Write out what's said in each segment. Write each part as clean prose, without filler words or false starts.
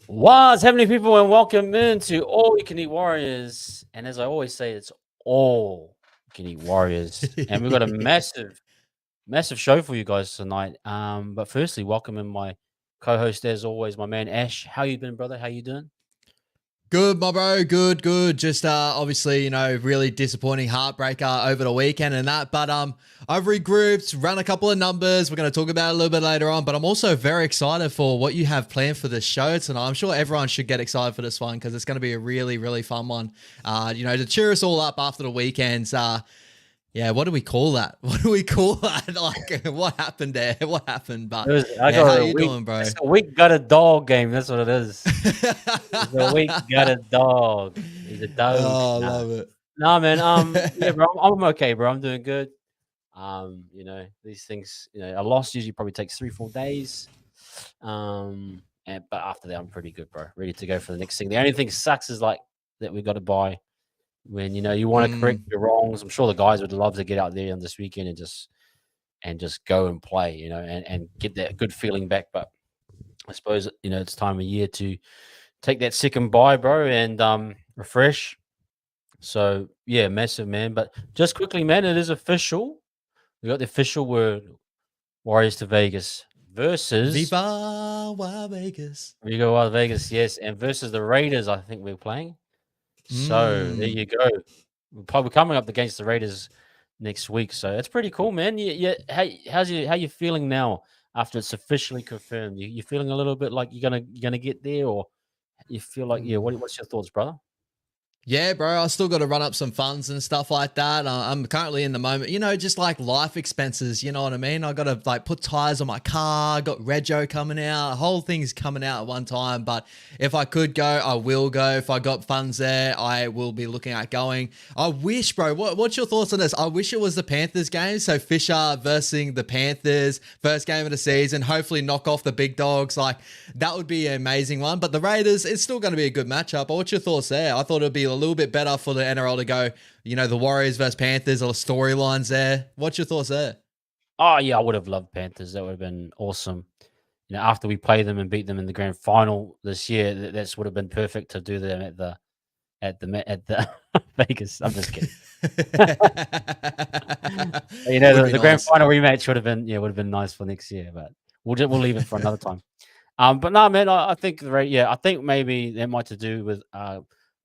What's happening, people, and welcome into All You Can Eat Warriors. And as I always say, it's All You Can Eat Warriors, and we've got a massive show for you guys tonight. But firstly, welcome in my co-host, as always, my man Ash. How you been, brother? How you doing? Good, my bro. Good. Just obviously, really disappointing heartbreaker over the weekend and that. But I've regrouped, run a couple of numbers. We're going to talk about it a little bit later on. But I'm also very excited for what you have planned for this show tonight. I'm sure everyone should get excited for this one because it's going to be a really, really fun one. To cheer us all up after the weekends. Yeah, what do we call that? Like, what happened there? What happened? But how you doing, bro? It's a week got a dog game. That's what it is. It's a week got a dog. He's a dog. Oh, I love it. Nah, man. Yeah, bro. I'm okay, bro. I'm doing good. These things. A loss usually probably takes 3-4 days. But after that, I'm pretty good, bro. Ready to go for the next thing. The only thing sucks is like that we got to buy. When you want to correct your wrongs. I'm sure the guys would love to get out there on this weekend and just go and play, and get that good feeling back. But I suppose it's time of year to take that second bye, bro, and refresh. So yeah, massive, man. But just quickly, man, it is official. We got the official word: Warriors to Vegas versus Viva Wild Vegas. We go Wild Vegas, yes, and versus the Raiders. I think we're playing. So there you go. We're probably coming up against the Raiders next week, so it's pretty cool, man. Yeah. How you feeling now after it's officially confirmed? You feeling a little bit like you're gonna get there, or you feel like What's your thoughts, brother? Yeah, bro, I still got to run up some funds and stuff like that. I'm currently in the moment, just like life expenses, you know what I mean? I got to like put tires on my car, got Rego coming out, the whole thing's coming out at one time. But if I could go, I will go. If I got funds there, I will be looking at going. I wish, bro, what's your thoughts on this? I wish it was the Panthers game. So Fisher versus the Panthers, first game of the season, hopefully knock off the big dogs. Like that would be an amazing one. But the Raiders, it's still going to be a good matchup. But what's your thoughts there? I thought it'd be a little bit better for the NRL to go, the Warriors versus Panthers or storylines there. What's your thoughts there? Oh yeah, I would have loved Panthers. That would have been awesome. After we play them and beat them in the grand final this year, that would have been perfect to do them at the Vegas. I'm just kidding. The grand final rematch would have been nice for next year, but we'll leave it for another time. But no, man, I think I think maybe that might to do with.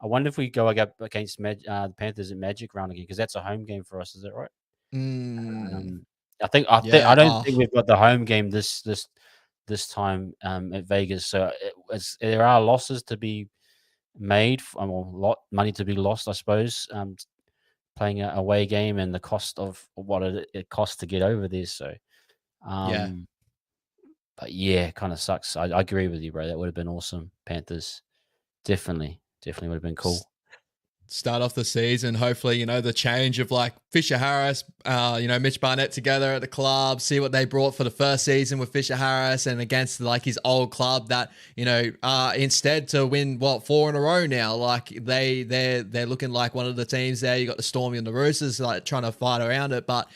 I wonder if we go against the Panthers at Magic Round again because that's a home game for us. Is that right? I don't think we've got the home game this time at Vegas. So there are losses to be made, money to be lost, I suppose. Playing an away game and the cost of what it costs to get over there. So, but yeah, kind of sucks. I agree with you, bro. That would have been awesome. Panthers, definitely would have been cool. Start off the season, hopefully, the change of like Fisher Harris, Mitch Barnett together at the club, see what they brought for the first season with Fisher Harris and against like his old club that, instead to win 4 in a row now, like they're looking like one of the teams there. You got the Stormy and the Roosters like trying to fight around it, but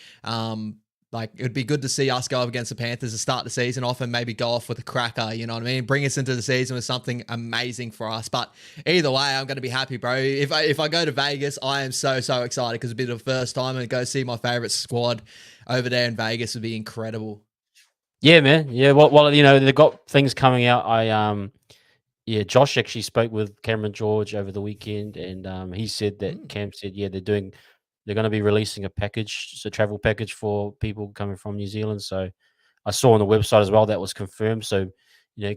like it'd be good to see us go up against the Panthers to start the season off and maybe go off with a cracker. You know what I mean? Bring us into the season with something amazing for us. But either way, I'm going to be happy, bro. If I go to Vegas, I am so excited because it'll be the first time and go see my favorite squad over there in Vegas would be incredible. Yeah, man. Yeah, well, they've got things coming out. Yeah, Josh actually spoke with Cameron George over the weekend, and he said that Cam said, yeah, they're going to be releasing a package, so travel package for people coming from New Zealand. So I saw on the website as well that was confirmed. So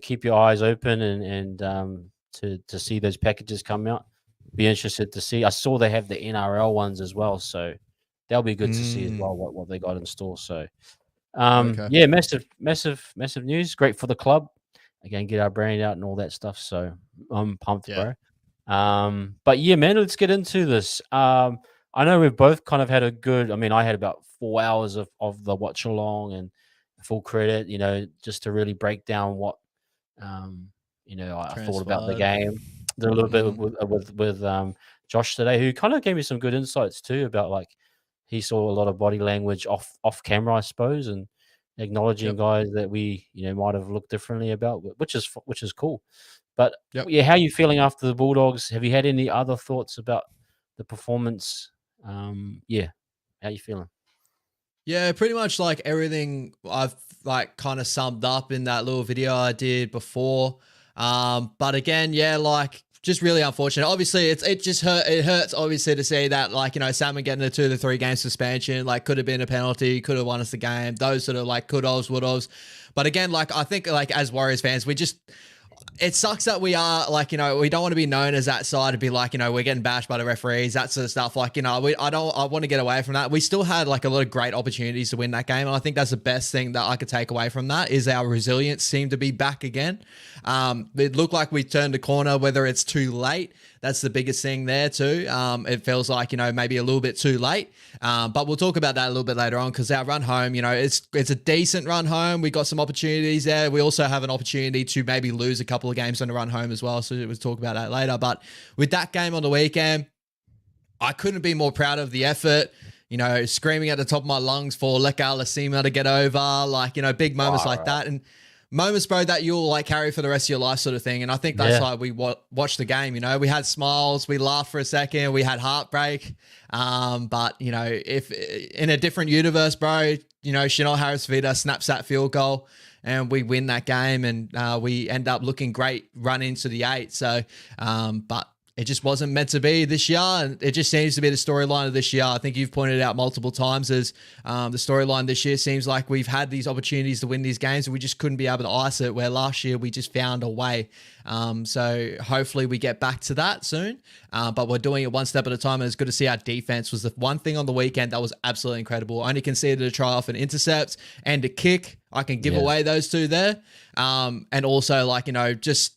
keep your eyes open and to see those packages come out. Be interested to see. I saw they have the NRL ones as well, so that'll be good to see as well what they got in store. So. Okay. Yeah, massive news. Great for the club. Again, get our brand out and all that stuff. So I'm pumped, bro. But yeah, man, let's get into this. I know we've both kind of had a good. I mean, I had about 4 hours of the watch along and full credit. Just to really break down what I thought about the game. Did a little bit with Josh today, who kind of gave me some good insights too about like. He saw a lot of body language off camera, I suppose, and acknowledging guys that we might have looked differently about, which is cool. But yeah, how are you feeling after the Bulldogs? Have you had any other thoughts about the performance? Yeah, how you feeling? Yeah, pretty much like everything I've like kind of summed up in that little video I did before. But again, yeah, like just really unfortunate. Obviously, it just hurts obviously to see that like Salmon getting a 2 to 3 game suspension, like could have been a penalty, could have won us the game. Those sort of like could-haves, would-haves. But again, like I think like as Warriors fans, it sucks that we are like, we don't want to be known as that side to be like, we're getting bashed by the referees, that sort of stuff. Like, I want to get away from that. We still had like a lot of great opportunities to win that game. And I think that's the best thing that I could take away from that is our resilience seemed to be back again. It looked like we turned a corner, whether it's too late. That's the biggest thing there too. It feels like, maybe a little bit too late. But we'll talk about that a little bit later on because our run home, it's a decent run home. We got some opportunities there. We also have an opportunity to maybe lose a couple of games on the run home as well. So we'll talk about that later. But with that game on the weekend, I couldn't be more proud of the effort. Screaming at the top of my lungs for Leka Lasima to get over, like, big moments like that. And moments, bro, that you'll like carry for the rest of your life sort of thing. And I think that's why we watched the game. We had smiles, we laughed for a second, we had heartbreak. But, if in a different universe, bro, Chanel Harris-Vida snaps that field goal and we win that game and we end up looking great run into the 8. So, but it just wasn't meant to be this year, and it just seems to be the storyline of this year. I think you've pointed out multiple times as the storyline this year seems like we've had these opportunities to win these games and we just couldn't be able to ice it, where last year we just found a way. So hopefully we get back to that soon, but we're doing it one step at a time, and it's good to see our defense was the one thing on the weekend that was absolutely incredible. Only conceded a try off an intercept and a kick. I can give away those two there. And also like, just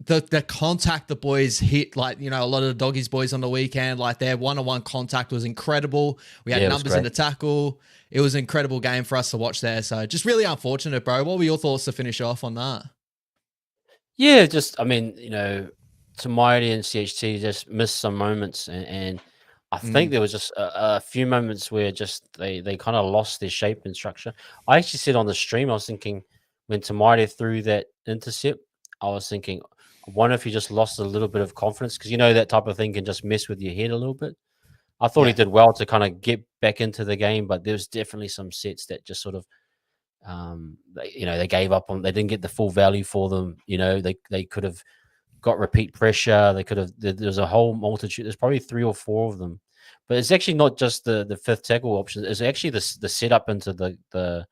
the contact the boys hit, like, a lot of the Doggies boys on the weekend, like their one-on-one contact was incredible. We had numbers in the tackle. It was an incredible game for us to watch there. So just really unfortunate, bro. What were your thoughts to finish off on that? Yeah, just, I mean, Tamati and CHT just missed some moments. And I think there was just a few moments where just they kind of lost their shape and structure. I actually said on the stream, I was thinking when Tamati threw that intercept, I was thinking, I wonder if he just lost a little bit of confidence because that type of thing can just mess with your head a little bit. I thought he did well to kind of get back into the game, but there's definitely some sets that just sort of, they gave up on. They didn't get the full value for them. They could have got repeat pressure. They could have. There's a whole multitude. There's probably 3 or 4 of them, but it's actually not just the fifth tackle option. It's actually the setup into the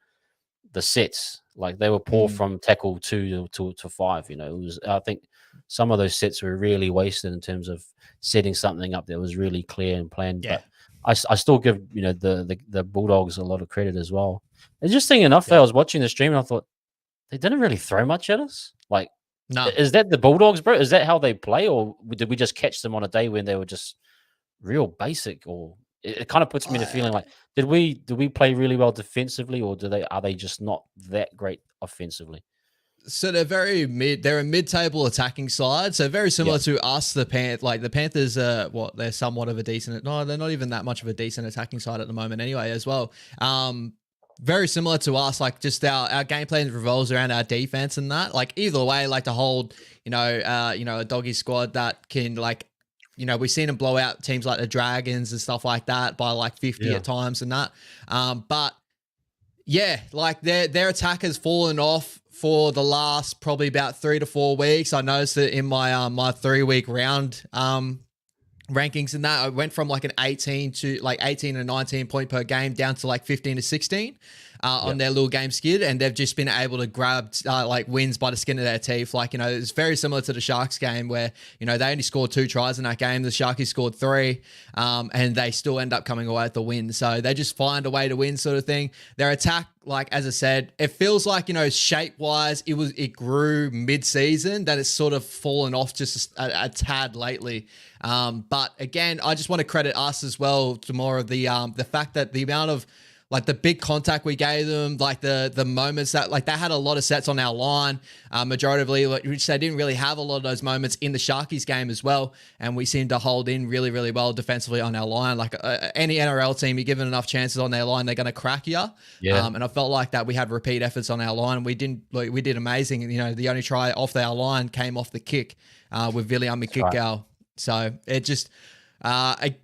sets. Like they were poor from tackle 2 to 5. It was. I think some of those sets were really wasted in terms of setting something up that was really clear and planned. Yeah. But I still give the Bulldogs a lot of credit as well. Interesting enough, I was watching the stream and I thought they didn't really throw much at us. Like, no, is that the Bulldogs, bro? Is that how they play, or did we just catch them on a day when they were just real basic? Or it kind of puts me in a feeling like, did we play really well defensively, or are they just not that great offensively? So they're very mid. They're a mid-table attacking side. So very similar to us. The Panthers. They're somewhat of a decent. No, they're not even that much of a decent attacking side at the moment. Anyway, as well. very similar to us. Like just our game plan revolves around our defense and that. Like either way, like to hold, a doggy squad that can like, we've seen them blow out teams like the Dragons and stuff like that by like 50 Yeah. at times and that. But yeah, like their attack has fallen off for the last probably about 3 to 4 weeks. I noticed it in my my 3-week round rankings and that. I went from like an 18 to like 18 and 19 point per game down to like 15 to 16 on their little game skid, and they've just been able to grab like wins by the skin of their teeth. Like, it's very similar to the Sharks game where, they only scored 2 tries in that game. The Sharkies scored 3 and they still end up coming away with the win. So they just find a way to win, sort of thing. Their attack, like as I said, it feels like, shape wise, it grew mid-season, that it's sort of fallen off just a tad lately. But again, I just want to credit us as well to more of the fact that the amount of like the big contact we gave them, like the moments that like they had a lot of sets on our line, majoritively, which they didn't really have a lot of those moments in the Sharkies game as well. And we seemed to hold in really, really well defensively on our line. Like any NRL team, you're given enough chances on their line, they're going to crack you. Yeah. And I felt like that we had repeat efforts on our line. We did amazing. The only try off our line came off the kick with William Mikikau. So it just, I'd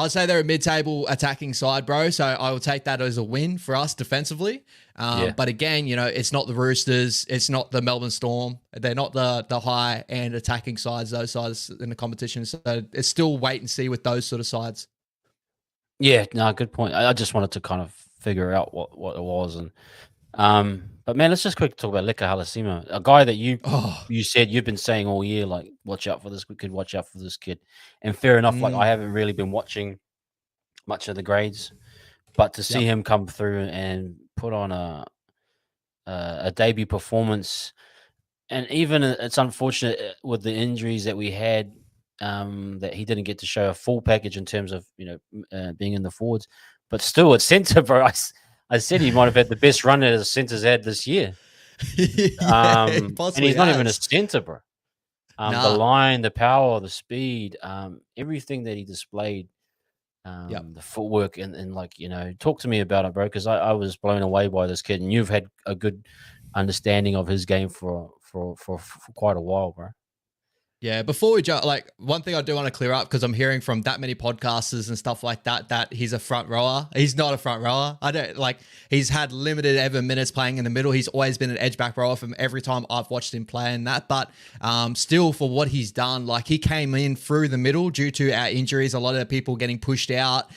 say they're a mid-table attacking side, bro. So I will take that as a win for us defensively. But again, it's not the Roosters, it's not the Melbourne Storm. They're not the high-end attacking sides, those sides in the competition. So it's still wait and see with those sort of sides. Yeah, no, good point. I just wanted to kind of figure out what it was, and but man, let's just quick talk about Leka Halasima, a guy that you said you've been saying all year, like watch out for this kid, watch out for this kid, and fair enough. Like I haven't really been watching much of the grades, but to see him come through and put on a debut performance, and even it's unfortunate with the injuries that we had. That he didn't get to show a full package in terms of being in the forwards, but still at centre, bro. I said he might have had the best run that his centre's had this year. And he's not even a centre, bro. The line, the power, the speed, everything that he displayed, the footwork, and like talk to me about it, bro. Because I was blown away by this kid, and you've had a good understanding of his game for quite a while, bro. Yeah, before we jump, like one thing I do want to clear up because I'm hearing from that many podcasters and stuff like that he's a front rower. He's not a front rower. I don't like. He's had limited ever minutes playing in the middle. He's always been an edge back rower from every time I've watched him play in that. But still, for what he's done, like he came in through the middle due to our injuries. A lot of people getting pushed out.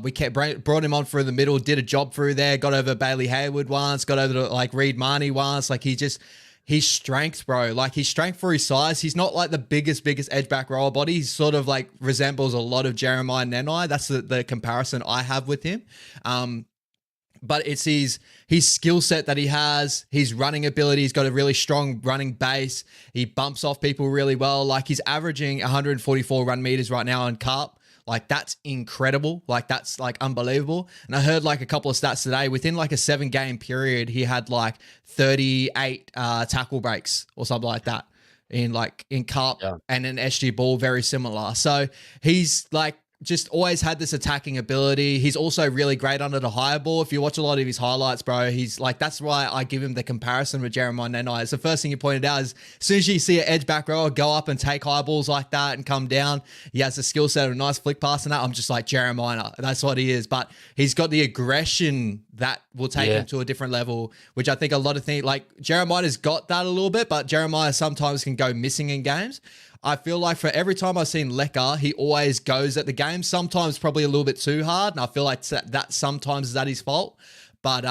We brought him on through the middle, did a job through there, got over Bailey Hayward once, got over to like Reed Marnie once. Like his strength, bro, like his strength for his size. He's not like the biggest edge back rower body. He sort of like resembles a lot of Jeremiah Nenai. That's the comparison I have with him. But it's his skill set that he has, his running ability. He's got a really strong running base. He bumps off people really well. Like he's averaging 144 run meters right now on Carp. Like that's incredible. Like that's like unbelievable. And I heard like a couple of stats today. Within like a 7-game period, he had like 38 tackle breaks or something like that in Cup and in SG Ball, very similar. So he's like just always had this attacking ability. He's also really great under the high ball. If you watch a lot of his highlights, bro, he's like, that's why I give him the comparison with Jeremiah Nenai. It's the first thing you pointed out is as soon as you see an edge back rower go up and take high balls like that and come down, he has the skill set of a nice flick pass and that. I'm just like Jeremiah. That's what he is. But he's got the aggression that will take him to a different level, which I think a lot of things like Jeremiah has got that a little bit, but Jeremiah sometimes can go missing in games. I feel like for every time I've seen Leka, he always goes at the game, sometimes probably a little bit too hard. And I feel like that sometimes is at his fault. But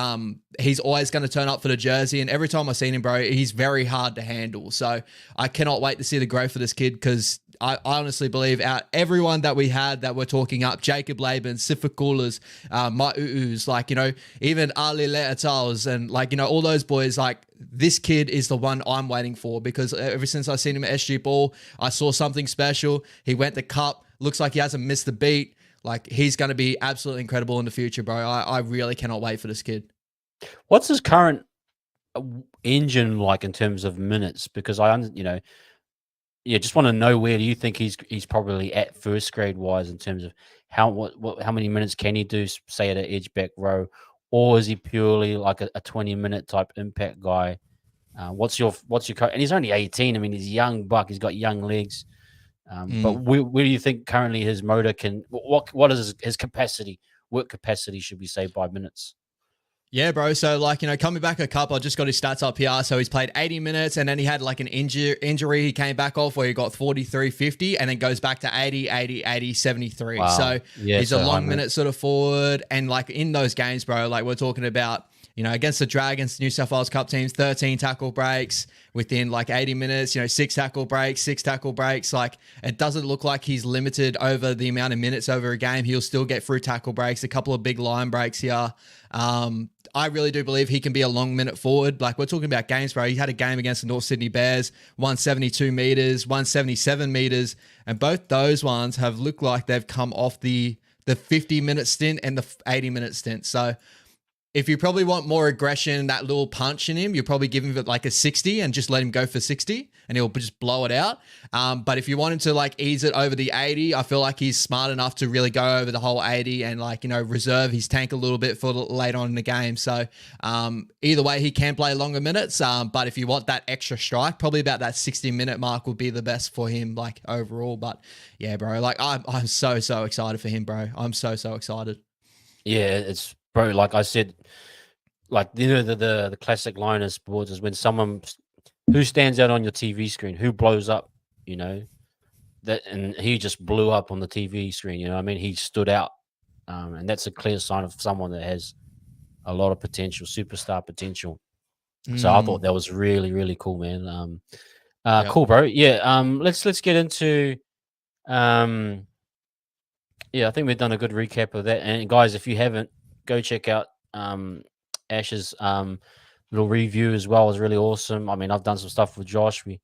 he's always going to turn up for the jersey. And every time I've seen him, bro, he's very hard to handle. So I cannot wait to see the growth of this kid because I honestly believe everyone that we had that we're talking up, Jacob Laban, Sifakulas, Mike Uus, like, even Ali Leatals and like, all those boys, like this kid is the one I'm waiting for because ever since I've seen him at SG Ball, I saw something special. He went to Cup. Looks like he hasn't missed a beat. Like he's going to be absolutely incredible in the future, bro. I really cannot wait for this kid. What's his current engine like in terms of minutes? Because just want to know where do you think he's probably at first grade wise in terms of how many minutes can he do, say at an edge back row or is he purely like a 20-minute type impact guy? What's your and he's only 18. I mean, he's a young buck. He's got young legs. But where do you think currently his motor can? What is his capacity? Work capacity, should we say, by minutes? Yeah, bro. So, like, coming back a couple, I just got his stats up here. So he's played 80 minutes and then he had like an injury he came back off where he got 43, 50 and then goes back to 80, 80, 80, 73. Wow. So Yeah, he's so a high long minute. minute sort of forward. And like in those games, bro, like we're talking about, against the Dragons, New South Wales Cup teams, 13 tackle breaks within like 80 minutes, 6 tackle breaks, 6 tackle breaks. Like it doesn't look like he's limited over the amount of minutes over a game. He'll still get through tackle breaks, a couple of big line breaks here. I really do believe he can be a long minute forward. Like we're talking about games, bro. He had a game against the North Sydney Bears, 172 meters, 177 meters. And both those ones have looked like they've come off the 50-minute stint and the 80-minute stint. So if you probably want more aggression, that little punch in him, you probably give him like a 60 and just let him go for 60 and he'll just blow it out. But if you want him to like ease it over the 80, I feel like he's smart enough to really go over the whole 80 and like, reserve his tank a little bit for later on in the game. So either way, he can play longer minutes. But if you want that extra strike, probably about that 60-minute mark would be the best for him, like overall. But yeah, bro, like I'm so excited for him, bro. I'm so excited. Yeah, it's bro. Like I said, like the classic line in sports is when someone who stands out on your TV screen, who blows up, that, and he just blew up on the TV screen. I mean, he stood out, and that's a clear sign of someone that has a lot of potential, superstar potential. So I thought that was really, really cool, man. Yep. Cool, bro. Yeah. Let's get into. Yeah, I think we've done a good recap of that. And guys, if you haven't, go check out Ash's little review as well. It was really awesome. I mean, I've done some stuff with Josh. We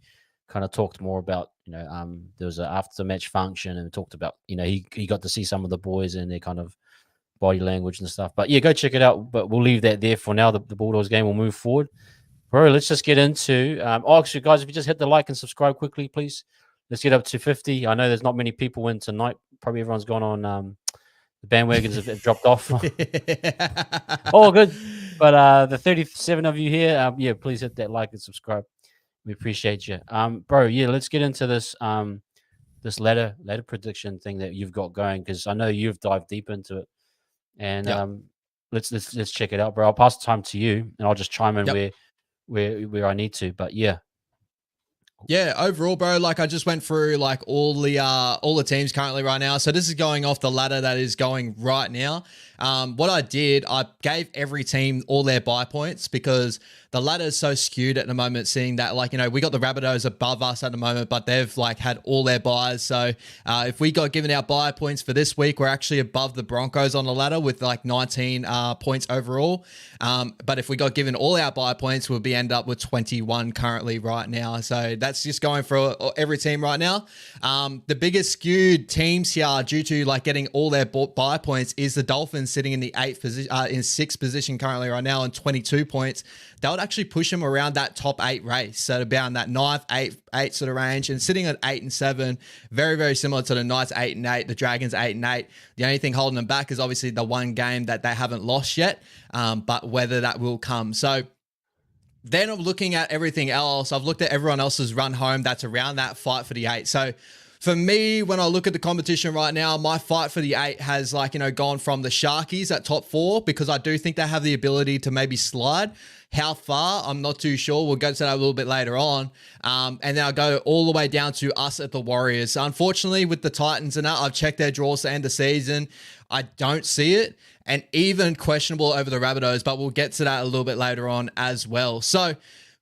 kind of talked more about, there was an after match function and we talked about, he got to see some of the boys and their kind of body language and stuff. But yeah, go check it out. But we'll leave that there for now. The Bulldogs game will move forward. Bro, let's just get into actually, guys, if you just hit the like and subscribe quickly, please. Let's get up to 50. I know there's not many people in tonight. Probably everyone's gone on the bandwagons have dropped off. All good. But the 37 of you here, yeah, please hit that like and subscribe. We appreciate you. Bro, yeah, let's get into this this ladder prediction thing that you've got going, because I know you've dived deep into it. And Yep. let's check it out, bro. I'll pass the time to you and I'll just chime in Yep. where I need to. But yeah. Yeah, overall, bro, like I just went through like all the teams currently right now. So this is going off the ladder that is going right now. What I did, I gave every team all their buy points because the ladder is so skewed at the moment, seeing that like, we got the Rabbitohs above us at the moment, but they've like had all their buys. So if we got given our buy points for this week, we're actually above the Broncos on the ladder with like 19 points overall. But if we got given all our buy points, we'll end up with 21 currently right now. So that's just going for every team right now. The biggest skewed teams here due to like getting all their buy points is the Dolphins sitting in the sixth position currently right now on 22 points. That would actually push them around that top 8 race. So to be on that 9th, 8 sort of range and sitting at 8 and 7, very, very similar to the Knights 8 and 8, the Dragons 8 and 8. The only thing holding them back is obviously the one game that they haven't lost yet, but whether that will come. So then I'm looking at everything else. I've looked at everyone else's run home that's around that fight for the 8. So for me, when I look at the competition right now, my fight for the 8 has gone from the Sharkies at top 4 because I do think they have the ability to maybe slide. How far? I'm not too sure. We'll go to that a little bit later on. And then I'll go all the way down to us at the Warriors. Unfortunately, with the Titans and that, I've checked their draws to end the season. I don't see it. And even questionable over the Rabbitohs, but we'll get to that a little bit later on as well. So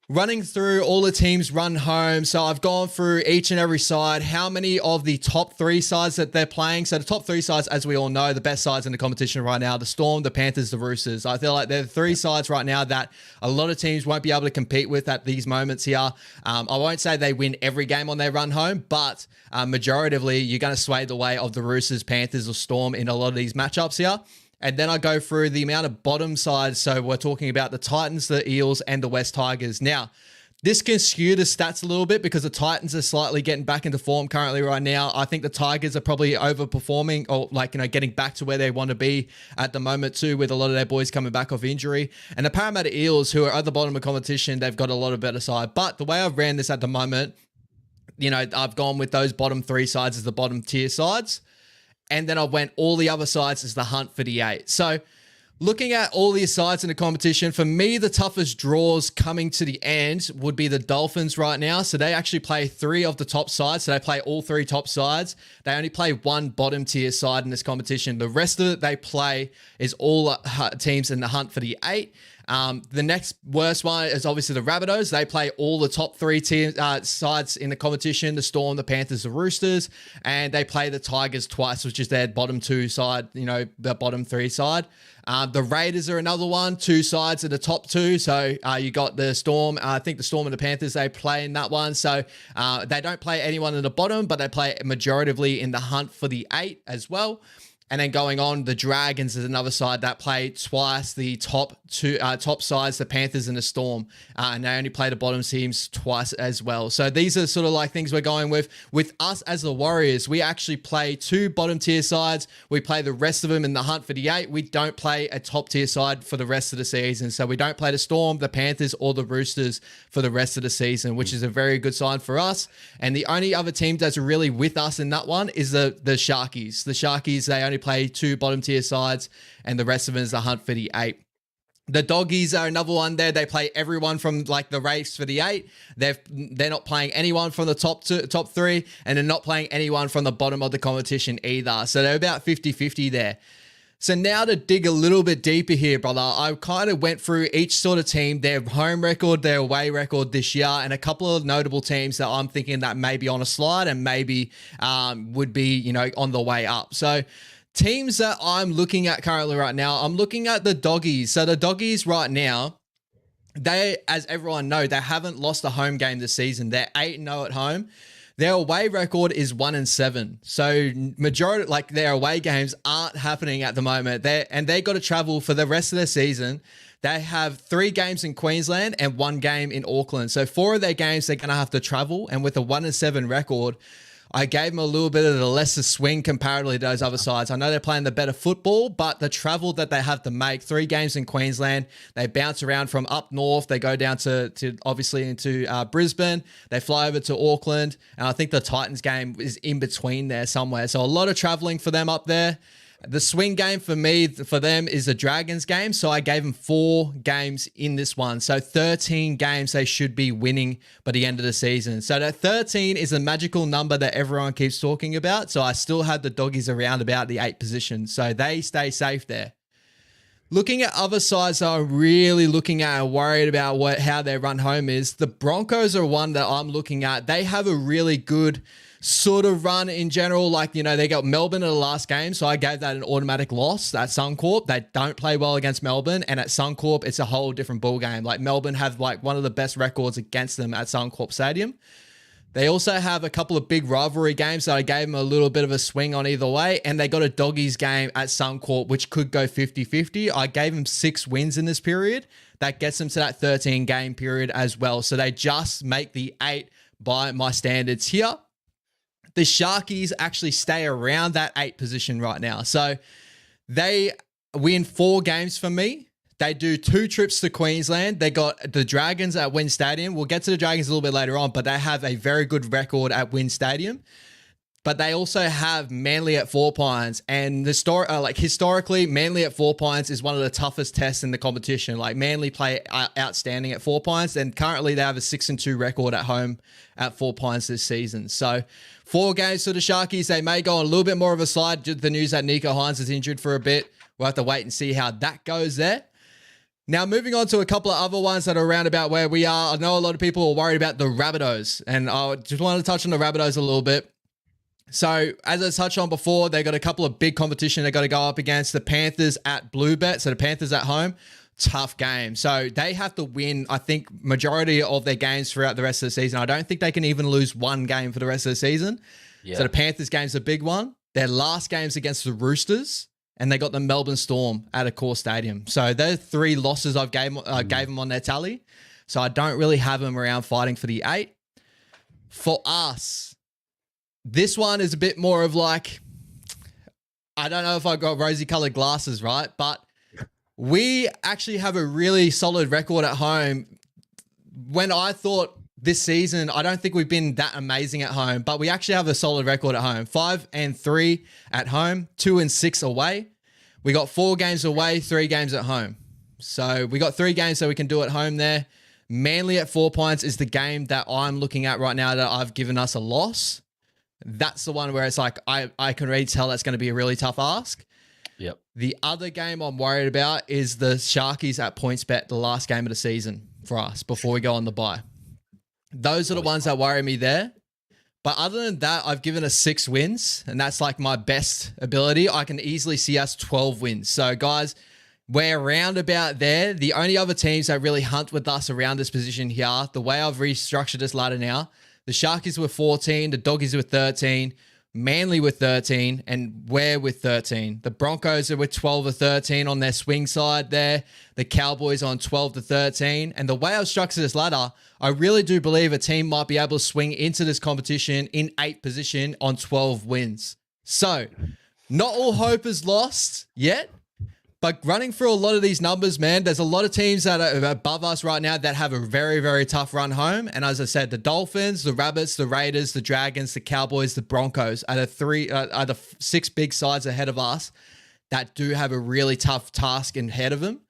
running through all the teams run home. So I've gone through each and every side, how many of the top 3 sides that they're playing. So the top 3 sides, as we all know, the best sides in the competition right now, the Storm, the Panthers, the Roosters. I feel like they're the 3 sides right now that a lot of teams won't be able to compete with at these moments here. I won't say they win every game on their run home, but majoritively, you're going to sway the way of the Roosters, Panthers, or Storm in a lot of these matchups here. And then I go through the amount of bottom sides. So we're talking about the Titans, the Eels, and the West Tigers. Now, This can skew the stats a little bit because the Titans are slightly getting back into form currently right now. I think the Tigers are probably overperforming or getting back to where they want to be at the moment too, with a lot of their boys coming back off injury. And the Parramatta Eels, who are at the bottom of competition, they've got a lot of better side. But the way I've ran this at the moment, I've gone with those bottom 3 sides as the bottom tier sides. And then I went all the other sides as the hunt for the 8. So looking at all these sides in the competition, for me, the toughest draws coming to the end would be the Dolphins right now. So they actually play 3 of the top sides. So they play all 3 top sides. They only play 1 bottom tier side in this competition. The rest of it they play is all teams in the hunt for the 8. The next worst one is obviously the Rabbitohs. They play all the top 3 sides in the competition, the Storm, the Panthers, the Roosters, and they play the Tigers twice, which is their bottom 2 side, the bottom 3 side. The Raiders are another one, 2 sides of the top 2. So you got the Storm. I think the Storm and the Panthers, they play in that one. So they don't play anyone in the bottom, but they play majoritively in the hunt for the 8 as well. And then going on, the Dragons is another side that play twice the top sides, the Panthers and the Storm. And they only play the bottom teams twice as well. So these are sort of like things we're going with. With us as the Warriors, we actually play 2 bottom tier sides. We play the rest of them in the hunt for the 8. We don't play a top tier side for the rest of the season. So we don't play the Storm, the Panthers, or the Roosters for the rest of the season, which is a very good sign for us. And the only other team that's really with us in that one is the Sharkies. The Sharkies, they only play 2 bottom tier sides, and the rest of them is the hunt for the 8. The Doggies are another one there. They play everyone from like the race for the 8. They're not playing anyone from the top 3, and they're not playing anyone from the bottom of the competition either. So they're about 50-50 there. So now to dig a little bit deeper here, brother, I kind of went through each sort of team, their home record, their away record this year, and a couple of notable teams that I'm thinking that may be on a slide and maybe would be, on the way up. So teams that I'm looking at currently right now, I'm looking at the Doggies. So the Doggies right now, they, as everyone knows, they haven't lost a home game this season. They're 8-0 at home. Their away record is 1-7. So majority, like their away games aren't happening at the moment. They got to travel for the rest of their season. They have 3 games in Queensland and 1 game in Auckland. So 4 of their games, they're going to have to travel. And with a 1-7 record, I gave them a little bit of the lesser swing comparatively to those other sides. I know they're playing the better football, but the travel that they have to make, 3 games in Queensland, they bounce around from up north. They go down to obviously into Brisbane. They fly over to Auckland. And I think the Titans game is in between there somewhere. So a lot of traveling for them up there. The swing game for them is the Dragons game. So I gave them 4 games in this one. So 13 games they should be winning by the end of the season. So that 13 is a magical number that everyone keeps talking about. So I still had the Doggies around about the 8 position. So they stay safe there. Looking at other sides that I'm really looking at and worried about how their run home is, the Broncos are one that I'm looking at. They have a really good sort of run in general. Like, they got Melbourne in the last game, so I gave that an automatic loss at Suncorp. They don't play well against Melbourne, and at Suncorp, it's a whole different ball game. Like, Melbourne have like one of the best records against them at Suncorp Stadium. They also have a couple of big rivalry games that I gave them a little bit of a swing on either way, and they got a Doggies game at Suncorp, which could go 50-50. I gave them 6 wins in this period. That gets them to that 13-game period as well. So they just make the 8 by my standards here. The Sharkies actually stay around that 8 position right now. So they win 4 games for me. They do 2 trips to Queensland. They got the Dragons at WIN Stadium. We'll get to the Dragons a little bit later on, but they have a very good record at WIN Stadium. But they also have Manly at 4 Pines. And historically, Manly at 4 Pines is one of the toughest tests in the competition. Like, Manly play outstanding at 4 Pines, and currently they have a 6-2 record at home at 4 Pines this season. So 4 games for the Sharkies. They may go on a little bit more of a slide. The news that Nico Hines is injured for a bit. We'll have to wait and see how that goes there. Now, moving on to a couple of other ones that are around about where we are. I know a lot of people are worried about the Rabbitohs, and I just wanted to touch on the Rabbitohs a little bit. So, as I touched on before, they got a couple of big competition they got to go up against. The Panthers at Bluebet, so the Panthers at home. Tough game. So they have to win, I think, majority of their games throughout the rest of the season. I don't think they can even lose 1 game for the rest of the season. Yeah. So the Panthers game's a big one. Their last game's against the Roosters, and they got the Melbourne Storm at Accor Stadium. So those 3 losses I've gave them on their tally. So I don't really have them around fighting for the 8. For us, this one is a bit more of like, I don't know if I've got rosy colored glasses, right? But we actually have a really solid record at home. When I thought this season, I don't think we've been that amazing at home, but we actually have a solid record at home. 5-3 at home, 2-6 away. We got 4 games away, 3 games at home. So we got 3 games that we can do at home there. Manly at 4 points is the game that I'm looking at right now that I've given us a loss. That's the one where it's like, I can already tell that's going to be a really tough ask. Yep. The other game I'm worried about is the Sharkies at PointsBet, the last game of the season for us before we go on the bye. Those are the ones that worry me there. But other than that, I've given us 6 wins, and that's like my best ability. I can easily see us 12 wins. So, guys, we're around about there. The only other teams that really hunt with us around this position here, the way I've restructured this ladder now, the Sharkies were 14, the Doggies were 13, Manly with 13, and we're with 13. The Broncos are with 12 or 13 on their swing side there. The Cowboys on 12 to 13. And the way I've structured this ladder, I really do believe a team might be able to swing into this competition in 8th position on 12 wins. So, not all hope is lost yet. But running through a lot of these numbers, man, there's a lot of teams that are above us right now that have a very, very tough run home. And as I said, the Dolphins, the Rabbits, the Raiders, the Dragons, the Cowboys, the Broncos are the 6 big sides ahead of us that do have a really tough task ahead of them.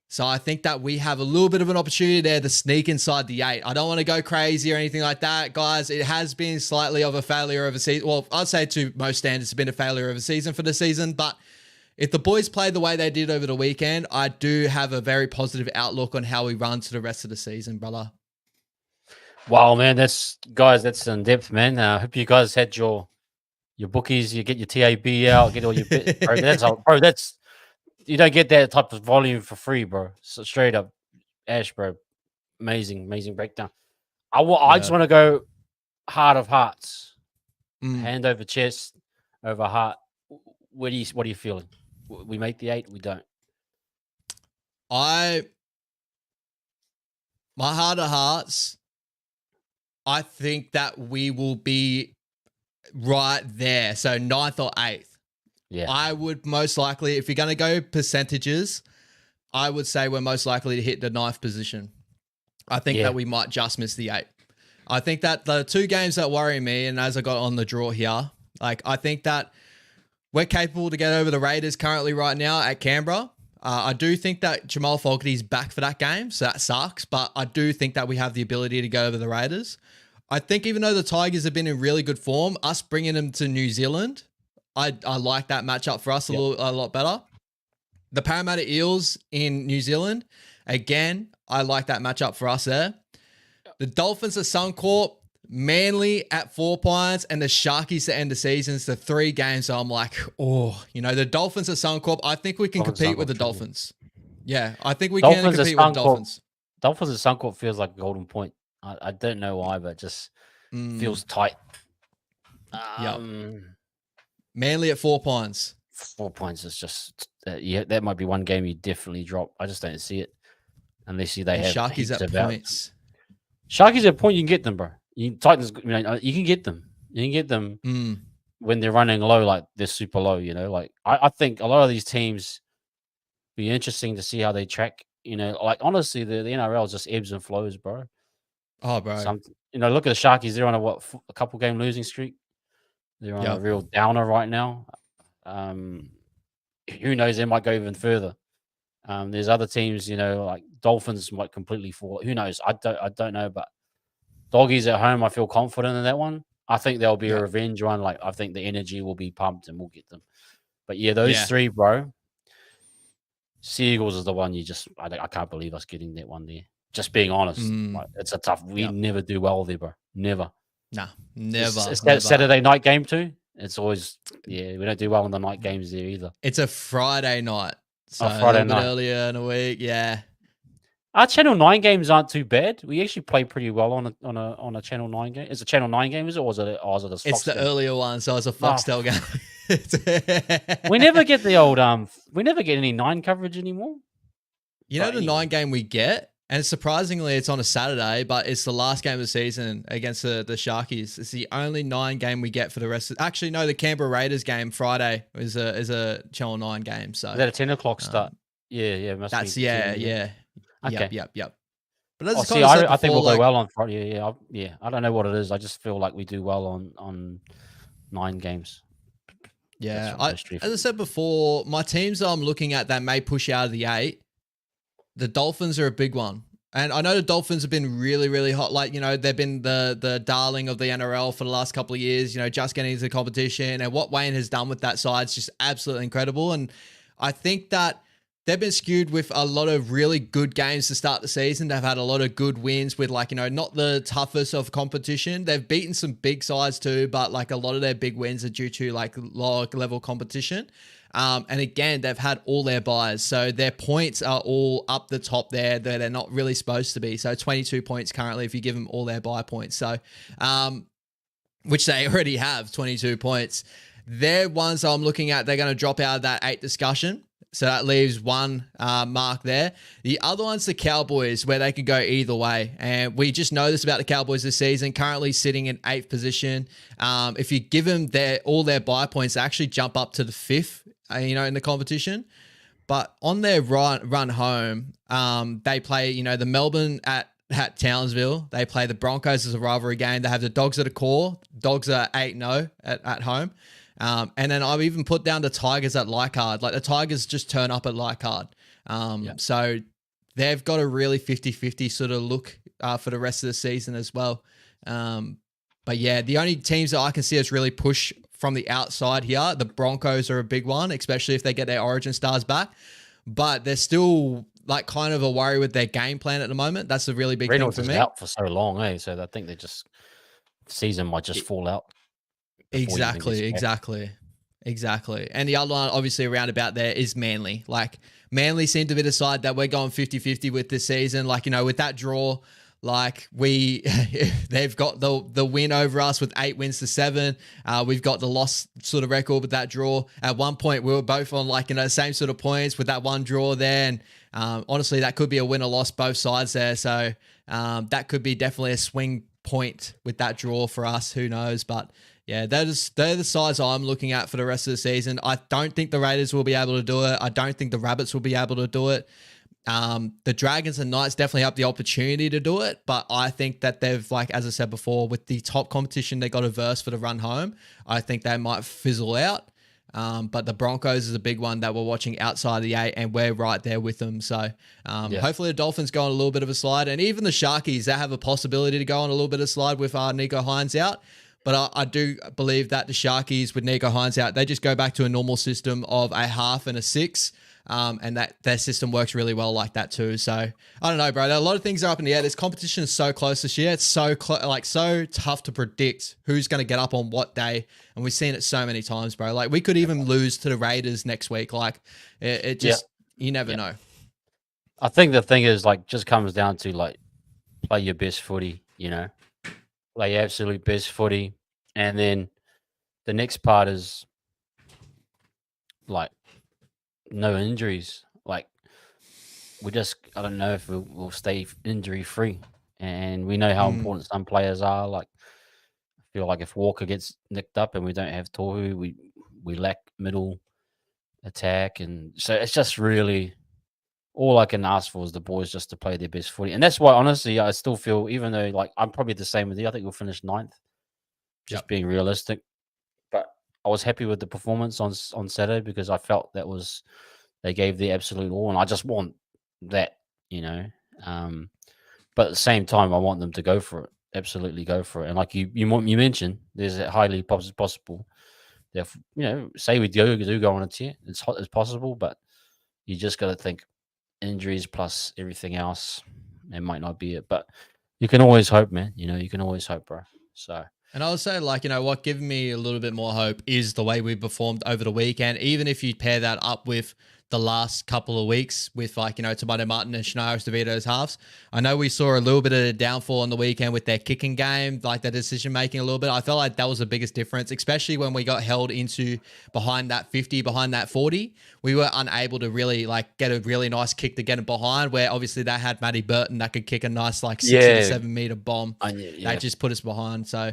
So I think that we have a little bit of an opportunity there to sneak inside the 8. I don't want to go crazy or anything like that, guys. It has been slightly of a failure of a season. Well, I'd say to most standards, it's been a failure of a season for the season, but if the boys played the way they did over the weekend, I do have a very positive outlook on how we run to the rest of the season, brother. Wow, man, that's in depth, man. I hope you guys had your bookies. You get your TAB out, get all your bits, bro. That's you don't get that type of volume for free, bro. So straight up, Ash, bro, amazing breakdown. I just want to go heart of hearts, hand over chest, over heart. What are you feeling? We make the 8, we don't. My heart of hearts, I think that we will be right there. So 9th or 8th. Yeah. I would most likely, if you're going to go percentages, I would say we're most likely to hit the 9th position. I think that we might just miss the 8. I think that the 2 games that worry me, and as I got on the draw here, like I think that we're capable to get over the Raiders currently right now at Canberra. I do think that Jamal Fogarty's back for that game, so that sucks. But I do think that we have the ability to go over the Raiders. I think even though the Tigers have been in really good form, us bringing them to New Zealand, I like that matchup for us a lot better. The Parramatta Eels in New Zealand, again, I like that matchup for us there. The Dolphins at Suncorp, Manly at 4 Pines, and the Sharkies to end the seasons, the 3 games. So I'm like, the Dolphins at Suncorp, I think we can compete with the Dolphins. Yeah, I think we can compete with the Dolphins. Dolphins at Suncorp feels like Golden Point. I don't know why, but it just feels tight. Manly at 4 Pines. 4 points is just, that might be one game you definitely drop. I just don't see it unless they have Sharkies at points. Sharkies at point, you can get them, bro. Titans, you can get them. You can get them when they're running low, like they're super low. Like I think a lot of these teams be interesting to see how they track. Like honestly, the NRL is just ebbs and flows, bro. Oh, bro. Look at the Sharkies. They're on a couple game losing streak. They're on a real downer right now. Who knows? They might go even further. There's other teams, like Dolphins might completely fall. Who knows? I don't know, but Doggies at home, I feel confident in that one. I think there'll be a revenge one. Like I think the energy will be pumped and we'll get them. But those 3, bro. Seagulls is the one I can't believe us getting that one there. Just being honest, it's a tough. We never do well there, bro. Never. Nah, never. It's that Saturday night game too. It's always we don't do well in the night games there either. It's a Friday night, so Friday a little night. bit earlier in the week. Yeah. Our Channel 9 games aren't too bad. We actually play pretty well on a Channel 9 game. Is it Channel 9 game, is it? Or is it a Foxtel? It's the earlier one, so it's a Foxtel game. We never get the old we never get any 9 coverage anymore. The 9 game we get And surprisingly, it's on a Saturday, but it's the last game of the season against the Sharkies. It's the only 9 game we get for the rest of. Actually, no, the Canberra Raiders game Friday is a Channel 9 game. So Is that a 10 o'clock start? Yeah, it must be that's 10. Yeah. Yep, Okay. yep, yep. But as Oh, I kind see, of said I think before, we'll go like, well on Friday. Yeah. I don't know what it is. I just feel like we do well on 9 games. That's yeah, from history. as I said before, my teams I'm looking at that may push out of the 8. The Dolphins are a big one. And I know the Dolphins have been really, really hot. Like, they've been the darling of the NRL for the last couple of years, just getting into the competition. And what Wayne has done with that side is just absolutely incredible. And I think that they've been skewed with a lot of really good games to start the season. They've had a lot of good wins with, like, not the toughest of competition. They've beaten some big sides too, but like a lot of their big wins are due to like lower level competition. And again, they've had all their buys. So their points are all up the top there. They're not really supposed to be. So 22 points currently if you give them all their buy points. So, which they already have, 22 points. They're ones I'm looking at. They're going to drop out of that 8 discussion. So that leaves one mark there. The other one's the Cowboys, where they could go either way. And we just know this about the Cowboys this season, currently sitting in 8th position. If you give them all their buy points, they actually jump up to the 5th, in the competition. But on their run home, they play, the Melbourne at Townsville. They play the Broncos as a rivalry game. They have the Dogs at a core. Dogs are 8-0 at home. And then I've even put down the Tigers at Leichhardt. Like, the Tigers just turn up at Leichhardt. So they've got a really 50-50 sort of look for the rest of the season as well. But yeah, the only teams that I can see us really push from the outside here, the Broncos are a big one, especially if they get their origin stars back. But they're still like kind of a worry with their game plan at the moment. That's a really big Reynolds thing for is me. out for so long, so I think season might just fall out. Exactly. And the other one, obviously, around about there is Manly. Like, Manly seemed to be the side that we're going 50-50 with this season. Like, with that draw, like, they've got the win over us with 8 wins to 7. We've got the loss sort of record with that draw. At one point, we were both on like, same sort of points with that one draw there. And honestly, that could be a win or loss both sides there. So that could be definitely a swing point with that draw for us. Who knows? But yeah, they're the sides I'm looking at for the rest of the season. I don't think the Raiders will be able to do it. I don't think the Rabbits will be able to do it. The Dragons and Knights definitely have the opportunity to do it, but I think that they've, like, as I said before, with the top competition they got a verse for the run home, I think they might fizzle out. But the Broncos is a big one that we're watching outside the 8, and we're right there with them. So hopefully the Dolphins go on a little bit of a slide, and even the Sharkies, they have a possibility to go on a little bit of slide with Nico Hines out. But I do believe that the Sharkies, with Nico Hines out, they just go back to a normal system of a half and a 6. And that their system works really well like that too. So I don't know, bro. A lot of things are up in the air. This competition is so close this year. It's so so tough to predict who's going to get up on what day. And we've seen it so many times, bro. Like, we could even lose to the Raiders next week. Like, it just, you never know. I think the thing is, like, just comes down to, like, play your best footy, play your absolute best footy. And then the next part is, like, no injuries. Like, I don't know if we'll stay injury free, and we know how important some players are. Like, I feel like if Walker gets nicked up and we don't have Tohu, we lack middle attack, and so it's just really all I can ask for is the boys just to play their best footy. And that's why, honestly, I still feel, even though, like, I'm probably the same with you, I think we'll finish 9th, just being realistic. But I was happy with the performance on Saturday because I felt they gave the absolute all, and I just want that, But at the same time, I want them to go for it, absolutely go for it. And like you mentioned, there's a highly possible that, say we do go on a tear, it's possible, but you just got to think injuries plus everything else, it might not be it. But you can always hope, man. You can always hope, bro. So. And I would say, like, what giving me a little bit more hope is the way we performed over the weekend. Even if you pair that up with the last couple of weeks with like, Tomato Martin and Shnaris DeVito's halves. I know we saw a little bit of a downfall on the weekend with their kicking game, like their decision making a little bit. I felt like that was the biggest difference, especially when we got held into behind that 50, behind that 40. We were unable to really like get a really nice kick to get it behind, where obviously they had Matty Burton that could kick a nice like 60 to 7 meter bomb. That just put us behind. So,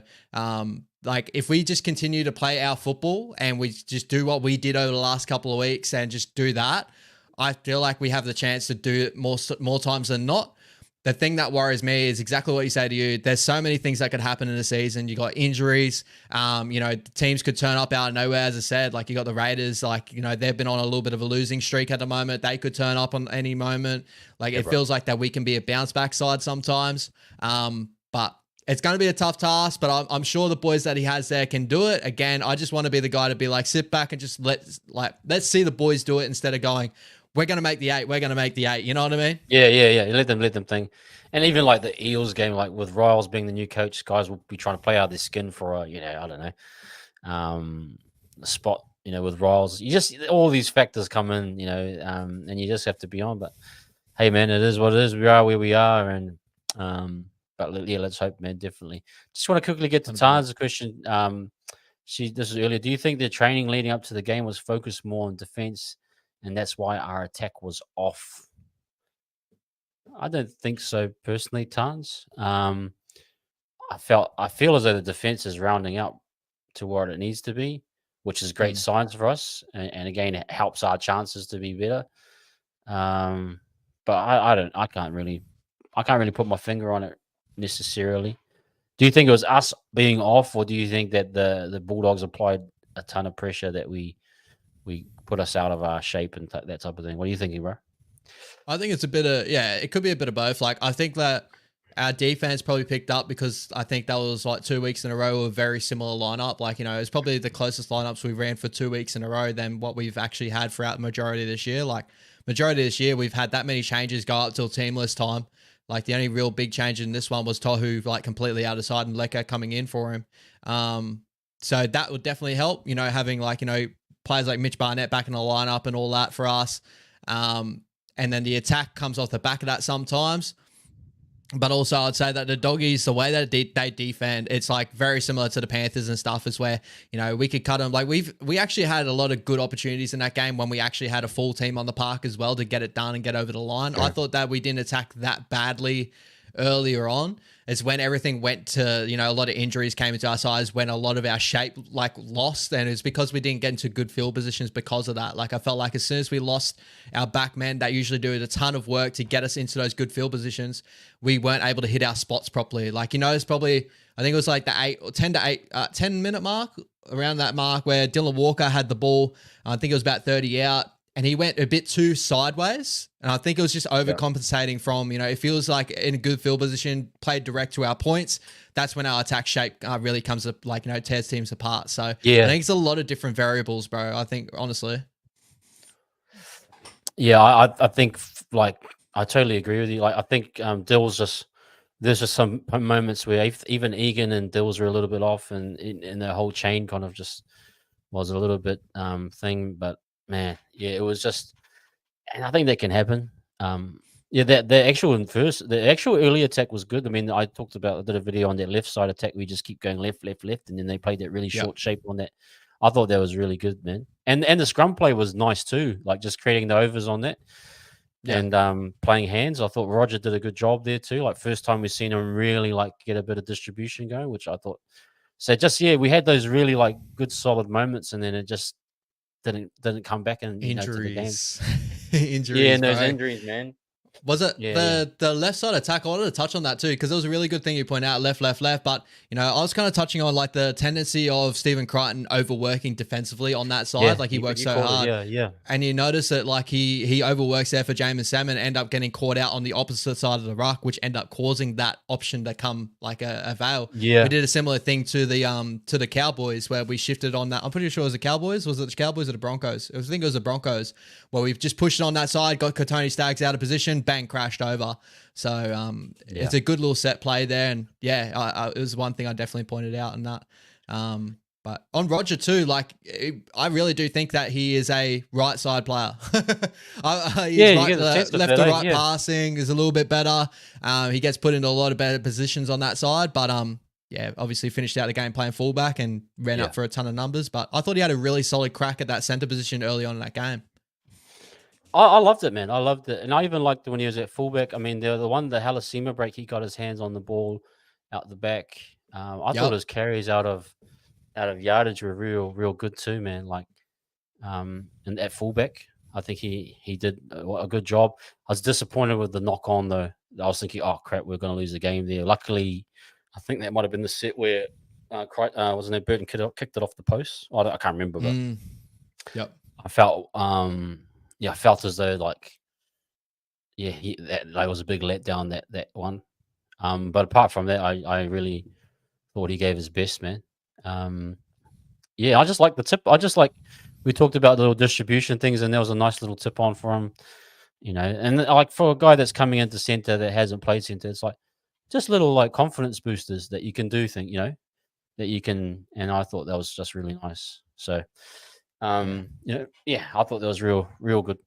like if we just continue to play our football and we just do what we did over the last couple of weeks and just do that, I feel like we have the chance to do it more times than not. The thing that worries me is exactly what you say to you. There's so many things that could happen in the season. You got injuries. Teams could turn up out of nowhere. As I said, like you got the Raiders. Like they've been on a little bit of a losing streak at the moment. They could turn up on any moment. Like it feels like that we can be a bounce back side sometimes. But it's going to be a tough task, but I'm sure the boys that he has there can do it. Again, I just want to be the guy to be like, sit back and just let's see the boys do it instead of going, we're going to make the 8. We're going to make the 8. You know what I mean? Yeah. Let them think. And even like the Eels game, like with Riles being the new coach, guys will be trying to play out their skin for a, I don't know, a spot, with Riles. You just, all these factors come in, and you just have to be on. But hey, man, it is what it is. We are where we are. And, but yeah, let's hope, man, definitely. Just want to quickly get to Tan's question. This is earlier. Do you think the training leading up to the game was focused more on defense, and that's why our attack was off? I don't think so, personally, Tans. I feel as though the defense is rounding up to what it needs to be, which is great signs for us, and again, it helps our chances to be better. But I can't really put my finger on it necessarily. Do you think it was us being off, or do you think that the Bulldogs applied a ton of pressure that we put us out of our shape and that type of thing? What are you thinking, bro? I think it's a bit of, it could be a bit of both. Like, I think that our defense probably picked up because I think that was like 2 weeks in a row of a very similar lineup. Like, it's probably the closest lineups we ran for 2 weeks in a row than what we've actually had throughout the majority of this year. Like, majority of this year, we've had that many changes go up till teamless time. Like, the only real big change in this one was Tohu, like, completely out of side and Leka coming in for him. So that would definitely help, having, like, players like Mitch Barnett back in the lineup and all that for us. And then the attack comes off the back of that sometimes. But also I'd say that the Doggies, the way that they defend, it's like very similar to the Panthers and stuff, is where, we could cut them. Like we actually had a lot of good opportunities in that game when we actually had a full team on the park as well to get it done and get over the line. Yeah. I thought that we didn't attack that badly earlier on. Is when everything went to, a lot of injuries came into our sides, when a lot of our shape like lost, and it's because we didn't get into good field positions because of that. Like I felt like as soon as we lost our back men that usually do a ton of work to get us into those good field positions, we weren't able to hit our spots properly. Like, it's probably, I think it was like the 10 minute mark, around that mark, where Dylan Walker had the ball. I think it was about 30 out. And he went a bit too sideways. And I think it was just overcompensating from, it feels like in a good field position, played direct to our points. That's when our attack shape really comes up, like, tears teams apart. So I think it's a lot of different variables, bro. I think, honestly. Yeah, I think, like, I totally agree with you. Like, I think Dill's there's just some moments where even Egan and Dills were a little bit off, and the whole chain kind of just was a little bit thing. But man, yeah, it was just, and I think that can happen. The actual early attack was good. I mean, I did a video on that left side attack. We just keep going left, and then they played that really short shape on that. I thought that was really good, man. And the scrum play was nice too, like just creating the overs on that. Yeah. And playing hands. I thought Roger did a good job there too. Like first time we've seen him really like get a bit of distribution going, which I thought. So we had those really like good solid moments, and then it just didn't come back and injuries. To the game. Injuries. Yeah, and those injuries, man. Was it the left side attack? I wanted to touch on that too, because it was a really good thing you point out, left. But, I was kind of touching on like the tendency of Stephen Crichton overworking defensively on that side. Like he works so hard. Yeah. And you notice that like he overworks there for Jamin Salmon, end up getting caught out on the opposite side of the ruck, which end up causing that option to come like a veil. Yeah. We did a similar thing to the Cowboys, where we shifted on that. I'm pretty sure it was the Cowboys. Was it the Cowboys or the Broncos? I think it was the Broncos, where we've just pushed it on that side, got Tony Staggs out of position, bang, crashed over. So it's a good little set play there, and it was one thing I definitely pointed out in that. But on Roger too, like I really do think that he is a right side player. He's Yeah, you right, get the sense of left it, to eh? right Yeah. passing is a little bit better. He gets put into a lot of better positions on that side, but yeah, obviously finished out the game playing fullback and ran Yeah. up for a ton of numbers. But I thought he had a really solid crack at that center position early on in that game. I loved it, man. I loved it. And I even liked when he was at fullback. I mean, the one, the Halasima break, he got his hands on the ball out the back. I thought Yep. his carries out of yardage were real good too, man. Like, and at fullback, I think he did a good job. I was disappointed with the knock on though. I was thinking, oh crap, we're going to lose the game there. Luckily, I think that might have been the set where wasn't it Burton kicked it off the post? I can't remember, but Yep. I felt I felt as though like that was a big letdown that one. But apart from that, I really thought he gave his best, man. Yeah, I just like the tip. I just like we talked about the little distribution things, and there was a nice little tip on for him, And like for a guy that's coming into center that hasn't played center, it's like just little like confidence boosters that you can do that you can. And I thought that was just really nice. So, Yeah. I thought that was real good.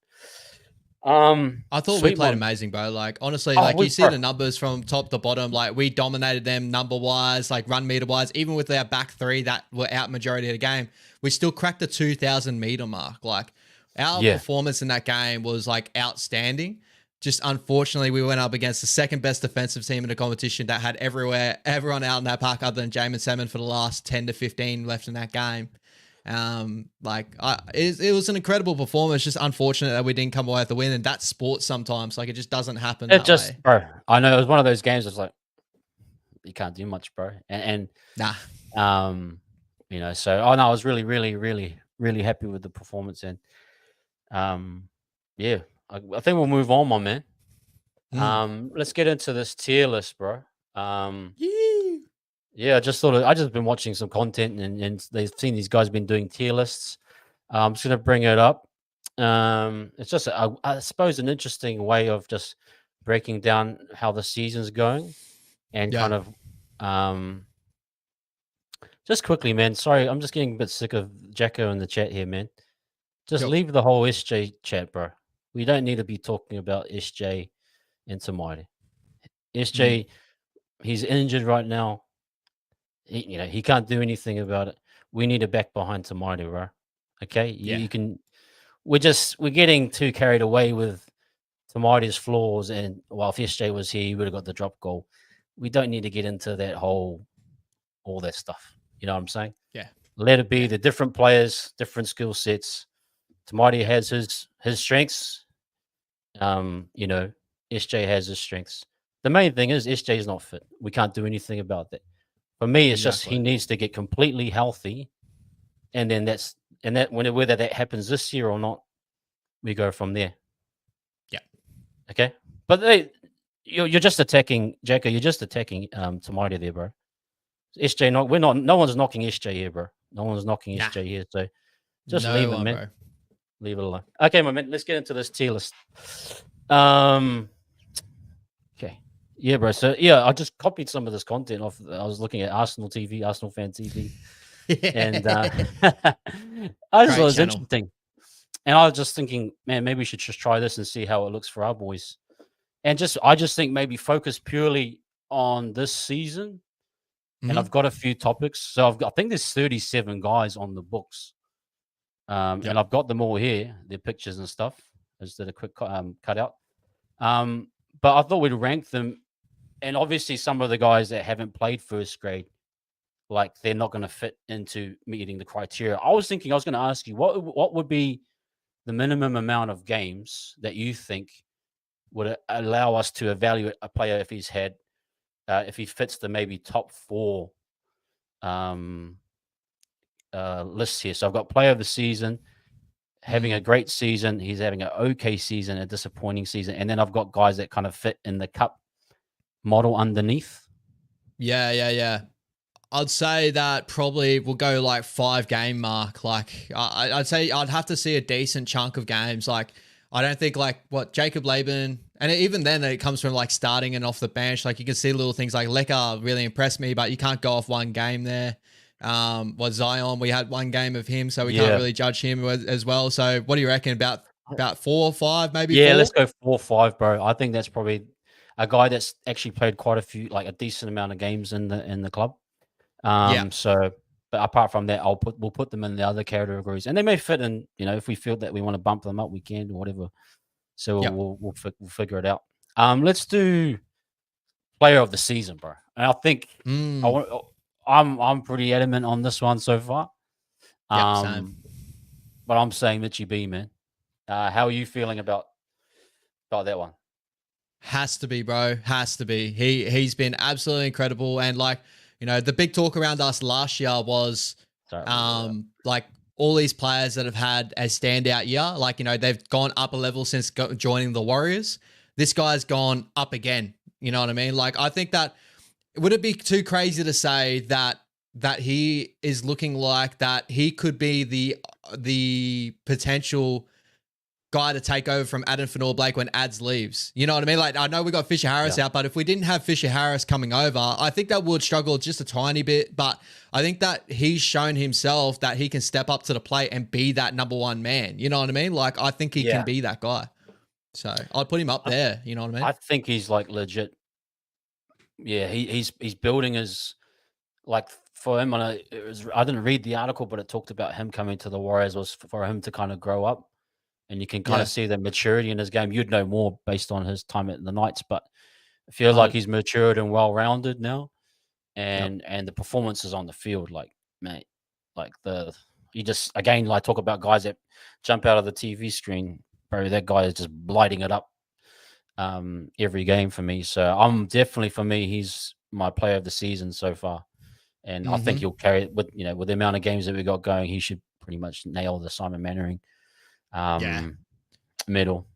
I thought we Sweet played one. amazing, bro. Like honestly, Oh, like we you see bro. the numbers from top to bottom. Like we dominated them number wise, like run meter wise. Even with our back three that were out majority of the game, we still cracked the 2,000 meter mark. Like our Yeah, performance in that game was like outstanding. Just unfortunately, we went up against the second best defensive team in the competition that had everyone out in that park other than Jamin Salmon for the last 10 to 15 left in that game. It was an incredible performance. Just unfortunate that we didn't come away with the win, and that's sports sometimes. Like it just doesn't happen it that just, way. bro. I know it was one of those games. That's like you can't do much, bro. And Nah. So I was really happy with the performance, and yeah, I think we'll move on, my man. Mm. Let's get into this tier list, bro. Um, Yee. yeah, I just been watching some content, and they've seen these guys been doing tier lists. I'm just gonna bring it up. It's just I suppose an interesting way of just breaking down how the season's going, and Yeah. kind of just quickly, man. Sorry, I'm just getting a bit sick of Jacko in the chat here, man. Just Yep. leave the whole SJ chat, bro. We don't need to be talking about SJ and Tamari. Mm. SJ, he's injured right now. He can't do anything about it. We need a back behind Tamari, bro. Okay, Yeah. you can. We're getting too carried away with Tamari's flaws, and well, if SJ was here, he would have got the drop goal. We don't need to get into that all that stuff. You know what I'm saying? Yeah. Let it be Yeah. the different players, different skill sets. Tamari has his strengths. SJ has his strengths. The main thing is SJ is not fit. We can't do anything about that. For me, it's just he Exactly. needs to get completely healthy, and then whether that happens this year or not, we go from there. Yeah. Okay, but you're just attacking Jacko. You're just attacking Tamari there, bro. SJ, no one's knocking SJ here, bro. No one's knocking Nah. SJ here. So just leave No him, one, man. bro. Leave it alone. Okay, my man. Let's get into this tier list. Okay. Yeah, bro. So yeah, I just copied some of this content off. I was looking at Arsenal TV, Arsenal Fan TV, and I just thought it Great was channel. interesting. And I was just thinking, man, maybe we should just try this and see how it looks for our boys. And I just think maybe focus purely on this season. And Mm-hmm. I've got a few topics. So I think there's 37 guys on the books. And Yep. I've got them all here, their pictures and stuff. I just did a quick cutout. But I thought we'd rank them. And obviously, some of the guys that haven't played first grade, like they're not going to fit into meeting the criteria. I was going to ask you, what would be the minimum amount of games that you think would allow us to evaluate a player if if he fits the maybe top 4 lists here. So I've got player of the season, having a great season. He's having an okay season, a disappointing season. And then I've got guys that kind of fit in the cup model underneath. Yeah. I'd say that probably will go like 5 game mark. Like I'd say I'd have to see a decent chunk of games. Like I don't think like what Jacob Laban, and even then it comes from like starting and off the bench. Like you can see little things like Lecker really impressed me, but you can't go off one game there. Was Zion. We had one game of him, so we can't Yeah. really judge him as well. So what do you reckon about 4 or 5, maybe Yeah, 4? let's go 4-5, bro. I think that's probably a guy that's actually played quite a few, like a decent amount of games in the club. Yeah. So, but apart from that, we'll put them in the other categories, and they may fit in. You know, if we feel that we want to bump them up, we can or whatever. So Yep. we'll figure it out. Let's do player of the season, bro. And I think I Mm. want. I'm pretty adamant on this one so far. Yep. Same. Um, but I'm saying Mitchie B, man. How are you feeling about that one? Has to be, bro. Has to be. He's been absolutely incredible. And like, the big talk around us last year was Sorry, like all these players that have had a standout year, like, they've gone up a level since joining the Warriors. This guy's gone up again. You know what I mean? Like, I think that would it be too crazy to say that he is looking like that he could be the potential guy to take over from Adam Fanor-Blake when Ads leaves. You know what I mean? Like, I know we got Fisher Harris yeah, out, but if we didn't have Fisher Harris coming over, I think that would struggle just a tiny bit. But I think that he's shown himself that he can step up to the plate and be that number one man. You know what I mean? Like, I think he can yeah. be that guy. So I'd put him up I, there. You know what I mean? I think he's like legit. Yeah, he's building his like for him. I didn't read the article, but it talked about him coming to the Warriors was for him to kind of grow up, and you can kind of Yeah. see the maturity in his game. You'd know more based on his time at the Knights, but I feel like I, he's matured and well rounded now, yep. and the performances on the field, like mate, like the you just again like talk about guys that jump out of the TV screen, bro. That guy is just lighting it up every game for me. So I'm definitely for me, he's my player of the season so far. And I think Mm-hmm. he'll carry it with with the amount of games that we got going, he should pretty much nail the Simon Mannering Yeah. um medal.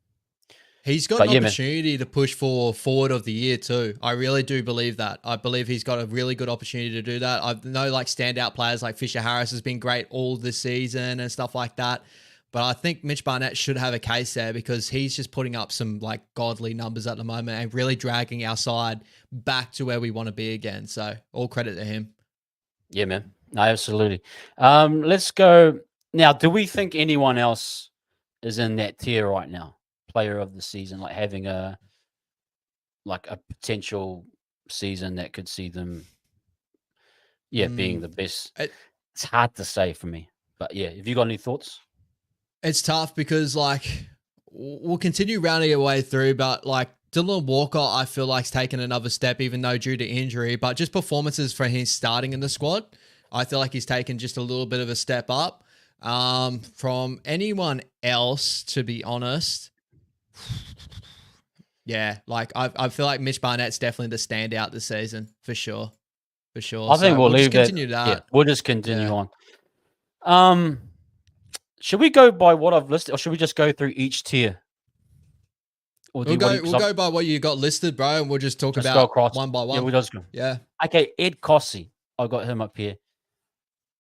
He's got an But yeah, man. opportunity to push for forward of the year too. I really do believe that. I believe he's got a really good opportunity to do that. I know like standout players like Fisher Harris has been great all this season and stuff like that. But I think Mitch Barnett should have a case there because he's just putting up some like godly numbers at the moment and really dragging our side back to where we want to be again. So all credit to him. Yeah, man. No, absolutely. Let's go now. Do we think anyone else is in that tier right now? Player of the season, like having a potential season that could see them, yeah, being Mm. the best. It, It's hard to say for me, but yeah. Have you got any thoughts? It's tough because like we'll continue rounding our way through, but like Dylan Walker, I feel like's taken another step, even though due to injury, but just performances for him starting in the squad, I feel like he's taken just a little bit of a step up. From anyone else, to be honest, yeah, like I feel like Mitch Barnett's definitely the standout this season for sure, for sure. I think So we'll we'll just leave that. continue Yeah, that. we'll just continue Yeah. on. Um, should we go by what I've listed, or should we just go through each tier? Or do We'll you what? go. We'll go by what you got listed, bro, and we'll just talk Just go about across. one by Yeah, one. we'll just go. Yeah. Okay, Ed Cossey. I got him up here.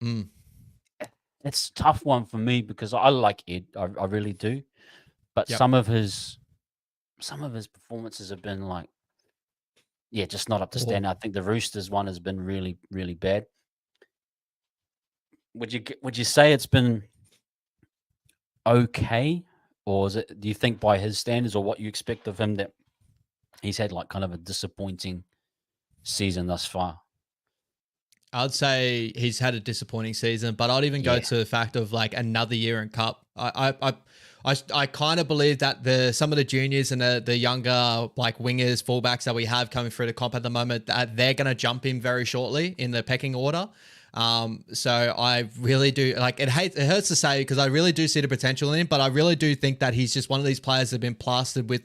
Mm. It's a tough one for me because I like Ed. I really do. But Yep. some of his performances have been like, yeah, just not up to Oh. standard. I think the Roosters one has been really, really bad. Would you say it's been okay, or is it? Do you think by his standards or what you expect of him that he's had like kind of a disappointing season thus far? I'd say he's had a disappointing season, but I'd even go Yeah, to the fact of like another year in Cup. I kind of believe that some of the juniors and the younger like wingers, fullbacks that we have coming through the comp at the moment, that they're going to jump him very shortly in the pecking order. So I really do like it. It hurts to say because I really do see the potential in him, but I really do think that he's just one of these players that have been plastered with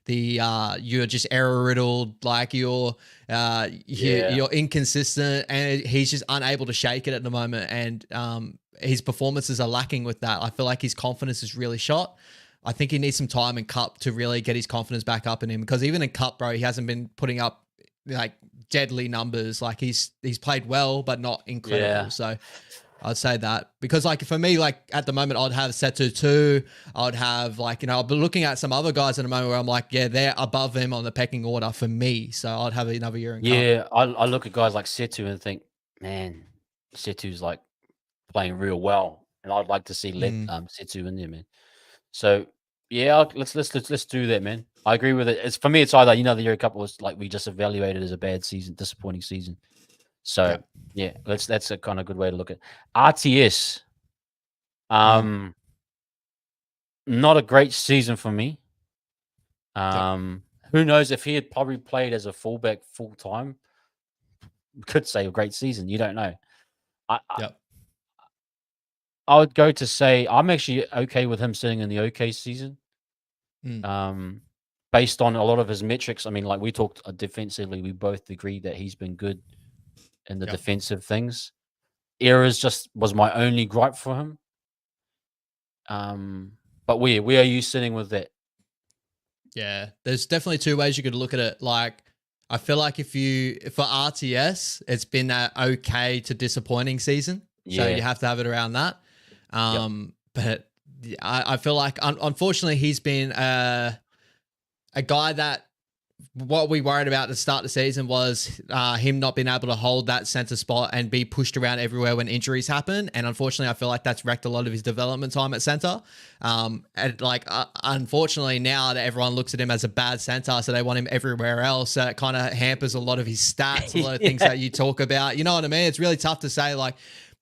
you're just error riddled, like yeah, you're inconsistent, and he's just unable to shake it at the moment. And his performances are lacking with that. I feel like his confidence is really shot. I think he needs some time in Cup to really get his confidence back up in him because even in Cup, bro, he hasn't been putting up like deadly numbers. Like he's played well, but not incredible. yeah. So I'd say that because like for me, like at the moment, I'd have Setu 2. I'd have like, I'll be looking at some other guys at the moment where I'm like, yeah, they're above him on the pecking order for me. So I'd have another year in Cup. Yeah, I look at guys like Setu and think, man, Setu's like playing real well, and I'd like to see Mm, Setu in there, man. So yeah, let's do that, man. I agree with it. It's for me. It's either the year couple was like we just evaluated as a bad season, disappointing season. So yeah. yeah, that's a kind of good way to look at RTS. Mm, Um, not a great season for me. yep. Who knows if he had probably played as a fullback full time? Could say a great season. You don't know. I, I Yep. I would go to say I'm actually okay with him sitting in the okay season. Mm, Um, based on a lot of his metrics. I mean, like we talked defensively, we both agree that he's been good in the yep. defensive things. Errors just was my only gripe for him. But where are you sitting with that? Yeah, there's definitely two ways you could look at it. Like, I feel like for RTS, it's been a okay to disappointing season, so you Yeah. have to have it around that. Yep. But I feel like unfortunately he's been a guy that what we worried about at the start of the season was him not being able to hold that center spot and be pushed around everywhere when injuries happen. And unfortunately, I feel like that's wrecked a lot of his development time at center. And like, unfortunately, now that everyone looks at him as a bad center, so they want him everywhere else, it kind of hampers a lot of his stats, a lot of things Yeah. that you talk about. You know what I mean? It's really tough to say, like,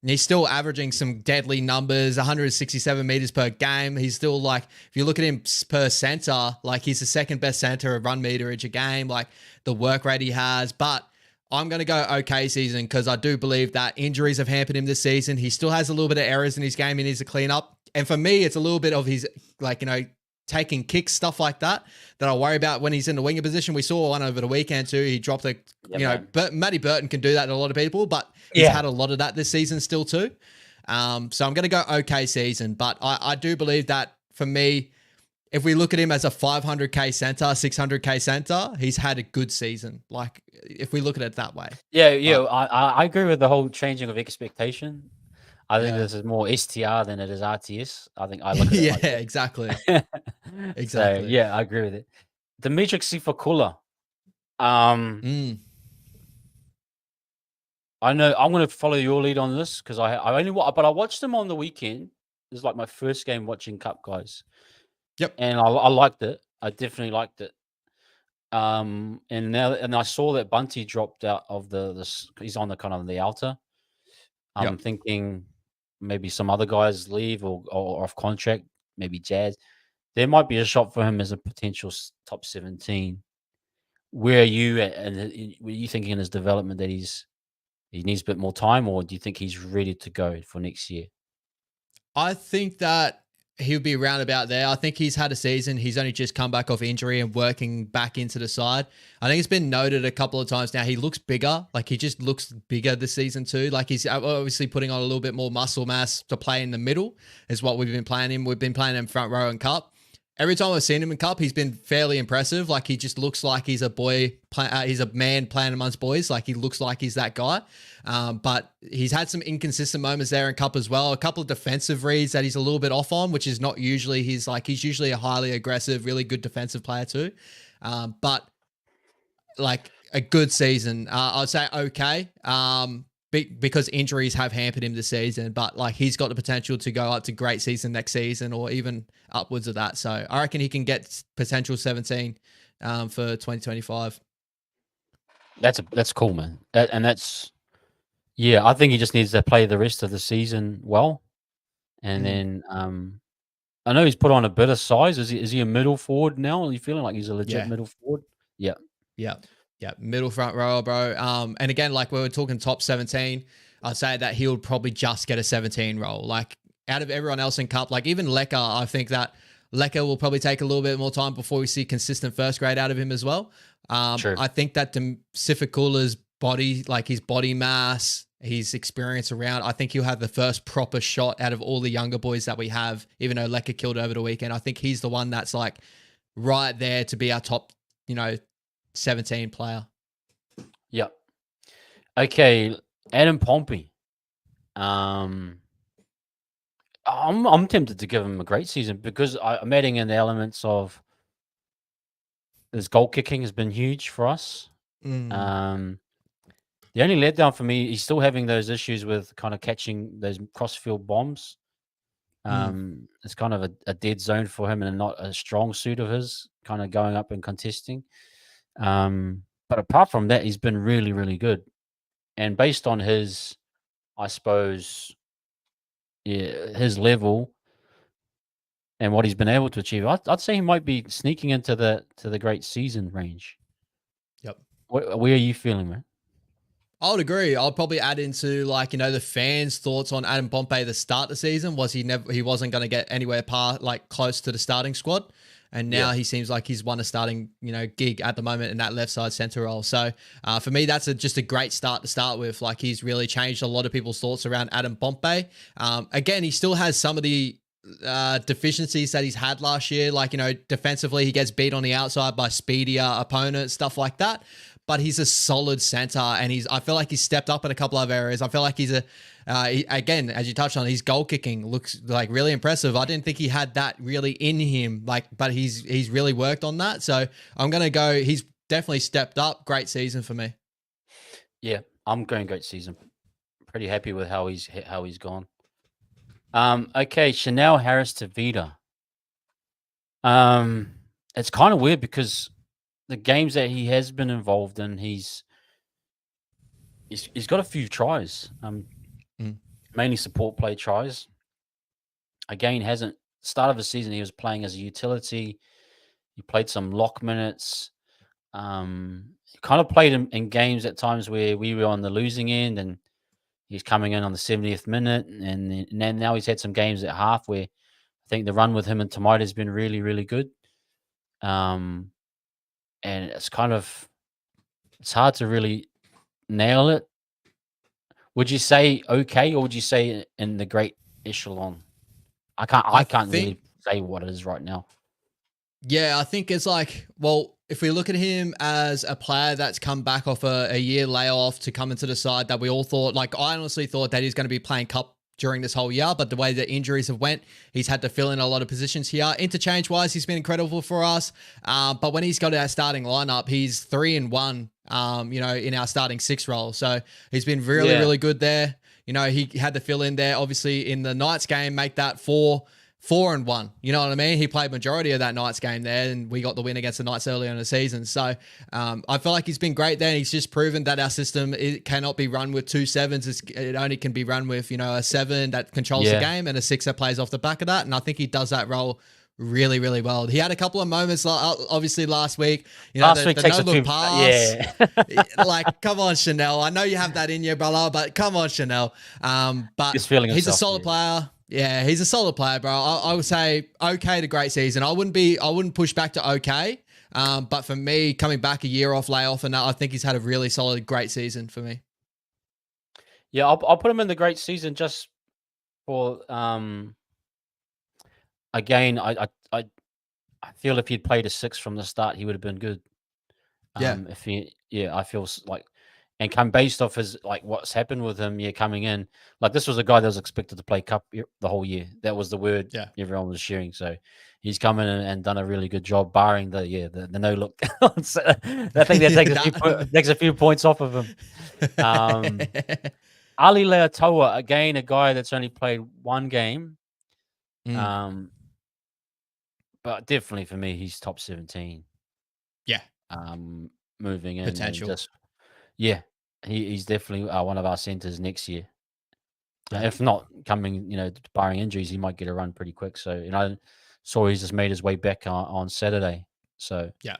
he's still averaging some deadly numbers, 167 meters per game. He's still like, if you look at him per center, like he's the second best center of run meterage a game, like the work rate he has. But I'm going to go okay season because I do believe that injuries have hampered him this season. He still has a little bit of errors in his game he needs to clean up. And for me, it's a little bit of his, like, taking kicks, stuff like that I worry about when he's in the winger position. We saw one over the weekend too. He dropped Yeah, man. but Matty Burton can do that to a lot of people, but he's Yeah. had a lot of that this season still too. So I'm going to go okay season, but I do believe that for me, if we look at him as a 500K center, 600K center, he's had a good season. Like if we look at it that way, Yeah. but I agree with the whole changing of expectation. I think yeah, this is more STR than it is RTS. I think I look at it yeah, like exactly, that. So exactly. yeah, I agree with it. Dimitri Sifakula. Um, Mm, I know I'm going to follow your lead on this because I only but I watched them on the weekend. This is like my first game watching Cup guys, yep, and I liked it. I definitely liked it. And I saw that Bunty dropped out of he's on the kind of the outer. I'm yep. thinking maybe some other guys leave or off contract, maybe Jazz. There might be a shot for him as a potential top 17. Where are you at, and were you thinking in his development that he needs a bit more time, or do you think he's ready to go for next year? I think that he'll be around about there. I think he's had a season. He's only just come back off injury and working back into the side. I think it's been noted a couple of times now. He looks bigger. Like he just looks bigger this season too. Like he's obviously putting on a little bit more muscle mass to play in the middle is what we've been playing him. We've been playing him front row and cup. Every time I've seen him in cup, he's been fairly impressive. Like he just looks like he's a boy. He's a man playing amongst boys. Like he looks like he's that guy. But he's had some inconsistent moments there in cup as well. A couple of defensive reads that he's a little bit off on, which is not usually he's usually a highly aggressive, really good defensive player too. But like a good season, I'd say okay. Because injuries have hampered him this season, but like he's got the potential to go up to great season next season or even upwards of that. So I reckon he can get potential 17 for 2025. That's cool, man. And that's yeah. I think he just needs to play the rest of the season well, and Mm, then I know he's put on a bit of size. Is he a middle forward now? Are you feeling like he's a legit yeah. middle forward? Yeah. Yeah. Yeah. Middle front row, bro. And again, like we were talking top 17, I'd say that he would probably just get a 17 role. Like out of everyone else in cup, like even Lecker, I think that Lecker will probably take a little bit more time before we see consistent first grade out of him as well. True. I think that Sifikula's body, like his body mass, his experience around, I think he'll have the first proper shot out of all the younger boys that we have, even though Lecker killed over the weekend. I think he's the one that's like right there to be our top, 17 player. Yep. Okay, Adam Pompey. Um, I'm tempted to give him a great season because I'm adding in the elements of his goal kicking has been huge for us. Mm, Um, The only letdown for me, he's still having those issues with kind of catching those crossfield bombs. Mm. It's kind of a dead zone for him and not a strong suit of his, kind of going up and contesting. But apart from that, he's been really, really good. And based on his, I suppose, yeah, his level and what he's been able to achieve, I'd say he might be sneaking into the great season range. Yep. Where are you feeling, man? I would agree. I'll probably add into like, the fans' thoughts on Adam Pompey the start the season. Was he wasn't going to get anywhere past like close to the starting squad. And now Yeah. he seems like he's won a starting, gig at the moment in that left side center role. So for me, that's just a great start to start with. Like he's really changed a lot of people's thoughts around Adam Pompey. Again, he still has some of the deficiencies that he's had last year. Like, defensively, he gets beat on the outside by speedier opponents, stuff like that. But he's a solid center, and I feel like he's stepped up in a couple of areas. I feel like he's again, as you touched on, his goal kicking looks like really impressive. I didn't think he had that really in him, but he's really worked on that. So I'm going to go, he's definitely stepped up. Great season for me. Yeah, I'm going great season. Pretty happy with how he's gone. Okay, Chanel Harris to Vita. It's kind of weird because the games that he has been involved in, he's got a few tries. Mainly support play tries. Again, hasn't start of the season he was playing as a utility. He played some lock minutes. He kind of played in games at times where we were on the losing end, and he's coming in on the 70th minute, and then now he's had some games at half where I think the run with him and Tomato has been really, really good. And it's hard to really nail it. Would you say okay, or would you say in the great echelon? I can't think really say what it is right now. Yeah, I think it's like, well, if we look at him as a player that's come back off a year layoff to come into the side that we all thought, like I honestly thought that he's going to be playing cup during this whole year, but the way the injuries have went, he's had to fill in a lot of positions here. Interchange wise, he's been incredible for us. But when he's got our starting lineup, he's 3-1, in our starting six role. So he's been really, Yeah. really good there. He had to fill in there, obviously in the Knights game, make that 4-1. You know what I mean? He played majority of that Knights game there, and we got the win against the Knights earlier in the season. So I feel like he's been great there, and he's just proven that our system cannot be run with 2 sevens. It only can be run with, a 7 that controls the game and a 6 that plays off the back of that. And I think he does that role really, really well. He had a couple of moments, obviously last week. Last week the takes a no-look few pass. yeah. Like, come on, Chanel. I know you have that in you, brother, but come on, Chanel. But He's feeling he's a himself, solid player. Yeah, he's a solid player, bro. I would say okay to great season. I wouldn't push back to okay. But for me, coming back a year off layoff, and I think he's had a really solid, great season for me. Yeah, I'll put him in the great season just for again, I feel if he'd played a 6 from the start, he would have been good. Yeah. If he, yeah, I feel like, and come based off his like what's happened with him, coming in, like this was a guy that was expected to play cup the whole year. That was the word everyone was sharing. So he's come in and done a really good job, barring the no look. So I think that takes a few points off of him. Ali Leatoa, again, a guy that's only played one game. But definitely for me, he's top 17. Yeah. Moving in Potential. and just he's definitely one of our centers next year. If not coming, barring injuries, he might get a run pretty quick. So, saw he's just made his way back on Saturday. So yeah,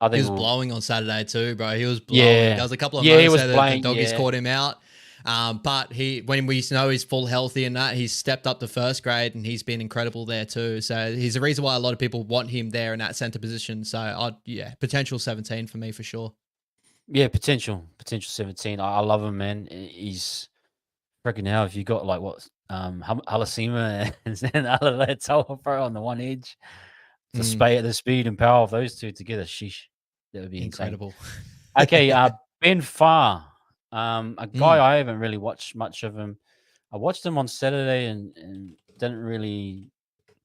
I think he was blowing on Saturday too, bro. He was blowing. Yeah, There was a couple of he moments was there that playing, the doggies caught him out. But when we know he's full healthy and that, he's stepped up to first grade and he's been incredible there too. So he's the reason why a lot of people want him there in that center position. So potential 17 for me for sure. Yeah, potential 17. I love him, man. He's freaking hell. If you got like what Halasima and Alatoa on the one edge, the speed and power of those two together, sheesh, that would be incredible. Insane. Okay, Ben Farr, a guy I haven't really watched much of him. I watched him on Saturday and didn't really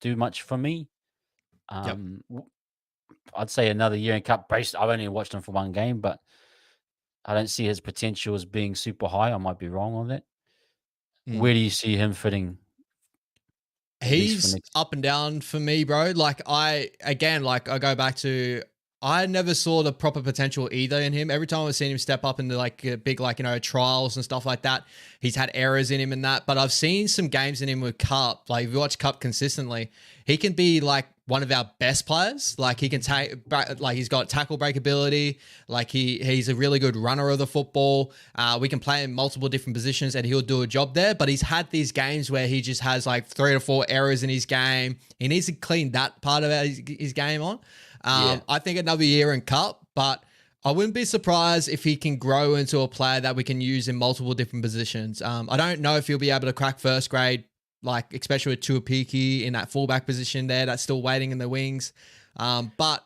do much for me. I'd say another year in cup based. I've only watched him for one game, but I don't see his potential as being super high. I might be wrong on that. Mm. Where do you see him fitting, at least for He's next? up and down for me, bro. Like I go back to I never saw the proper potential either in him. Every time I've seen him step up into like big like trials and stuff like that, he's had errors in him and that. But I've seen some games in him with Cup. Like if you watch Cup consistently, he can be like one of our best players. Like he can take, like he's got tackle break ability. Like he's a really good runner of the football. We can play in multiple different positions and he'll do a job there. But he's had these games where he just has like 3 or 4 errors in his game. He needs to clean that part of his game on. Yeah. I think another year in Cup, but I wouldn't be surprised if he can grow into a player that we can use in multiple different positions. I don't know if he'll be able to crack first grade, like especially with Tuapiki in that fullback position there. That's still waiting in the wings. But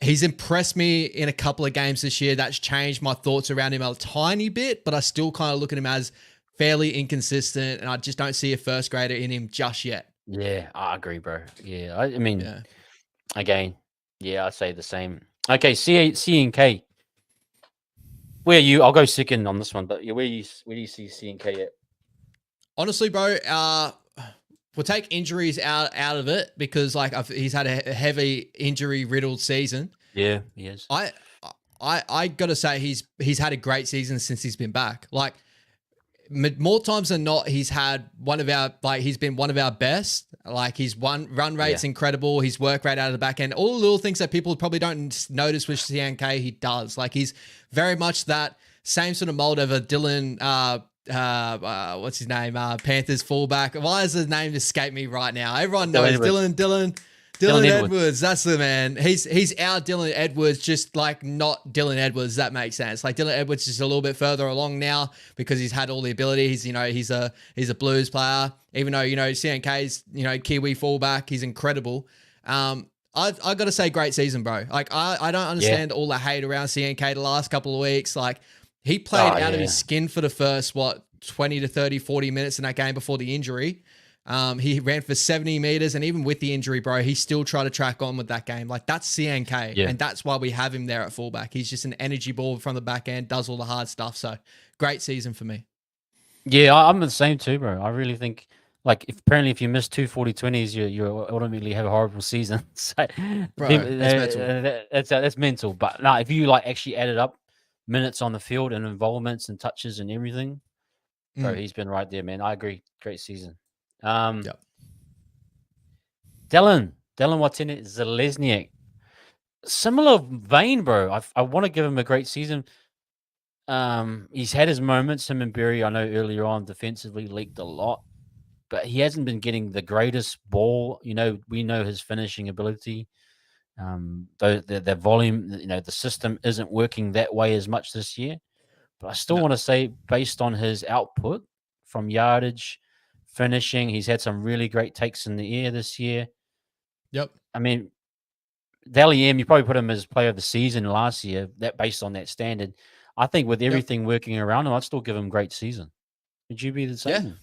he's impressed me in a couple of games this year. That's changed my thoughts around him a tiny bit, but I still kind of look at him as fairly inconsistent, and I just don't see a first grader in him just yet. Yeah, I agree, bro. Yeah, I mean, Yeah. again, yeah, I'd say the same. Okay, C and K. Where are you? I'll go second on this one, but yeah, where do you see C and K at? Honestly, bro, we'll take injuries out of it because like he's had a heavy injury riddled season. Yeah, he is. I gotta say he's had a great season since he's been back. Like more times than not, he's been one of our best. Like his run rate's incredible. His work rate out of the back end, all the little things that people probably don't notice with CNK, he does. Like he's very much that same sort of mold of a Dylan. What's his name? Panthers fullback. Why does his name escape me right now? Everyone knows Dylan Edwards. That's the man. He's our Dylan Edwards, just like not Dylan Edwards. That makes sense. Like Dylan Edwards is a little bit further along now because he's had all the ability. He's a Blues player. Even though CNK's Kiwi fullback, he's incredible. I got to say, great season, bro. Like I don't understand all the hate around CNK the last couple of weeks. Like he played out of his skin for the first 20 to 30, 40 minutes in that game before the injury. He ran for 70 meters, and even with the injury, bro, he still tried to track on with that game. Like that's CNK, and that's why we have him there at fullback. He's just an energy ball from the back end, does all the hard stuff. So great season for me. Yeah, I'm the same too, bro. I really think like if you miss 2 40-20s, you automatically have a horrible season. So, Bro, that's mental. That's mental. But no, if you like actually added up minutes on the field and involvements and touches and everything, bro, he's been right there, man. I agree. Great season. Yep. Dylan Watene-Zelezniak. Similar vein, bro. I want to give him a great season. He's had his moments. Him and Berry, I know earlier on defensively leaked a lot, but he hasn't been getting the greatest ball. We know his finishing ability. Though the volume, the system isn't working that way as much this year. But I still want to say, based on his output from yardage, finishing, he's had some really great takes in the air this year. Yep. I mean, Dally M, you probably put him as player of the season last year, that based on that standard. I think with everything working around him, I'd still give him a great season. Would you be the same?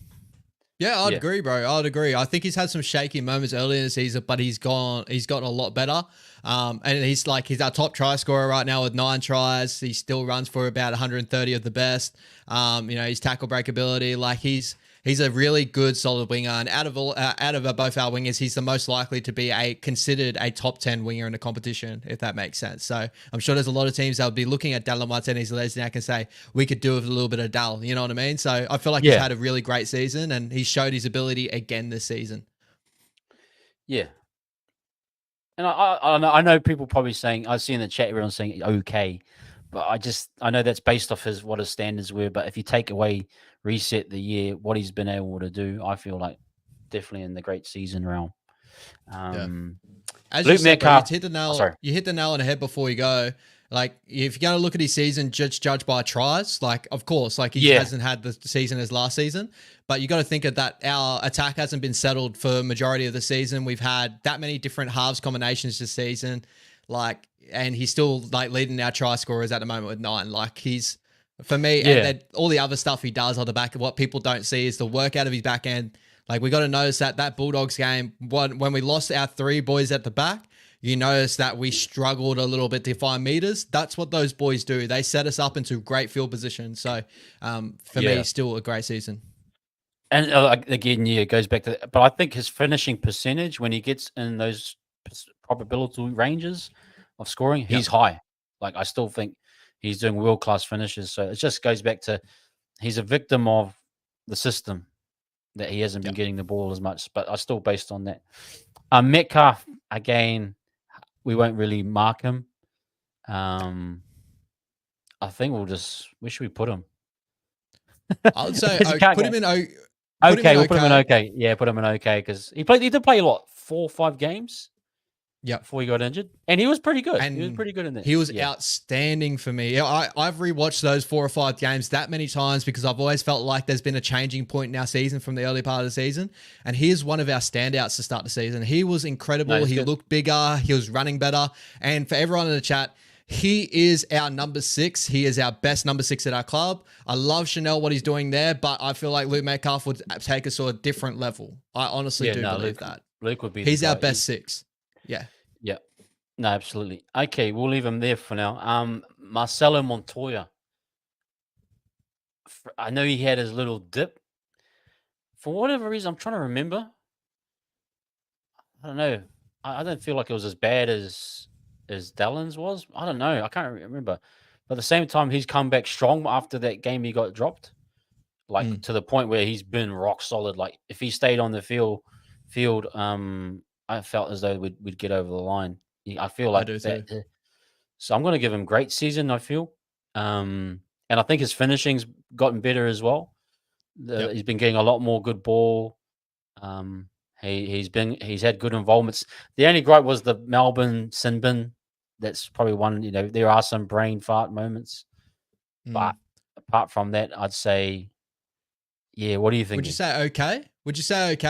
Yeah, I'd agree, bro. I'd agree. I think he's had some shaky moments early in the season, but he's gotten a lot better. And he's our top try scorer right now with 9 tries. He still runs for about 130 of the best. His tackle break ability, like he's a really good, solid winger. And out of both our wingers, he's the most likely to be considered a top 10 winger in the competition, if that makes sense. So I'm sure there's a lot of teams that would be looking at Dylan Watene-Zelezniak and say, we could do with a little bit of Dal. You know what I mean? So I feel like he's had a really great season, and he showed his ability again this season. Yeah. And I know people probably saying, I see in the chat everyone saying okay, but I know that's based off what his standards were. But if you take away reset the year, what he's been able to do, I feel like definitely in the great season realm. As you said, bro, you hit the nail on the head before you go. Like, if you're going to look at his season, judge by tries, like, of course, like he hasn't had the season as last season, but you got to think of that. Our attack hasn't been settled for majority of the season. We've had that many different halves combinations this season, and he's still leading our try scorers at the moment with 9. Like for me, and then all the other stuff he does on the back of what people don't see is the work out of his back end. Like, we got to notice that Bulldogs game, when we lost our 3 boys at the back, you notice that we struggled a little bit to find meters. That's what those boys do. They set us up into great field position. So for me, Yeah. still a great season. And again, yeah, it goes back to but I think his finishing percentage when he gets in those probability ranges of scoring, Yep. he's high. Like I still think he's doing world class finishes. So it just goes back to he's a victim of the system that he hasn't been getting the ball as much. But I still based on that. Metcalf again, we won't really mark him. I think where should we put him? I would say put him in okay, we'll put him in okay. Yeah, put him in okay because he did play what 4 or 5 games. Yeah, before he got injured, and he was pretty good. And he was pretty good in that. He was outstanding for me. I've rewatched those 4 or 5 games that many times because I've always felt like there's been a changing point in our season from the early part of the season. And he is one of our standouts to start the season. He was incredible. He looked bigger. He was running better. And for everyone in the chat, he is our number 6. He is our best number 6 at our club. I love Chanel, what he's doing there, but I feel like Luke Metcalf would take us to a different level. I honestly do believe that. Luke would be. He's our best 6. Yeah. Yeah. No, absolutely. Okay, we'll leave him there for now. Marcelo Montoya. I know he had his little dip. For whatever reason, I'm trying to remember. I don't know. I don't feel like it was as bad as Dallins was. I don't know. I can't remember. But at the same time, he's come back strong after that game he got dropped. Like to the point where he's been rock solid. Like if he stayed on the field, I felt as though we'd get over the line. I feel like that. Too. So I'm going to give him great season. I feel, and I think his finishing's gotten better as well. He's been getting a lot more good ball. He's had good involvements. The only gripe was the Melbourne sin bin. That's probably one. You know, there are some brain fart moments, but apart from that, I'd say, yeah. What do you think? Would you say okay?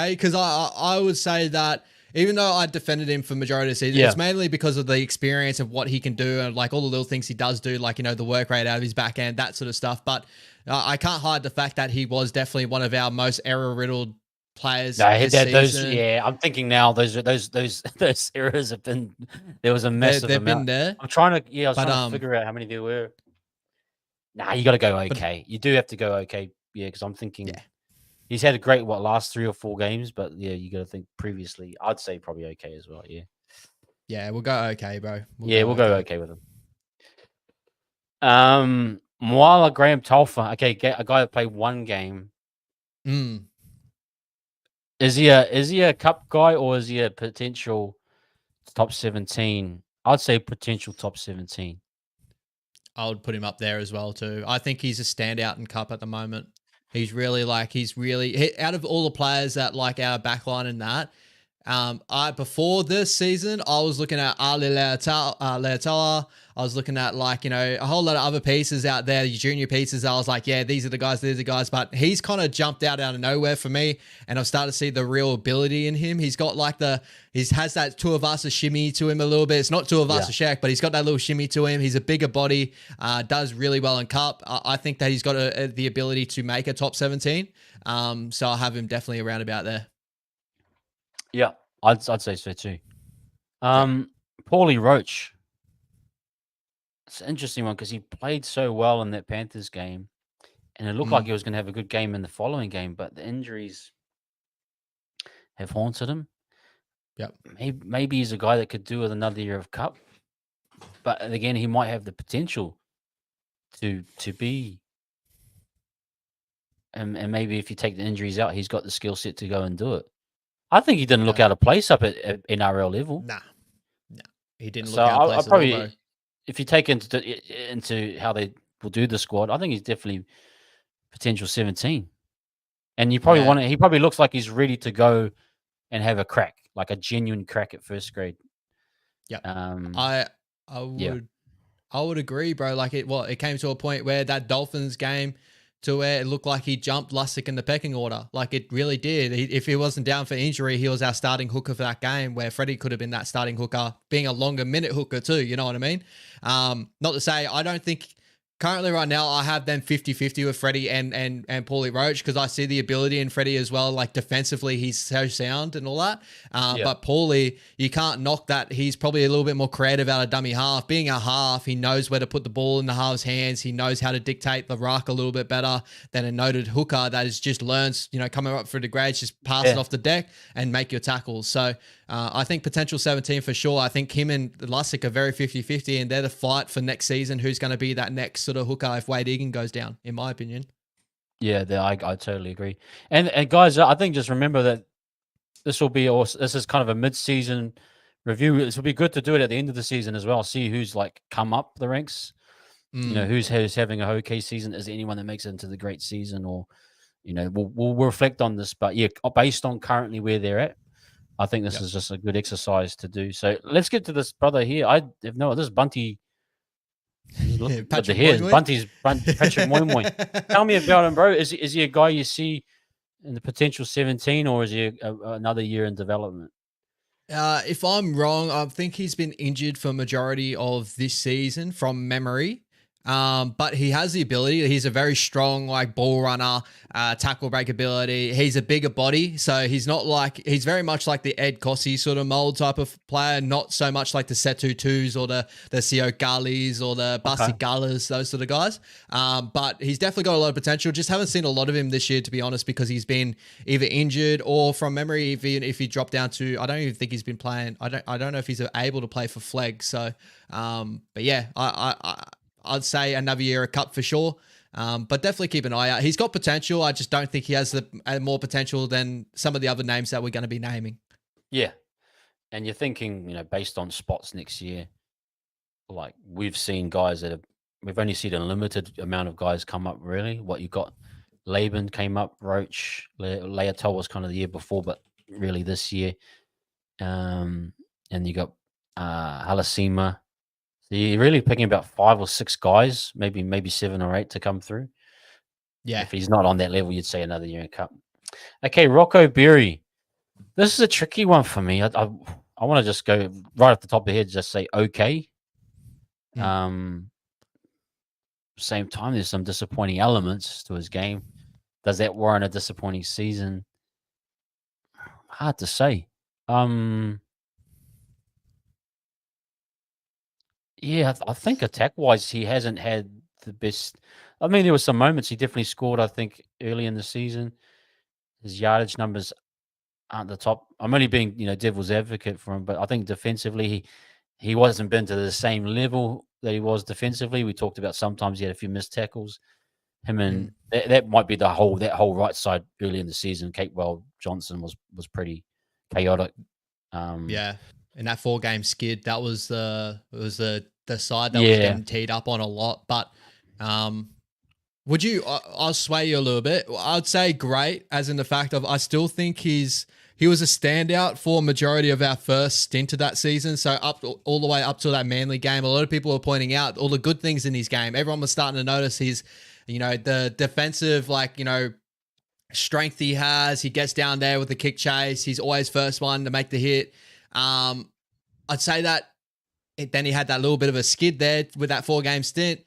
Because I would say that. Even though I defended him for majority of the season, it's mainly because of the experience of what he can do and like all the little things he does do, like, you know, the work rate out of his back end, that sort of stuff. But I can't hide the fact that he was definitely one of our most error-riddled players. No, I'm thinking now those errors have been. There was a massive they've amount. Been there. I'm trying to figure out how many there were. Nah, you got to go okay. You do have to go okay, because I'm thinking. Yeah. He's had a great last 3 or 4 games, but yeah, you got to think previously. I'd say probably okay as well. Yeah. Yeah, we'll go okay, bro. We'll go okay with him. Moala Graham Tolfa. Okay, a guy that played 1 game. Is he a cup guy or is he a potential top 17? I'd say potential top 17. I would put him up there as well too. I think he's a standout in cup at the moment. He's really out of all the players that like our backline and that. Before this season, I was looking at Ali Leotola. I was looking at a whole lot of other pieces out there, junior pieces. I was like, yeah, these are the guys. But he's kind of jumped out of nowhere for me, and I've started to see the real ability in him. He's got has that Tuivasa shimmy to him a little bit. It's not Tuivasa Shaq, but he's got that little shimmy to him. He's a bigger body, does really well in cup. I think that he's got the ability to make a top 17. So I'll have him definitely around about there. Yeah, I'd say so too. Paulie Roach. It's an interesting one because he played so well in that Panthers game, and it looked like he was going to have a good game in the following game, but the injuries have haunted him. Yep. Maybe he's a guy that could do with another year of cup, but again, he might have the potential to be. And maybe if you take the injuries out, he's got the skill set to go and do it. I think he didn't look out of place up at NRL level. Nah, he didn't look out of place. Probably, at all, if you take into how they will do the squad, I think he's definitely potential 17. And you probably want to. He probably looks like he's ready to go and have a crack, like a genuine crack at first grade. Yeah, I would agree, bro. Like it came to a point where that Dolphins game, to where it looked like he jumped Lussick in the pecking order. Like it really did. If he wasn't down for injury, he was our starting hooker for that game, where Freddie could have been that starting hooker, being a longer minute hooker too. You know what I mean? Not to say I don't think Currently, right now, I have them 50-50 with Freddie and Paulie Roach because I see the ability in Freddie as well. Like defensively, he's so sound and all that. Yeah. But Paulie, you can't knock that. He's probably a little bit more creative out of dummy half. Being a half, he knows where to put the ball in the half's hands. He knows how to dictate the ruck a little bit better than a noted hooker that is just learns, coming up for the grades, just pass it off the deck and make your tackles. So I think potential 17 for sure. I think him and Lussick are very 50-50 and they're the fight for next season. Who's going to be that next sort of hooker if Wade Egan goes down, in my opinion. Yeah, I totally agree. And guys, I think just remember that this is kind of a mid-season review. This will be good to do it at the end of the season as well. See who's like come up the ranks. Who's having a okay season. Is there anyone that makes it into the great season, or we'll reflect on this. But yeah, based on currently where they're at, I think this is just a good exercise to do. So let's get to this brother here. I have no. This is Bunty. Patrick Bunty's Patrick Moy. Tell me about him, bro. Is he a guy you see in the potential 17, or is he another year in development? If I'm wrong, I think he's been injured for majority of this season from memory. But he has the ability. He's a very strong, like ball runner, tackle break ability. He's a bigger body, so he's very much like the Ed Kossi sort of mold type of player, not so much like the Setu Twos or the Sio Galis or the Basi Galas, those sort of guys. But he's definitely got a lot of potential. Just haven't seen a lot of him this year, to be honest, because he's been either injured or from memory, even if he dropped down to, I don't even think he's been playing. I don't know if he's able to play for Flegg. So, but yeah, I'd say another year a cup for sure. But definitely keep an eye out. He's got potential. I just don't think he has more potential than some of the other names that we're going to be naming. Yeah. And you're thinking, based on spots next year, like we've seen guys we've only seen a limited amount of guys come up, really. What you got, Laban came up, Roach, Leotel was kind of the year before, but really this year. And you got Halasima. So you're really picking about 5 or 6 guys, maybe 7 or 8 to come through. Yeah. If he's not on that level, you'd say another year in cup. Okay, Rocco Berry. This is a tricky one for me. I want to just go right off the top of the head, just say okay. Same time, there's some disappointing elements to his game. Does that warrant a disappointing season? Hard to say. Yeah, I think attack-wise, he hasn't had the best. I mean, there were some moments he definitely scored, I think, early in the season. His yardage numbers aren't the top. I'm only being, devil's advocate for him, but I think defensively, he wasn't been to the same level that he was defensively. We talked about sometimes he had a few missed tackles. Him and that might be that whole right side early in the season. Capewell Johnson was pretty chaotic. Yeah. In that 4-game skid, that was the side that was getting teed up on a lot. But would you? I'll sway you a little bit. I'd say great, as in the fact of I still think he was a standout for majority of our first stint of that season. So all the way up to that Manly game, a lot of people were pointing out all the good things in his game. Everyone was starting to notice his, the defensive, strength he has. He gets down there with the kick chase. He's always first one to make the hit. I'd say that then he had that little bit of a skid there with that 4-game stint.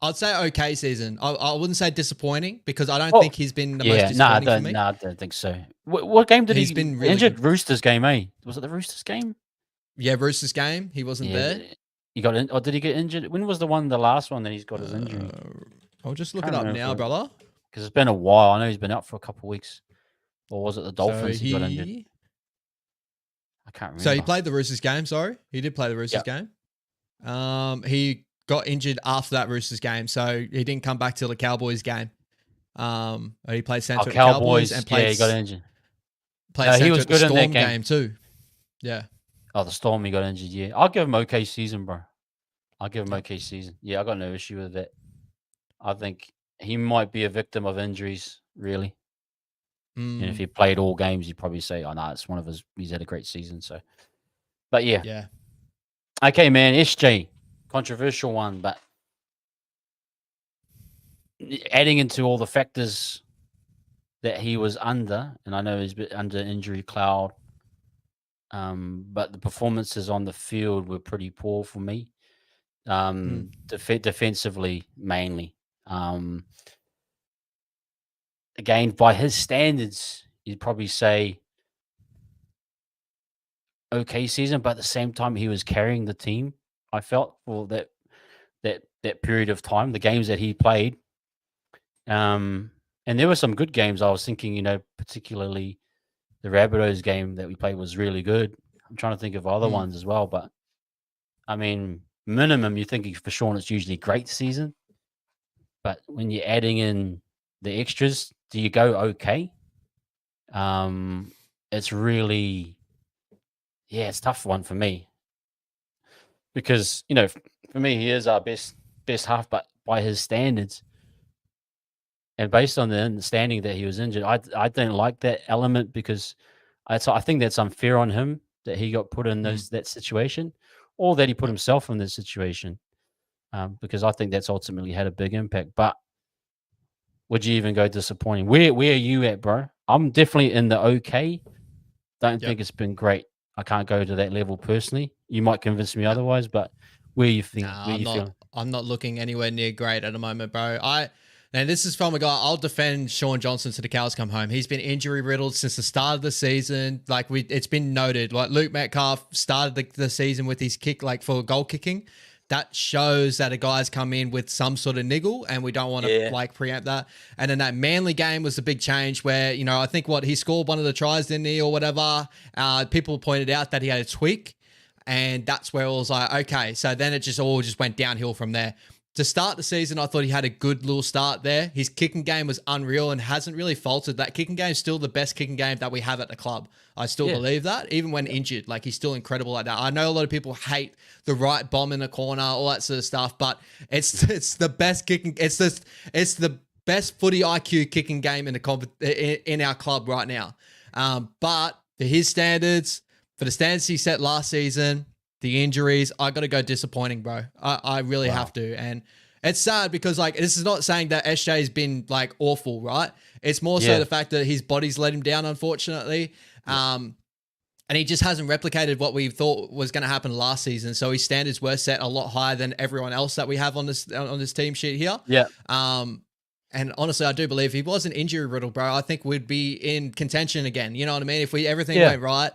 I'd say okay season. I wouldn't say disappointing because I don't think he's been the most disappointing for me. No, I don't think so. What game did he's been really injured? Good. Roosters game, eh? Was it the Roosters game? Yeah, Roosters game. He wasn't there. He got in, or did he get injured? When was the last one that he's got his injury? I'll just look it up now, brother. Because it's been a while. I know he's been out for a couple of weeks. Or was it the Dolphins he got injured? I can't remember. So he played the Roosters game, sorry. He did play the Roosters game. He got injured after that Roosters game, so he didn't come back till the Cowboys game. He played centre at Cowboys and played. Yeah, he got injured. He was good in that game too. Yeah. Oh, the Storm, he got injured. Yeah, I'll give him okay season, bro. I'll give him okay season. Yeah, I got no issue with that. I think he might be a victim of injuries, really. And if he played all games, you'd probably say, "Oh no, it's one of his. He's had a great season." So, but yeah. Okay, man. SJ, controversial one, but adding into all the factors that he was under, and I know he's been under injury cloud, but the performances on the field were pretty poor for me. defensively mainly. Again, by his standards, you'd probably say okay season, but at the same time, he was carrying the team. I felt for that period of time, the games that he played. And there were some good games. I was thinking, particularly the Rabbitohs game that we played was really good. I'm trying to think of other ones as well, but I mean, minimum, you're thinking for Sean, it's usually a great season. But when you're adding in the extras, do you go okay? It's really, yeah, it's a tough one for me because for me, he is our best half, but by his standards and based on the understanding that he was injured, I didn't like that element because I think that's unfair on him that he got put in that situation, or that he put himself in this situation, because I think that's ultimately had a big impact. But would you even go disappointing? Where are you at, bro? I'm definitely in the okay. Don't think it's been great. I can't go to that level personally. You might convince me otherwise, but where you think? I'm not looking anywhere near great at the moment, bro. And this is from a guy. I'll defend Sean Johnson to the cows come home. He's been injury riddled since the start of the season. Like it's been noted. Like Luke Metcalf started the season with his kick, like for goal kicking. That shows that a guy's come in with some sort of niggle, and we don't want to preempt that. And then that Manly game was a big change where, I think he scored one of the tries, didn't he, or whatever. People pointed out that he had a tweak, and that's where it was like, okay. So then it just all went downhill from there. To start the season, I thought he had a good little start there. His kicking game was unreal and hasn't really faltered. That kicking game is still the best kicking game that we have at the club. I still believe that, even when injured. Like, he's still incredible like that. I know a lot of people hate the right bomb in the corner, all that sort of stuff, but it's the best kicking. It's the best footy IQ kicking game in our club right now. But for his standards, for the standards he set last season, the injuries, I got to go disappointing, bro. I really have to. And it's sad because, this is not saying that SJ's been, awful, right? It's more so the fact that his body's let him down, unfortunately. And he just hasn't replicated what we thought was going to happen last season. So his standards were set a lot higher than everyone else that we have on this team sheet here. Yeah. And honestly, I do believe if he wasn't injury riddled, bro, I think we'd be in contention again. You know what I mean? If everything went right.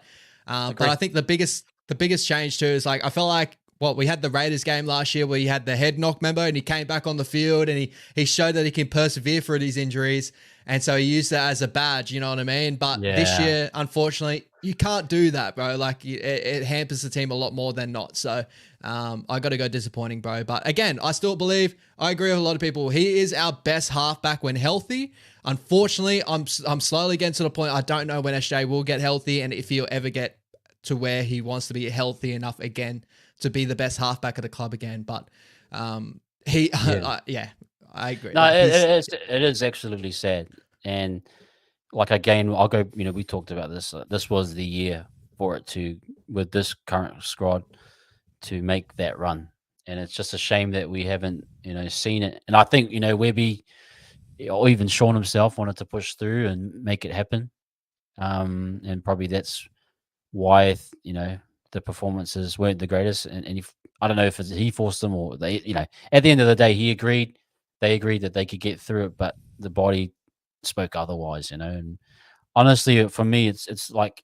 But I think the biggest change too is I felt like we had the Raiders game last year where he had the head knock, member, and he came back on the field and he showed that he can persevere through these injuries. And so he used that as a badge, you know what I mean? But this year, unfortunately, you can't do that, bro. It hampers the team a lot more than not. So I got to go disappointing, bro. But again, I still believe, I agree with a lot of people. He is our best halfback when healthy. Unfortunately, I'm slowly getting to the point I don't know when SJ will get healthy and if he'll ever get to where he wants to be healthy enough again to be the best halfback of the club again. But I agree. No, it is absolutely sad. And again, I'll go, we talked about this. This was the year for it with this current squad, to make that run. And it's just a shame that we haven't, seen it. And I think, Webby or even Sean himself wanted to push through and make it happen. And probably that's why, the performances weren't the greatest. And I don't know if he forced them or they, at the end of the day, they agreed that they could get through it, but the body spoke otherwise, And honestly, for me, it's like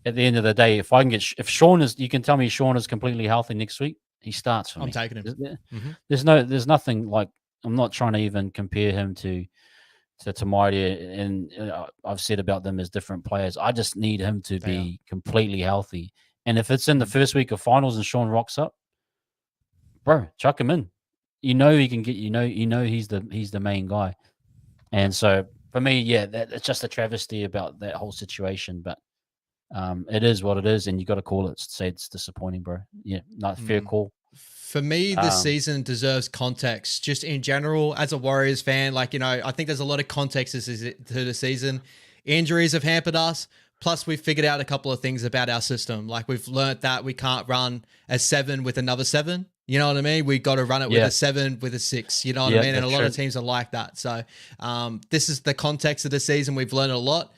at the end of the day, if if Sean is, you can tell me Sean is completely healthy next week, he starts for me. I'm taking him. There's nothing I'm not trying to even compare him to Marty, and I've said about them as different players. I just need him to be completely healthy. And if it's in the first week of finals and Sean rocks up, bro, chuck him in. He can get. He's the main guy. And so for me, it's just a travesty about that whole situation. But it is what it is, and you got to call it. Say it's disappointing, bro. Yeah, not fair call. For me, this season deserves context. Just in general, as a Warriors fan, I think there's a lot of context to the season. Injuries have hampered us. Plus, we've figured out a couple of things about our system. We've learnt that we can't run a 7 with another 7. You know what I mean? We got to run it with a 7 with a 6. You know what I mean? And a lot of teams are like that. So this is the context of the season. We've learned a lot.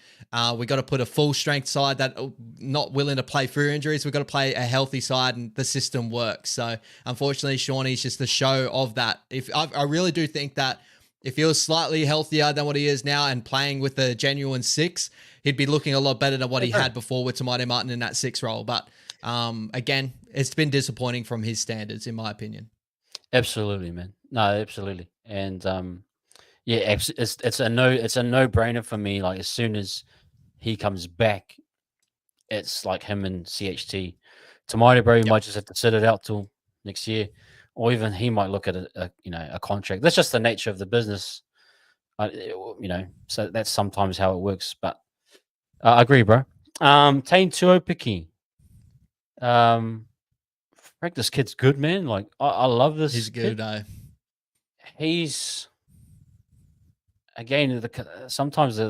We got to put a full strength side that not willing to play through injuries. We've got to play a healthy side, and the system works. So unfortunately, Shawnee's just the show of that. If I really do think that if he was slightly healthier than what he is now and playing with a genuine 6, he'd be looking a lot better than what he had before with Tamati Martin in that 6 role. But again, it's been disappointing from his standards, in my opinion. Absolutely, man. No, absolutely. And yeah, it's a no-brainer for me. Like as soon as he comes back, it's like him and CHT. Tamati, bro, you Yep. might just have to sit it out till next year, or even he might look at a contract. That's just the nature of the business, So that's sometimes how it works. But I agree, bro. Tane Tuopiki. Frank, this kid's good, man. Like I love this. He's good, He's again sometimes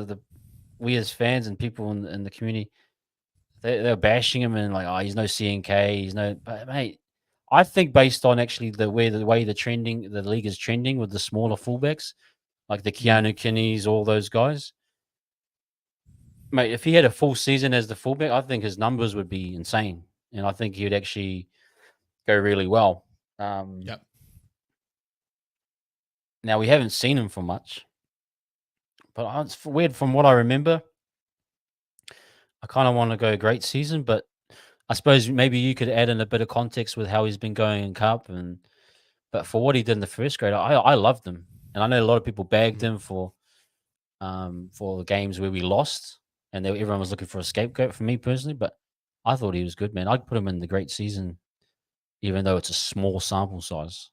we as fans and people in the community they're bashing him and like, oh, he's no CNK, he's no. But mate, I think based on actually the way the league is trending with the smaller fullbacks, like the Keanu Kinneys, all those guys, mate. If he had a full season as the fullback, I think his numbers would be insane, and I think he would actually go really well. Yep. Now we haven't seen him for much, but it's weird from what I remember. I kind of want to go great season, but I suppose maybe you could add in a bit of context with how he's been going in Cup, but for what he did in the first grade, I loved him, and I know a lot of people bagged him for the games where we lost, and everyone was looking for a scapegoat. For me personally, but I thought he was good, man. I'd put him in the great season, even though it's a small sample size.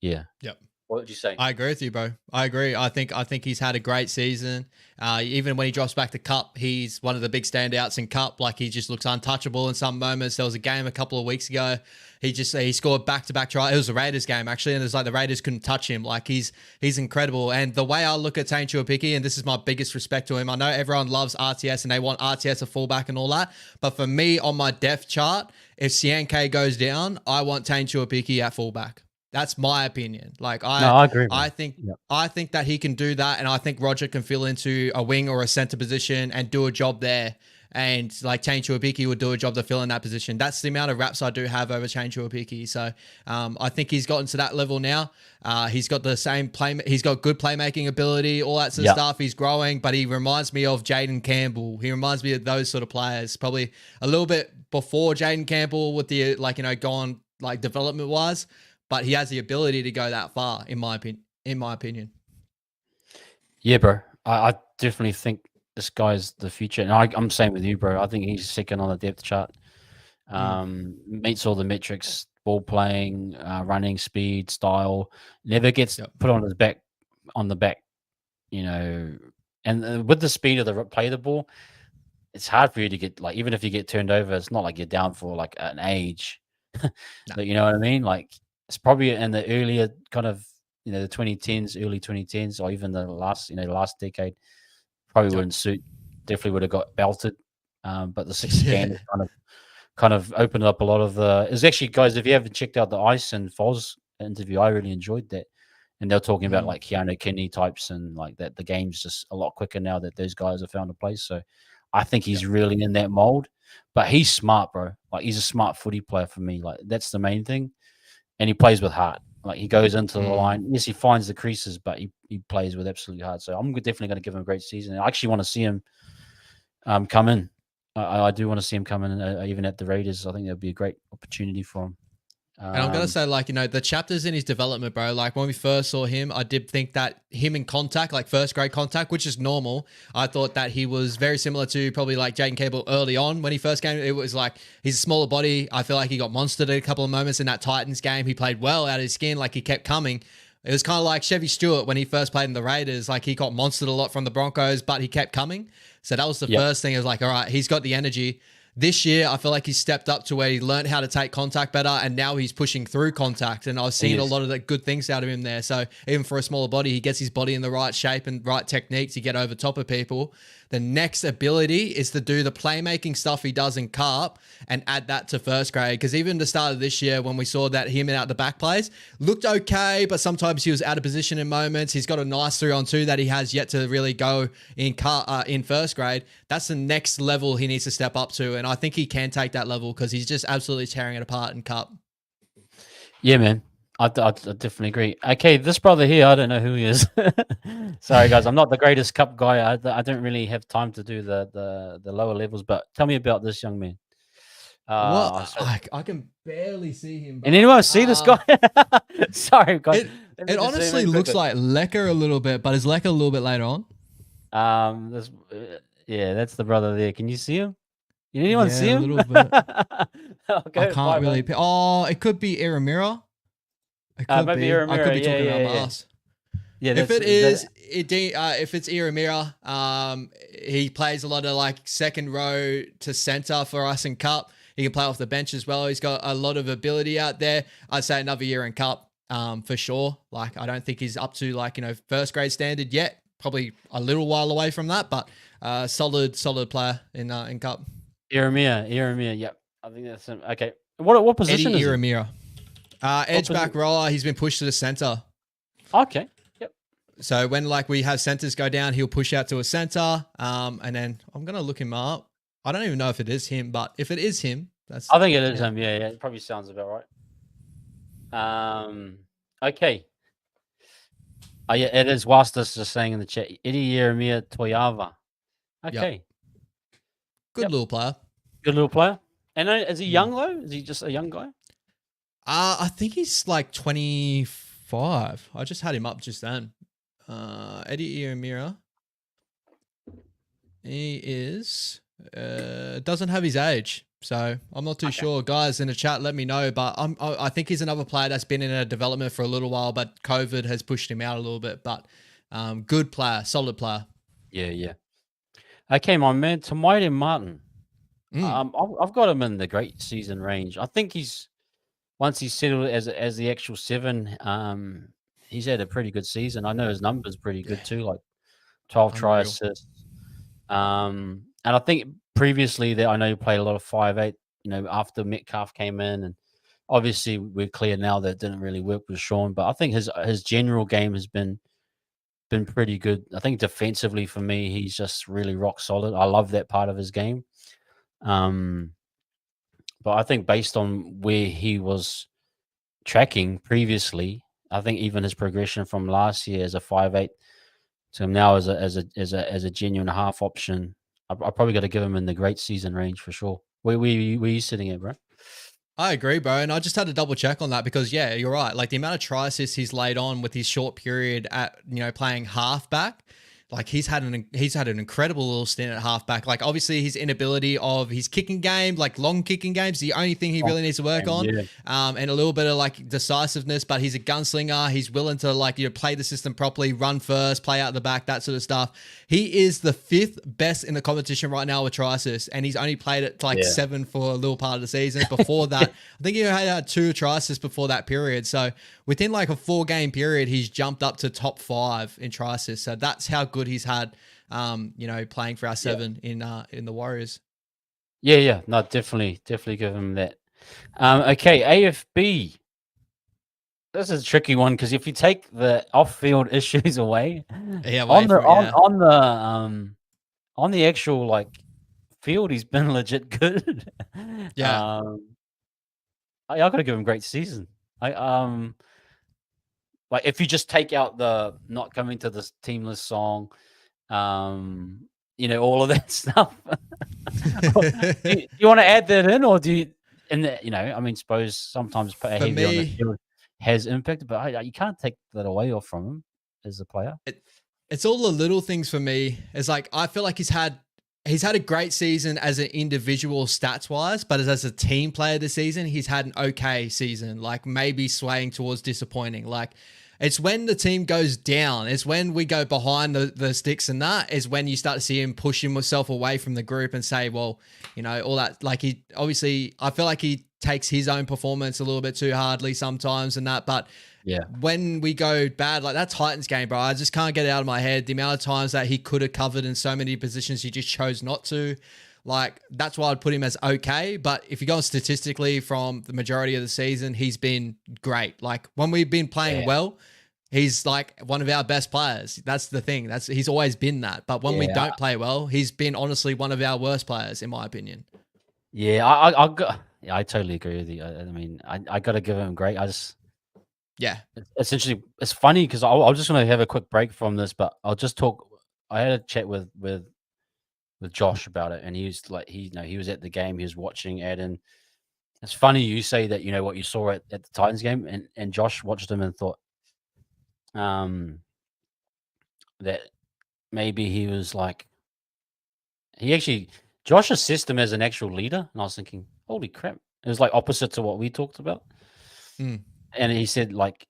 Yeah. Yep. What did you say? I agree with you, bro. I agree. I think he's had a great season. Even when he drops back to Cup, he's one of the big standouts in Cup. Like he just looks untouchable in some moments. There was a game a couple of weeks ago. He scored back-to-back try. It was a Raiders game actually, and it was like the Raiders couldn't touch him. Like he's incredible. And the way I look at Tane Tuopiki, and this is my biggest respect to him. I know everyone loves RTS and they want RTS a fullback and all that, but for me on my depth chart, if CNK goes down, I want Tane Tuopiki at fullback. That's my opinion. Like I agree. I think that he can do that, and I think Roger can fill into a wing or a center position and do a job there. And like Tane Tuopiki would do a job to fill in that position. That's the amount of raps I do have over Tane Tuopiki. So I think he's gotten to that level now. He's got the same he's got good playmaking ability, all that sort of stuff. He's growing, but he reminds me of Jaden Campbell. He reminds me of those sort of players. Probably a little bit before Jaden Campbell with the gone like development wise. But he has the ability to go that far, in my opinion. Yeah, bro. I definitely think this guy's the future, and I'm same with you, bro. I think he's second on the depth chart. Meets all the metrics: ball playing, running, speed, style. Never gets put on the back. And with the speed of the play the ball, it's hard for you to get even if you get turned over, it's not like you're down for like an age. No. You know what I mean? Like. It's probably in the earlier kind of, the 2010s, early 2010s, or even the last decade, probably wouldn't suit. Definitely would have got belted. But the 6 game kind of opened up a lot of the. It's actually, guys, if you haven't checked out the Ice and Foz interview, I really enjoyed that. And they're talking about like Keanu Kinney types and like that. The game's just a lot quicker now that those guys have found a place. So I think he's really in that mold. But he's smart, bro. Like he's a smart footy player for me. Like that's the main thing. And he plays with heart. Like he goes into the line. Yes, he finds the creases, but he plays with absolute heart. So I'm definitely going to give him a great season. I actually want to see him come in. I do want to see him come in, even at the Raiders. I think that'd be a great opportunity for him. And I'm going to say, the chapters in his development, bro, like when we first saw him, I did think that him in contact, like first grade contact, which is normal. I thought that he was very similar to probably like Jaden Campbell early on when he first came. It was like, he's a smaller body. I feel like he got monstered at a couple of moments in that Titans game. He played well out of his skin. Like he kept coming. It was kind of like Chevy Stewart when he first played in the Raiders. Like he got monstered a lot from the Broncos, but he kept coming. So that was the first thing. I was like, all right, he's got the energy. This year, I feel like he's stepped up to where he learned how to take contact better, and now he's pushing through contact. And I've seen a lot of the good things out of him there. So even for a smaller body, he gets his body in the right shape and right technique to get over top of people. the next ability is to do the playmaking stuff he does in Cup and add that to first grade. Because even the start of this year, when we saw that him out the back plays, looked okay, but sometimes he was out of position in moments. He's got a nice 3-on-2 that he has yet to really go in first grade. That's the next level he needs to step up to. And I think he can take that level because he's just absolutely tearing it apart in Cup. Yeah, man. I definitely agree. Okay, this brother here, I don't know who he is. Sorry, guys, I'm not the greatest Cup guy. I don't really have time to do the lower levels. But tell me about this young man. I can barely see him. And anyone see this guy? Sorry, guys. It honestly looks like Lecker a little bit, but is Lecker a little bit later on? Yeah, that's the brother there. Can you see him? Did anyone see him? A little bit. I can't really. Oh, it could be Iramira. It could be. I could be talking about my ass. Yeah, if it's Iramira, he plays a lot of like second row to center for us in Cup. He can play off the bench as well. He's got a lot of ability out there. I'd say another year in Cup, for sure. Like, I don't think he's up to like, first grade standard yet. Probably a little while away from that, but solid player in Cup. Iramira. Yep, I think that's him. Okay, what position Eddie is Iramira? Edge back rower. He's been pushed to the center. Okay. Yep. So when like we have centers go down, he'll push out to a center. And then I'm gonna look him up. I don't even know if it is him, but if it is him, I think it is him. Yeah. It probably sounds about right. Okay. Oh yeah, it is. Whilst us just saying in the chat, Eddie Iramira Toyava. Okay. Yep. Good little player. Good little player. And is he young though? Is he just a young guy? I think he's like 25. I just had him up just then. Eddie Iramira. He is doesn't have his age, so I'm not too sure. Guys in the chat, let me know. But I think he's another player that's been in a development for a little while, but COVID has pushed him out a little bit. But good player, solid player. Yeah. Okay, my man, Tamaiti Martin. I've got him in the great season range. I think once he's settled as the actual 7, he's had a pretty good season. I know his numbers pretty good too, like 12 try assists. And I think previously that I know he played a lot of 5'8", after Metcalf came in, and obviously we're clear now that it didn't really work with Sean, but I think his general game has been pretty good. I think defensively for me, he's just really rock solid. I love that part of his game. But I think based on where he was tracking previously, I think even his progression from last year as a 5'8" to now as a genuine half option, I probably got to give him in the great season range for sure. Where you sitting at, bro? I agree, bro. And I just had to double check on that because, yeah, you're right. Like the amount of try assists he's laid on with his short period at, playing halfback, like he's had an incredible little stint at halfback. Like obviously his inability of his kicking game, like long kicking games, the only thing he really needs to work on. Yeah. And a little bit of like decisiveness, but he's a gunslinger. He's willing to play the system properly, run first, play out the back, that sort of stuff. He is the 5th best in the competition right now with try assists, and he's only played at 7 for a little part of the season. Before that, I think he had 2 try assists before that period. So within like a 4-game period, he's jumped up to top 5 in try assists. So that's how good he's had, playing for our 7 in the Warriors. Yeah. No, definitely give him that. Okay, AFB. This is a tricky one because if you take the off-field issues away, on the actual field, he's been legit good. Yeah, I got to give him great season. If you just take out the not coming to this teamless song, all of that stuff. do you want to add that in, or do you? Suppose sometimes behavior on the field has impact, but you can't take that away off from him as a player. It's all the little things for me. It's like I feel like he's had a great season as an individual stats wise, but as a team player this season, he's had an okay season, like maybe swaying towards disappointing. Like it's when the team goes down, it's when we go behind the sticks, and that is when you start to see him push himself away from the group and say, well, all that, like I feel like he takes his own performance a little bit too hardly sometimes and that. But Yeah. when we go bad, like that Titans game, bro, I just can't get it out of my head. The amount of times that he could have covered in so many positions, he just chose not to. Like, that's why I'd put him as okay. But if you go statistically from the majority of the season, he's been great. Like, when we've been playing well, he's like one of our best players. That's the thing. He's always been that. But when we don't play well, he's been honestly one of our worst players, in my opinion. Yeah, I totally agree with you. I mean, I got to give him great. Yeah. Essentially, it's funny because I'll just want to have a quick break from this, but I'll just talk. I had a chat with Josh about it, and he was like, he was at the game, he was watching Eden. It's funny you say that, what you saw at the Titans game, and Josh watched him and thought, that maybe he was like, Josh assessed him as an actual leader, and I was thinking, holy crap, it was like opposite to what we talked about. Mm. And he said, like,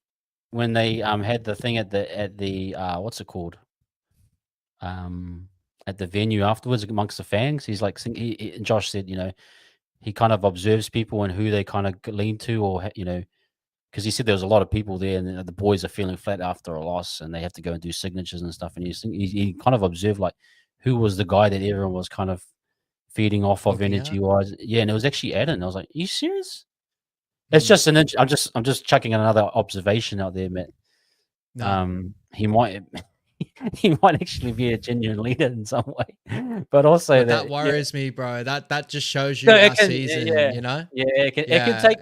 when they had the thing at the what's it called, at the venue afterwards amongst the fans, he's like, Josh said, he kind of observes people and who they kind of lean to, or because he said there was a lot of people there, and the boys are feeling flat after a loss, and they have to go and do signatures and stuff, and he kind of observed like who was the guy that everyone was kind of feeding off of energy wise. Yeah, and it was actually Eden. I was like, are you serious? It's just I'm just chucking another observation out there, Matt. No. He might actually be a genuine leader in some way, but also that worries me, bro. That just shows you our season, you know. Yeah, it could take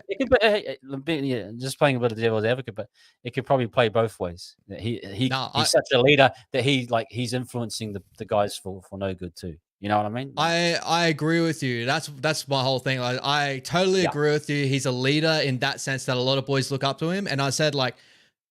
just playing a bit of devil's advocate, but it could probably play both ways. He's such a leader that he's influencing the guys for no good too. You know what I mean? I agree with you. That's my whole thing. I totally agree with you. He's a leader in that sense that a lot of boys look up to him. And I said, like,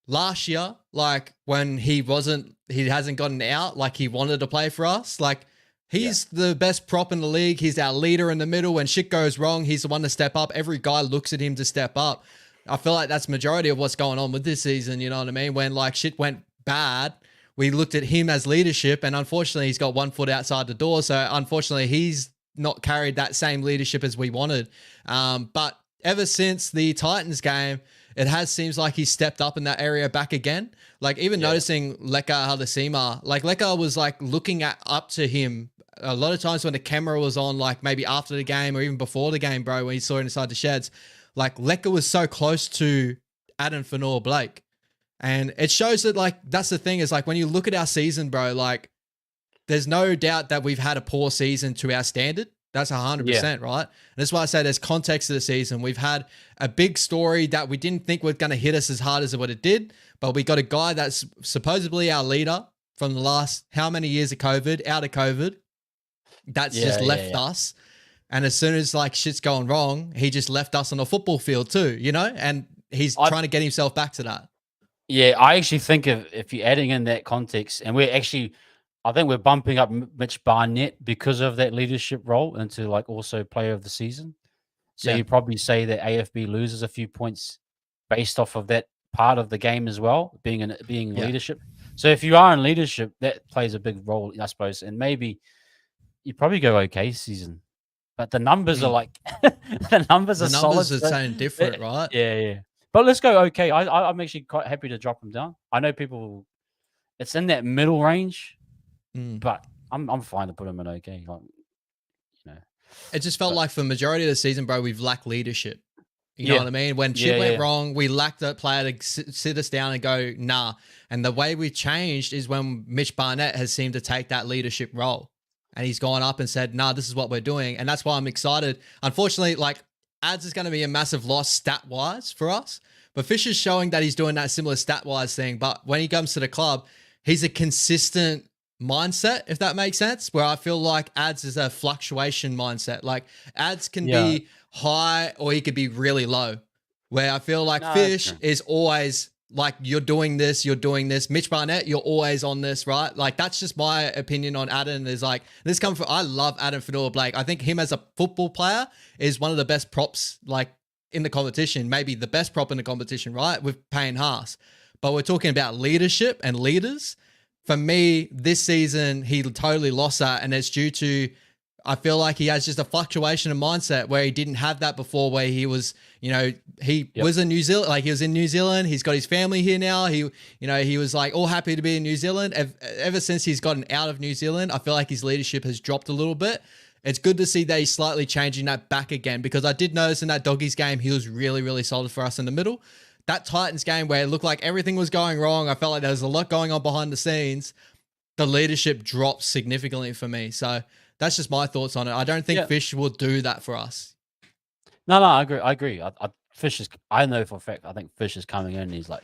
last year, like when he hasn't gotten out, like he wanted to play for us. Like, he's the best prop in the league. He's our leader in the middle. When shit goes wrong, he's the one to step up. Every guy looks at him to step up. I feel like that's majority of what's going on with this season. You know what I mean? When like shit went bad, we looked at him as leadership, and unfortunately he's got 1 foot outside the door. So unfortunately he's not carried that same leadership as we wanted. But ever since the Titans game, it seems like he stepped up in that area back again. Like even noticing Leka Hadasima, like Leka was like looking up to him a lot of times when the camera was on, like maybe after the game or even before the game, bro, when he saw it inside the sheds. Like Leka was so close to Adam Fanor-Blake. And it shows that, like, that's the thing is, like, when you look at our season, bro, like, there's no doubt that we've had a poor season to our standard. That's 100%, right? And that's why I say there's context to the season. We've had a big story that we didn't think was going to hit us as hard as what it did, but we got a guy that's supposedly our leader from the last how many years of COVID, out of COVID, that's just left us. And as soon as, like, shit's going wrong, he just left us on a football field too, you know? And he's trying to get himself back to that. Yeah, I actually think if you're adding in that context, and I think we're bumping up Mitch Barnett because of that leadership role into like also player of the season. So you probably say that AFB loses a few points based off of that part of the game as well, being leadership. So if you are in leadership, that plays a big role, I suppose. And maybe you probably go okay season, but the numbers are like the numbers are solid. The numbers are saying different, right? Yeah. But let's go okay. I'm actually quite happy to drop them down. I know people, it's in that middle range, but I'm fine to put them in okay. Like, it just felt like for the majority of the season, bro, we've lacked leadership. You know what I mean? When shit went wrong, we lacked a player to sit us down and go, nah. And the way we've changed is when Mitch Barnett has seemed to take that leadership role. And he's gone up and said, nah, this is what we're doing. And that's why I'm excited. Unfortunately, like, Ads is going to be a massive loss stat-wise for us. But Fisher's showing that he's doing that similar stat-wise thing. But when he comes to the club, he's a consistent mindset, if that makes sense, where I feel like Ads is a fluctuation mindset. Like, Ads can be high or he could be really low. Where I feel like Fish is always like, you're doing this. Mitch Barnett, you're always on this, right? Like, that's just my opinion on Adam. Is like, I love Adam Fanor-Blake. I think him as a football player is one of the best props, like, in the competition, maybe the best prop in the competition, right? With Payne Haas. But we're talking about leadership and leaders. For me, this season, he totally lost that. And it's due to I feel like he has just a fluctuation of mindset where he didn't have that before, where he was, he was in New Zealand, like he was in New Zealand. He's got his family here now. He was like all happy to be in New Zealand. Ever since he's gotten out of New Zealand, I feel like his leadership has dropped a little bit. It's good to see that he's slightly changing that back again, because I did notice in that Doggies game, he was really, really solid for us in the middle. That Titans game where it looked like everything was going wrong, I felt like there was a lot going on behind the scenes. The leadership dropped significantly for me. So that's just my thoughts on it. I don't think Fish will do that for us. No, I agree. Fish is. I know for a fact. I think Fish is coming in. And he's like,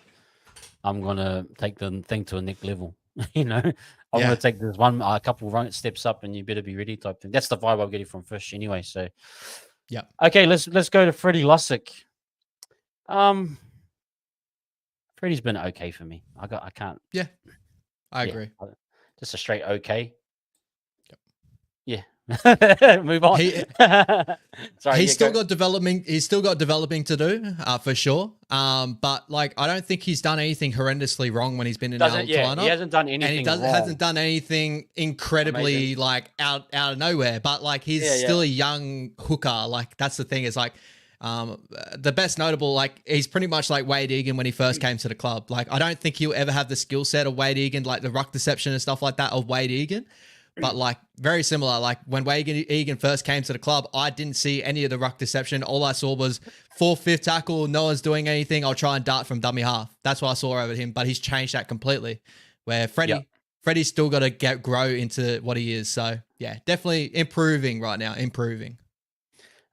I'm gonna take the thing to a next level. I'm gonna take this a couple run steps up, and you better be ready type thing. That's the vibe I'm getting from Fish anyway. So, yeah. Okay, let's go to Freddie Lussick. Freddie's been okay for me. I can't. Yeah, I agree. Just a straight okay. Yep. Yeah. Move on. Sorry, he's still got developing. He's still got developing to do, for sure. But like, I don't think he's done anything horrendously wrong when he's been in our lineup. He hasn't done anything. And he hasn't done anything incredibly like out of nowhere. But like, he's still a young hooker. Like, that's the thing. Is like, the best notable, like, he's pretty much like Wade Egan when he first came to the club. Like, I don't think he'll ever have the skill set of Wade Egan, like the ruck deception and stuff like that of Wade Egan. But like, very similar. Like, when Wade Egan first came to the club, I didn't see any of the ruck deception. All I saw was 4th, 5th tackle. No one's doing anything. I'll try and dart from dummy half. That's what I saw over him. But he's changed that completely. Where Freddie's still got to grow into what he is. So yeah, definitely improving right now. Improving.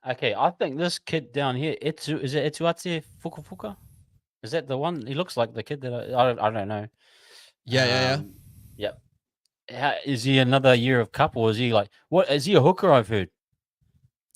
Okay, I think this kid down here, is it Etuate Fuka? Is that the one? He looks like the kid that I don't know. Yeah. Yep. Is he another year of cup, or is he like, what is he, a hooker? I've heard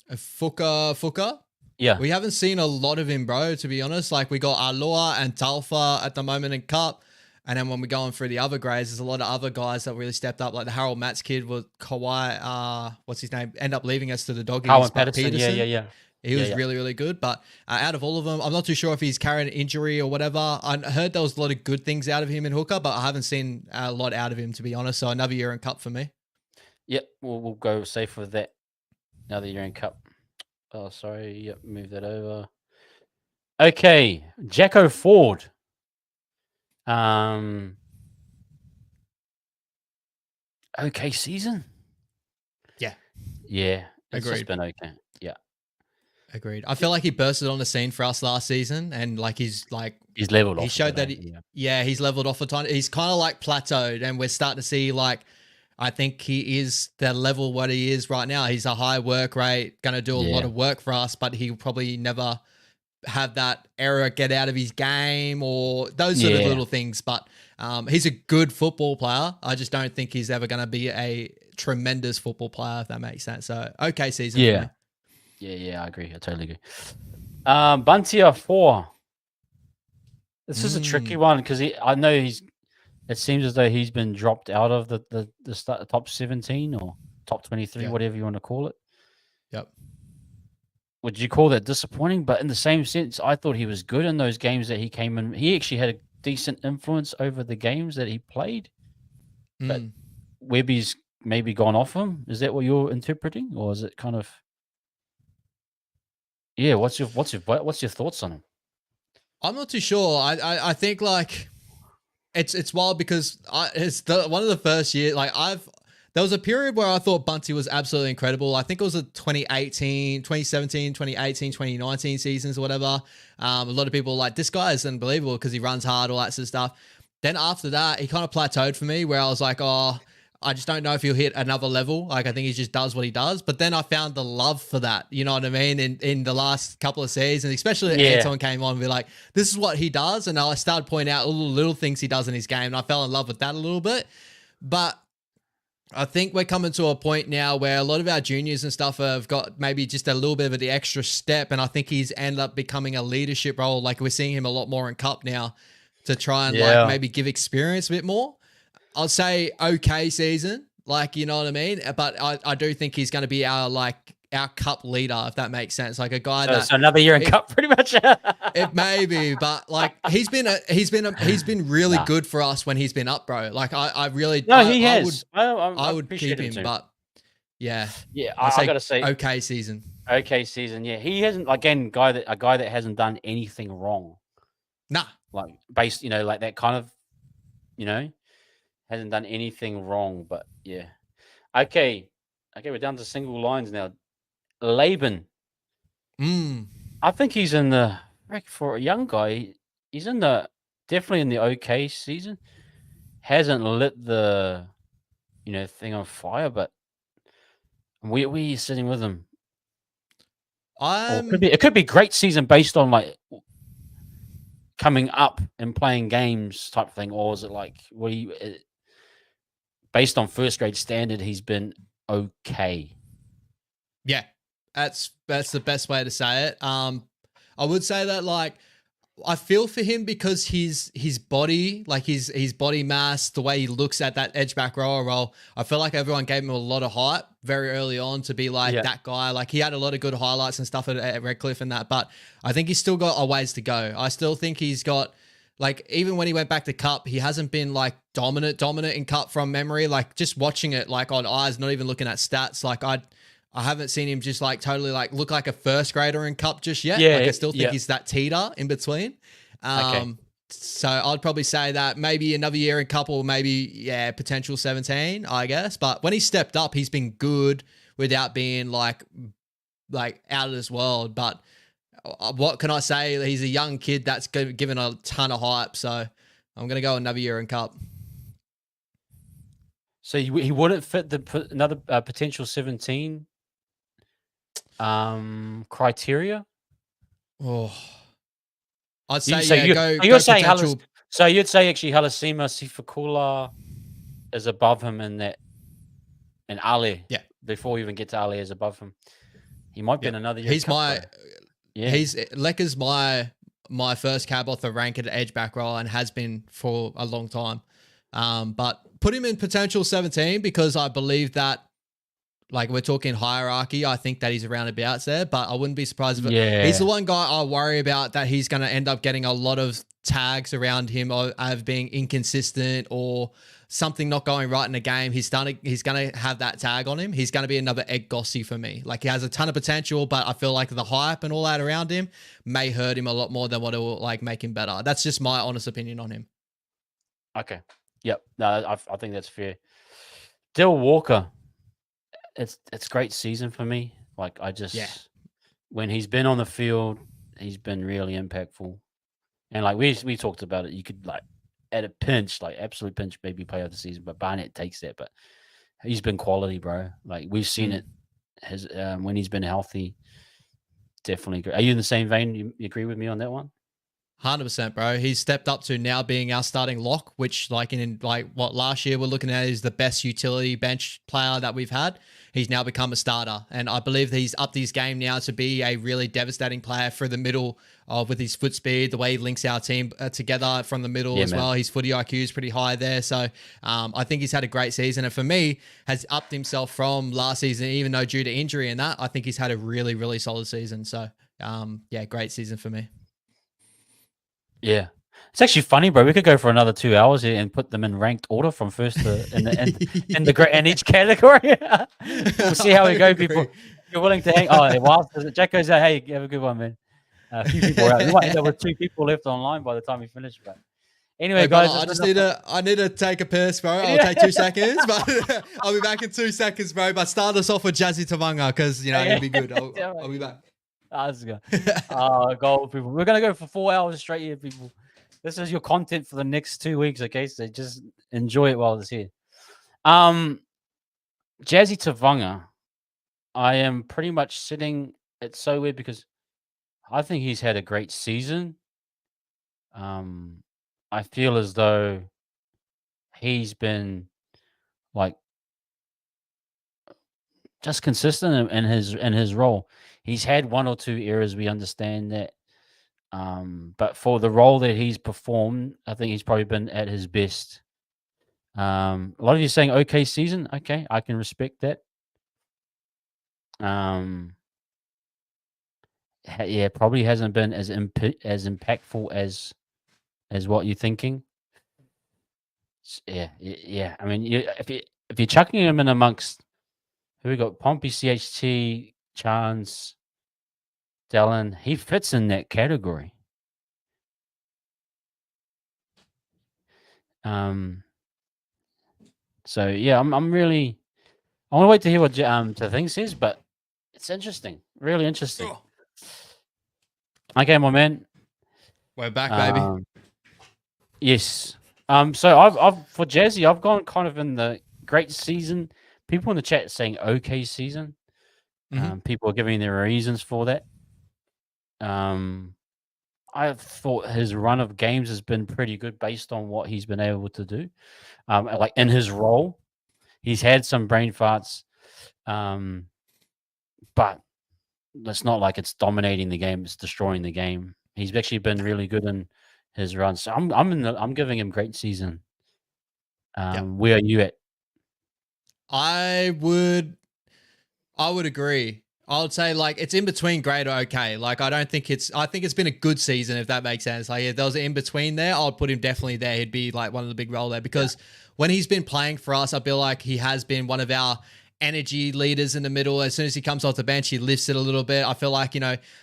a Fuka. Yeah, we haven't seen a lot of him, bro, to be honest. Like, we got Aloha and Talfa at the moment in cup, and then when we're going through the other grades, there's a lot of other guys that really stepped up, like the Harold Matz kid with Kawhi, what's his name, end up leaving us to the Doggies. Peterson. Yeah. He was really, really good. But out of all of them, I'm not too sure if he's carrying an injury or whatever. I heard there was a lot of good things out of him in hooker, but I haven't seen a lot out of him, to be honest. So another year in cup for me. Yep, we'll go safe with that. Another year in cup. Oh, sorry. Yep, move that over. Okay, Jacko Ford. Okay season. Yeah. It's Agreed. just been okay. Yeah. Agreed. I feel like he bursted on the scene for us last season, and like he's leveled off. He showed that he's leveled off a ton. He's kind of like plateaued, and we're starting to see, like, I think he is the level what he is right now. He's a high work rate, going to do a lot of work for us, but he'll probably never have that error get out of his game or those sort of little things. But he's a good football player. I just don't think he's ever going to be a tremendous football player, if that makes sense. So, okay season. Yeah, I agree. I totally agree. Buntia 4. This is a tricky one because I know it seems as though he's been dropped out of the top 17 or top 23, whatever you want to call it. Yep. Would you call that disappointing? But in the same sense, I thought he was good in those games that he came in. He actually had a decent influence over the games that he played. But Webby's maybe gone off him. Is that what you're interpreting, or is it kind of? Yeah, what's your thoughts on him? I'm not too sure. I think like it's wild because it's one of the first years, like, there was a period where I thought Bunty was absolutely incredible. I think it was the 2017, 2018, 2019 seasons or whatever. A lot of people were like, this guy is unbelievable because he runs hard, all that sort of stuff. Then after that, he kind of plateaued for me, where I was like, I just don't know if he'll hit another level. Like, I think he just does what he does. But then I found the love for that, you know what I mean? In the last couple of seasons, especially when Anton came on and be like, this is what he does. And I started pointing out all the little things he does in his game. And I fell in love with that a little bit. But I think we're coming to a point now where a lot of our juniors and stuff have got maybe just a little bit of the extra step. And I think he's ended up becoming a leadership role. Like, we're seeing him a lot more in cup now to try and like maybe give experience a bit more. I'll say okay season, like, you know what I mean? But I do think he's going to be our cup leader, if that makes sense. Like a guy so another year in cup, pretty much. It may be, but like he's been really good for us when he's been up, bro. Like I really, no, he has. I would keep him, but Yeah. Yeah, I'd I say gotta say, okay season. okay season. Yeah, he hasn't again a guy that hasn't done anything wrong. Nah. Like based, like that kind of, you know, hasn't done anything wrong. But yeah, okay, okay, we're down to single lines now. Laban, Mm. I think he's in the for a young guy. He's in the definitely in the okay season. Hasn't lit the thing on fire, but we sitting with him. Or it could be great season based on like coming up and playing games type thing, or is it like based on first grade standard? He's been okay. Yeah. That's the best way to say it. I would say that like I feel for him because his body, like his body mass, the way he looks at that edge back rower role, I feel like everyone gave him a lot of hype very early on to be like Yeah, that guy. Like he had a lot of good highlights and stuff at Redcliffe and that, but I think he's still got a ways to go. I still think he's got like even when he went back to Cup, he hasn't been like dominant in Cup from memory. Like just watching it like on eyes, not even looking at stats. Like I haven't seen him just like totally like look like a first grader in Cup just yet. Like yeah, I still think yeah. he's that teeter in between. Okay, So I'd probably say that maybe another year in Cup or maybe potential 17, I guess. But when he stepped up, he's been good without being like out of this world. But what can I say? He's a young kid that's given a ton of hype. So I'm gonna go another year in Cup. so he wouldn't fit the another potential 17 criteria. Oh, I'd You say so you go you're saying potential. so you'd say actually Halasima Sifakula is above him in that, and Ali Yeah, before we even get to Ali is above him. He might be yeah. in another year He's cup, my bro. Yeah, He's Lecker's my first cab off the rank at edge back row and has been for a long time. But put him in potential 17 because I believe that like we're talking hierarchy. I think that he's around about there, but I wouldn't be surprised if he's the yeah, one guy I worry about that he's going to end up getting a lot of tags around him of being inconsistent or something not going right in the game. He's going to have that tag on him. He's going to be another Egg Gossy for me. Like he has a ton of potential, but I feel like the hype and all that around him may hurt him a lot more than what it will like make him better. That's just my honest opinion on him. okay, yep. No, I think that's fair. Dill Walker, it's great season for me. Like I Yeah. just when he's been on the field, he's been really impactful. And like we talked about it, you could like at a pinch, like absolute pinch, maybe play of the season, but Barnett takes that. But he's been quality, bro. Like we've seen it. His when he's been healthy, definitely. Are you in the same vein? You agree with me on that one? 100%, bro. He's stepped up to now being our starting lock, which like in like what last year we're looking at is the best utility bench player that we've had. He's now become a starter, and I believe that he's upped his game now to be a really devastating player for the middle with his foot speed, the way he links our team together from the middle Yeah, as man. well. His footy IQ is pretty high there, so I think he's had a great season, and for me has upped himself from last season, even though due to injury and that. I think he's had a really solid season. So great season for me. Yeah. It's actually funny, bro. We could go for another 2 hours here and put them in ranked order from first to in the great in each category. We'll see how we go, people. If you're willing to hang. Oh, whilst Jack goes out, hey, have a good one, man. A few people are out. We might end up with 2 people left online by the time we finish. But anyway, Hey, guys, brother, that's enough. I need to take a piss, bro. I'll Yeah. take 2 seconds, but I'll be back in 2 seconds, bro. But start us off with Jazzy Tavanga because it'll be good. I'll be back. Let's go. Gold, people. We're gonna go for 4 hours straight here, people. This is your content for the next 2 weeks, okay? So just enjoy it while it's here. Jazzy Tavanga, I am pretty much sitting. It's so weird because I think he's had a great season. I feel as though he's been like just consistent in his role. He's had 1 or 2 errors. We understand that. But for the role that he's performed, I think he's probably been at his best. A lot of you saying okay season. Okay, I can respect that. Yeah, probably hasn't been as impactful as what you're thinking. Yeah. I mean, if you're chucking him in amongst Who we got? Pompey, CHT, Chance, Dallin. He fits in that category. So yeah, I'm really. I want to wait to hear what the thing says, but it's interesting, really interesting. Oh. Okay, my man. We're back, baby. Yes. So I've for Jazzy, I've gone kind of in the great season. People in the chat saying okay season. People are giving their reasons for that. I thought his run of games has been pretty good based on what he's been able to do. Like in his role, he's had some brain farts, but it's not like it's dominating the game; it's destroying the game. He's actually been really good in his runs. So I'm giving him great season. Where are you at? I would agree. I would say like it's in between great or okay. Like I think it's been a good season, if that makes sense. Like if there was an in between there, I'd put him definitely there. He'd be like one of the big role there because when he's been playing for us, I feel like he has been one of our energy leaders in the middle. As soon as he comes off the bench, he lifts it a little bit. I feel like,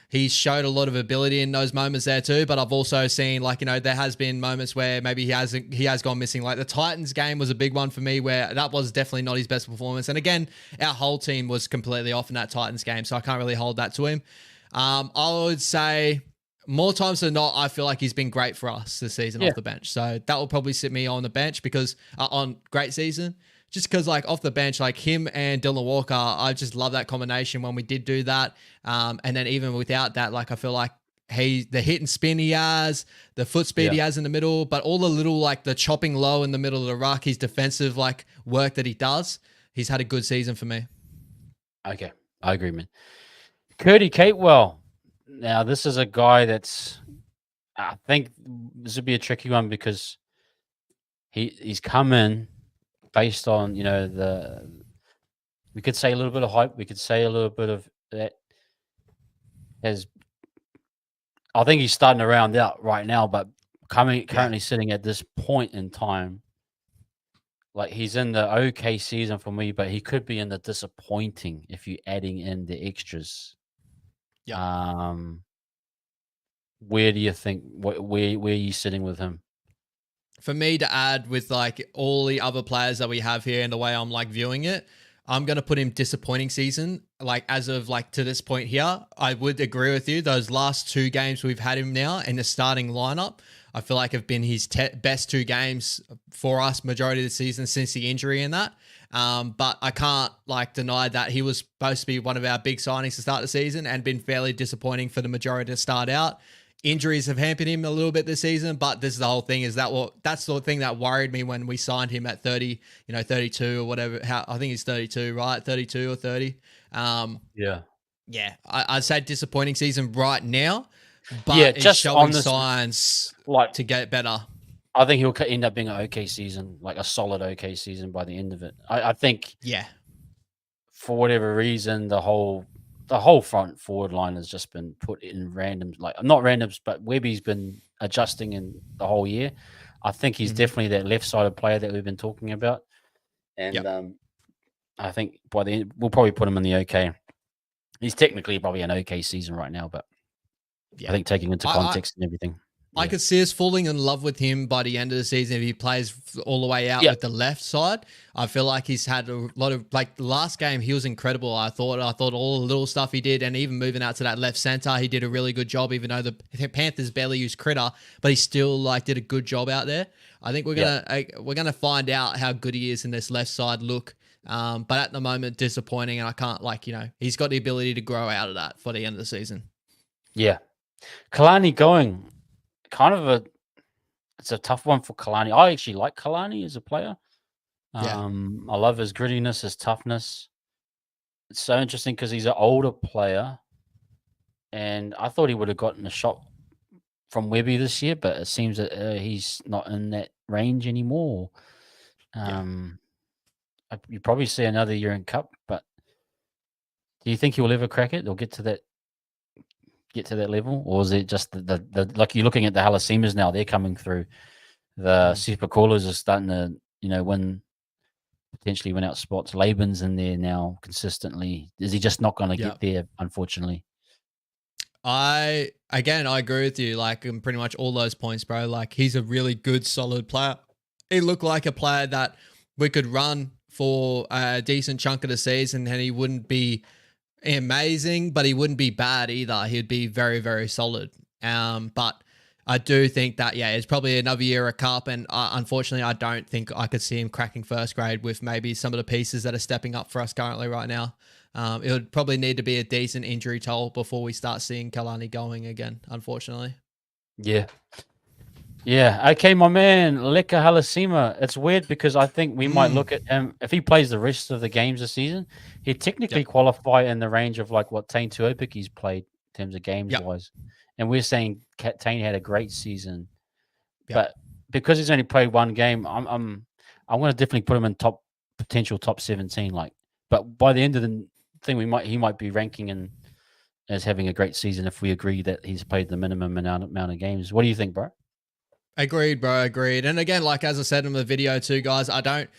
he's showed a lot of ability in those moments there too. But I've also seen like, there has been moments where maybe he has gone missing. Like the Titans game was a big one for me where that was definitely not his best performance. And again, our whole team was completely off in that Titans game. So I can't really hold that to him. I would say more times than not, I feel like he's been great for us this season off the bench. So that will probably sit me on the bench because on great season. Just because, like, off the bench, like him and Dylan Walker, I just love that combination when we did do that. And then even without that, like, I feel like the hit and spin he has, the foot speed he has in the middle, but all the little, like, the chopping low in the middle of the ruck, his defensive, like, work that he does, he's had a good season for me. Okay, I agree, man. Curdy Catewell. Now, this is a guy that's, I think this would be a tricky one because he's come in based on, we could say a little bit of hype. We could say a little bit of that I think he's starting to round out right now, but currently sitting at this point in time, like he's in the okay season for me, but he could be in the disappointing if you're adding in the extras. Yeah. Where do you think, where are you sitting with him? For me to add with like all the other players that we have here and the way I'm like viewing it, I'm going to put him disappointing season. Like as of like to this point here, I would agree with you. Those last 2 games we've had him now in the starting lineup, I feel like have been his best 2 games for us majority of the season since the injury and that. But I can't like deny that he was supposed to be one of our big signings to start the season and been fairly disappointing for the majority to start out. Injuries have hampered him a little bit this season, but this is the whole thing. That's the thing that worried me when we signed him at 30, 32 or whatever. I think he's 32, right? 32 or 30. Yeah. I'd say disappointing season right now, but Yeah, it's just showing on this, signs like to get better. I think he'll end up being an okay season, like a solid okay season by the end of it. I think, for whatever reason, the whole front forward line has just been put in randoms, like not randoms, but Webby's been adjusting in the whole year. I think he's definitely that left-sided player that we've been talking about, and I think by the end we'll probably put him in the okay. He's technically probably an okay season right now, but I think taking into context and everything. I could see us falling in love with him by the end of the season if he plays all the way out with the left side. I feel like he's had a lot of like the last game. He was incredible. I thought all the little stuff he did, and even moving out to that left center, he did a really good job. Even though the Panthers barely used Critter, but he still like did a good job out there. I think we're gonna find out how good he is in this left side look. But at the moment, disappointing, and I can't he's got the ability to grow out of that for the end of the season. Yeah, Kalani going. It's a tough one for Kalani. I actually like Kalani as a player. I love his grittiness, his toughness. It's so interesting because he's an older player, and I thought he would have gotten a shot from Webby this year, but it seems that he's not in that range anymore. You probably see another year in Cup, but do you think he'll ever crack it or get to that level, or is it just the like you're looking at the Halasemas now? They're coming through. The Super Coolers are starting to win potentially win out spots. Laban's in there now consistently. Is he just not going to Yeah. get there, unfortunately? I agree with you. Like in pretty much all those points, bro. Like he's a really good, solid player. He looked like a player that we could run for a decent chunk of the season, and he wouldn't be amazing, but he wouldn't be bad either. He'd be very, very solid. But I do think that it's probably another year of cup, and unfortunately, I don't think I could see him cracking first grade with maybe some of the pieces that are stepping up for us currently right now. It would probably need to be a decent injury toll before we start seeing Kalani going again, unfortunately. Yeah. Yeah. Okay, my man, Leka Halasima. It's weird because I think we might look at him if he plays the rest of the games this season. He'd technically Yep. qualify in the range of like what Tane Tuopiki's played in terms of games Yep. wise. And we're saying Tane had a great season. Yep. But because he's only played one game, I'm going to definitely put him in potential top 17. Like, but by the end of the thing, he might be ranking in as having a great season if we agree that he's played the minimum amount of games. What do you think, bro? Agreed, bro. Agreed. And again, like as I said in the video too, guys, I don't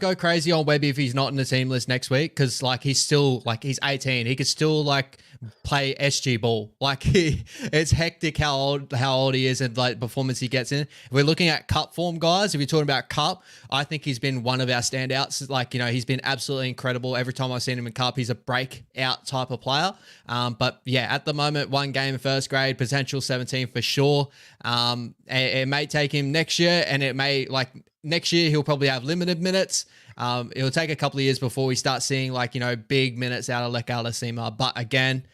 go crazy on Webby if he's not in the team list next week, because like he's 18. He could still like play SG ball. Like it's hectic how old he is and like performance he gets in. If we're looking at cup form, guys, if you're talking about cup, I think he's been one of our standouts. Like, he's been absolutely incredible. Every time I've seen him in cup, he's a breakout type of player. But yeah, at the moment, one game in first grade, potential 17 for sure. It may take him next year, and it may next year he'll probably have limited minutes. It'll take a couple of years before we start seeing big minutes out of Leka Halasima. But again,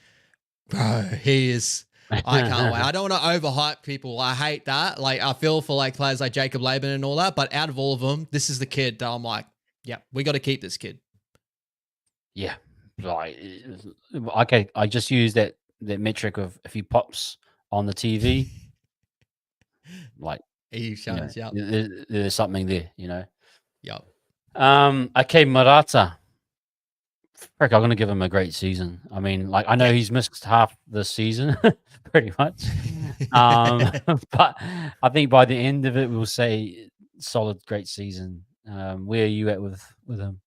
bro, he is. I can't wait. I don't want to overhype people. I hate that. Like I feel for players like Jacob Laban and all that. But out of all of them, this is the kid that I'm like, yeah, we got to keep this kid. Yeah, like okay. I just use that metric of if he pops on the TV, like He shines. Yep. there's something there, Yep. Okay, Murata. Frick, I'm going to give him a great season. I mean, I know he's missed half the season, pretty much. But I think by the end of it, we'll say solid, great season. Where are you at with him?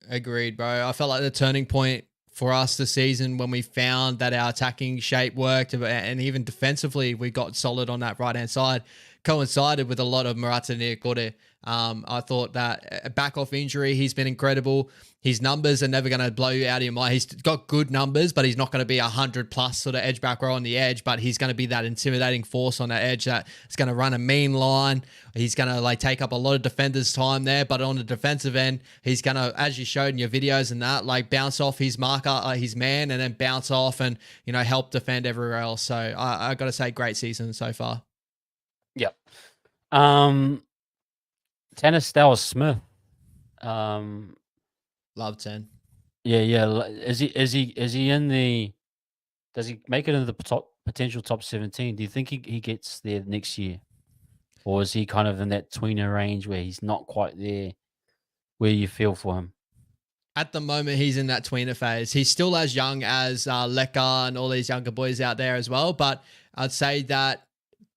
Agreed, bro. I felt like the turning point for us this season when we found that our attacking shape worked, and even defensively we got solid on that right hand side, coincided with a lot of Murata Niokore. I thought that back off injury, he's been incredible. His numbers are never going to blow you out of your mind. He's got good numbers, but he's not going to be 100+ sort of edge back row on the edge, but he's going to be that intimidating force on that edge that is going to run a mean line. He's going to take up a lot of defenders' time there, but on the defensive end, he's going to, as you showed in your videos and that, bounce off his marker, his man, and then bounce off and, help defend everywhere else. So I got to say, great season so far. Yep. Tennis Dallas Smith. Love 10. Yeah. Is he in the? Does he make it into the potential top 17? Do you think he gets there next year, or is he kind of in that tweener range where he's not quite there? Where you feel for him? At the moment, he's in that tweener phase. He's still as young as Leka and all these younger boys out there as well. But I'd say that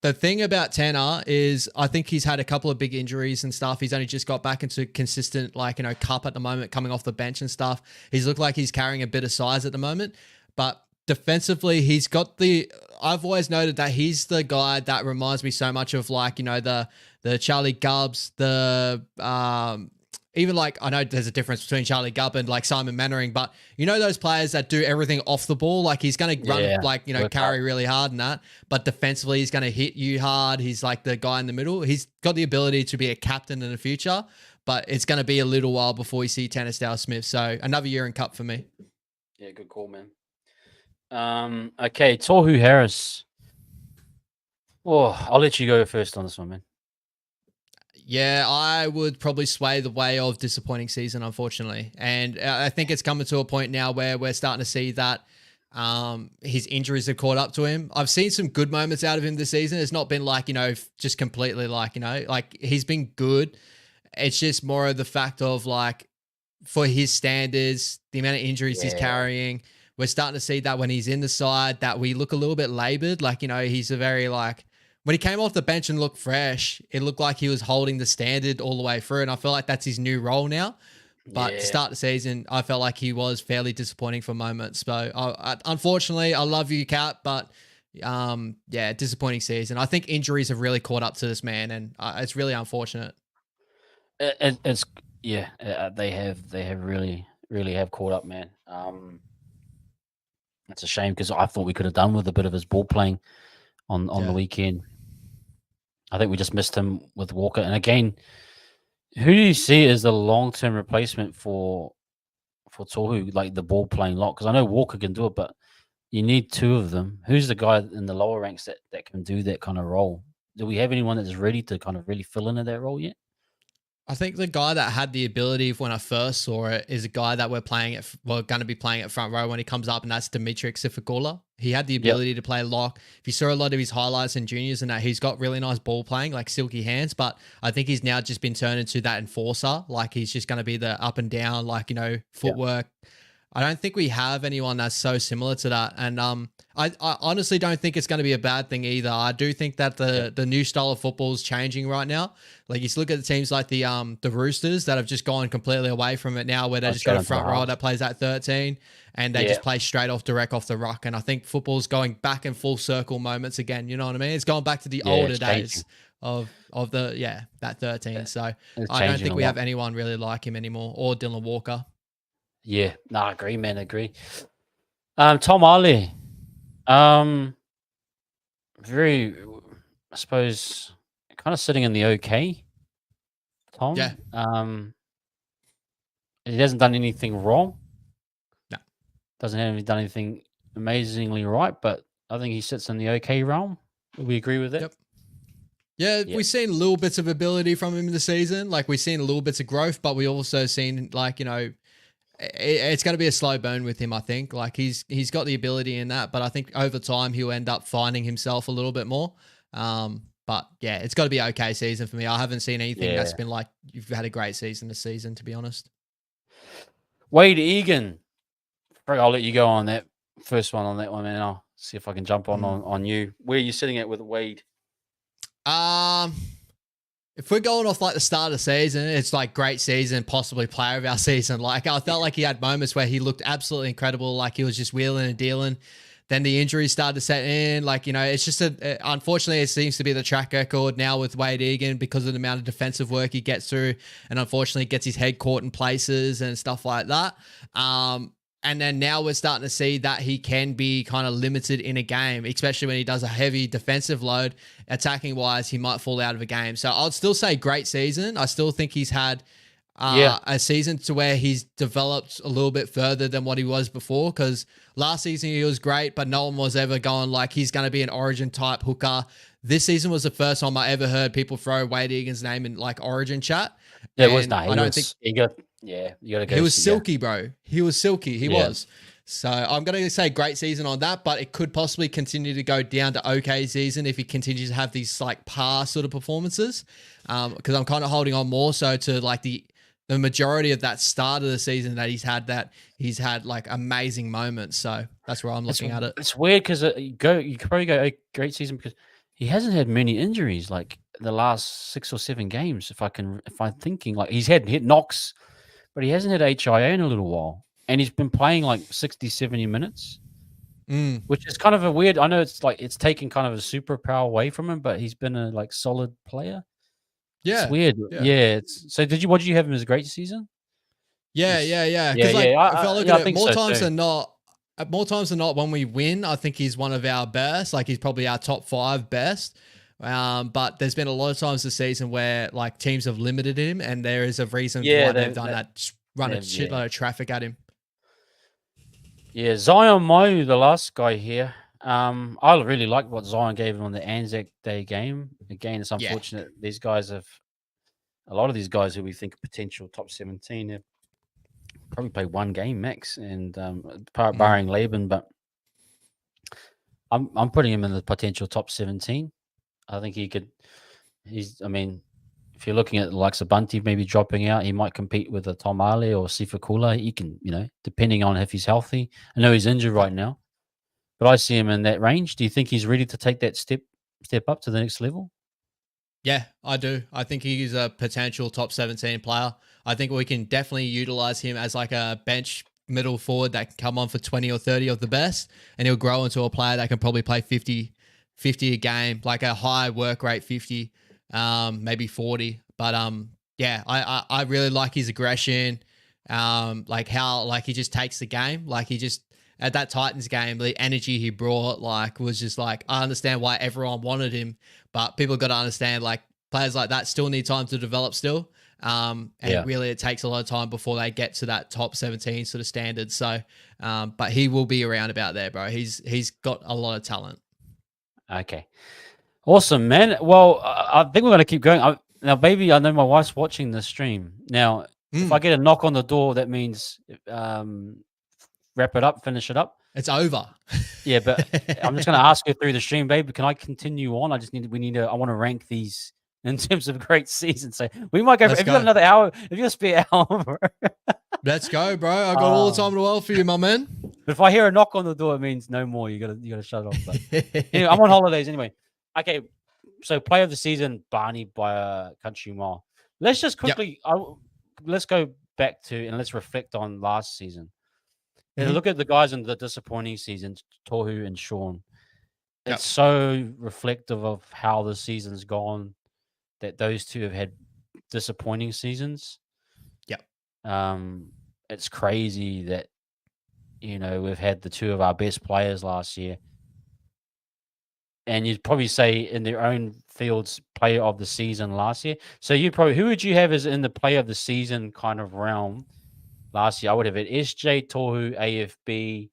the thing about Tanner is I think he's had a couple of big injuries and stuff. He's only just got back into consistent, cup at the moment, coming off the bench and stuff. He's looked like he's carrying a bit of size at the moment. But defensively, he's got I've always noted that he's the guy that reminds me so much of the Charlie Gubbs, even I know there's a difference between Charlie Gubb and Simon Mannering, but those players that do everything off the ball, he's going to run, carry really hard and that, but defensively he's going to hit you hard. He's the guy in the middle. He's got the ability to be a captain in the future, but it's going to be a little while before we see Tennis Dallas Smith. So another year in cup for me. Yeah, good call, man. Okay, Tohu Harris. Oh, I'll let you go first on this one, man. Yeah, I would probably sway the way of disappointing season, unfortunately. And I think it's coming to a point now where we're starting to see that his injuries have caught up to him. I've seen some good moments out of him this season. It's not been just completely he's been good. It's just more of the fact of for his standards, the amount of injuries he's carrying, we're starting to see that when he's in the side that we look a little bit labored. He's a very when he came off the bench and looked fresh, it looked like he was holding the standard all the way through. And I feel like that's his new role now. But to Yeah. start the season, I felt like he was fairly disappointing for moments. So unfortunately, I love you, Cap, but yeah, disappointing season. I think injuries have really caught up to this man, and it's really unfortunate. It's yeah, they have really have caught up, man. It's a shame because I thought we could have done with a bit of his ball playing on the Yeah. weekend. I think we just missed him with Walker. And again, who do you see as the long term replacement for Tohu, like the ball playing lot? Because I know Walker can do it, but you need two of them. Who's the guy in the lower ranks that can do that kind of role? Do we have anyone that's ready to kind of really fill into that role yet? I think the guy that had the ability when I first saw it is a guy that we're going to be playing at front row when he comes up, and that's Dimitri Sifikula. He had the Yep. ability to play lock. If you saw a lot of his highlights in juniors and that, he's got really nice ball playing, like silky hands, but I think he's now just been turned into that enforcer. Like he's just going to be the up and down, like, footwork. I don't think we have anyone that's so similar to that. And I honestly don't think it's going to be a bad thing either. I do think that the new style of football is changing right now. Like you look at the teams like the Roosters that have just gone completely away from it now, where they just got a front row that plays at 13 and they just play straight off direct off the ruck. And I think football's going back in full circle moments again. You know what I mean? It's going back to the older days of that 13. So I don't think we have anyone really like him anymore, or Dylan Walker. Yeah, no, I agree, man. I agree. Tom Ali, very, I suppose, kind of sitting in the okay. Tom, Yeah. He hasn't done anything wrong. No, doesn't have done anything amazingly right, but I think he sits in the okay realm. We agree with that. Yep. Yeah, we've seen little bits of ability from him in the season. Like we've seen little bits of growth, but we also seen it's going to be a slow burn with him, I think. Like he's got the ability in that, but I think over time he'll end up finding himself a little bit more. But yeah, it's got to be an okay season for me. I haven't seen anything that's been like, you've had a great season this season, to be honest. Wade Egan. I'll let you go on that first one on that one, man. I'll see if I can jump on you. Where are you sitting at with Wade? If we're going off like the start of the season, it's like great season, possibly player of our season. Like I felt like he had moments where he looked absolutely incredible, like he was just wheeling and dealing. Then the injuries started to set in. Like, it's just unfortunately, it seems to be the track record now with Wade Egan because of the amount of defensive work he gets through, and unfortunately gets his head caught in places and stuff like that. And then now we're starting to see that he can be kind of limited in a game, especially when he does a heavy defensive load. Attacking wise, he might fall out of a game. So I'd still say great season. I still think he's had a season to where he's developed a little bit further than what he was before. Because last season he was great, but no one was ever going like he's going to be an Origin type hooker. This season was the first time I ever heard people throw Wade Egan's name in like Origin chat. Yeah, it was not. You got to go. He was silky, bro. He was silky. He was. So I'm going to say great season on that, but it could possibly continue to go down to okay season if he continues to have these like par sort of performances. Because I'm kind of holding on more so to like the majority of that start of the season that he's had like amazing moments. So that's where I'm looking at it. It's weird because you could probably go a great season because he hasn't had many injuries like the last 6 or 7 games. If I'm thinking like he's had hit knocks, but he hasn't had HIA in a little while. And he's been playing like 60, 70 minutes, which is kind of a weird. I know it's like it's taken kind of a superpower away from him, but he's been a like solid player. Yeah, it's weird. Yeah. So what did you have him as a great season? Yeah. Because if I look at it, more times than not, when we win, I think he's one of our best. Like he's probably our top 5 best. But there's been a lot of times this season where like teams have limited him, and there is a reason why they've done that. Just run a shitload of traffic at him. Yeah, Zion Mo, the last guy here. I really like what Zion gave him on the Anzac Day game. Again, it's unfortunate these guys a lot of these guys who we think are potential top 17 have probably played 1 game max, and barring Laban, but I'm putting him in the potential top 17. I think he could. If you're looking at the likes of Bunty maybe dropping out, he might compete with a Tom Ali or Sifikula. He can, depending on if he's healthy. I know he's injured right now, but I see him in that range. Do you think he's ready to take that step step up to the next level? Yeah, I do. I think he's a potential top 17 player. I think we can definitely utilize him as like a bench middle forward that can come on for 20 or 30 of the best, and he'll grow into a player that can probably play 50 a game, like a high work rate 50, maybe 40. But yeah, I really like his aggression, like how like he just takes the game, like he just at that Titans game, the energy he brought like was just like I understand why everyone wanted him, but people got to understand like players like that still need time to develop still. And Yeah. really it takes a lot of time before they get to that top 17 sort of standard. So, but he will be around about there, bro. He's got a lot of talent. Okay. Awesome, man. Well, I think we're going to keep going. Now, baby, I know my wife's watching the stream. Now, if I Mm, get a knock on the door, that means wrap it up, finish it up. it's over. Yeah, but I'm just going to ask her through the stream, babe. Can I continue on? I want to rank these in terms of great season. So we might go. Let's If you got go. another hour, if you got a spare hour, Let's go, bro. I got all the time in the world for you, my man. but if I hear a knock on the door, it means no more. You gotta shut it off. But anyway, I'm on holidays anyway. Okay, so play of the season, Barney by a country mile. Let's just Yep. quickly, let's go back to and let's reflect on last season. And Mhm. look at the guys in the disappointing seasons, Tohu and Sean. It's Yep. so reflective of how the season's gone that those two have had disappointing seasons. Yep. It's crazy that we've had the two of our best players last year, and you'd probably say in their own fields, player of the season last year. So who would you have as in the player of the season kind of realm last year? I would have had SJ, Tohu, AFB,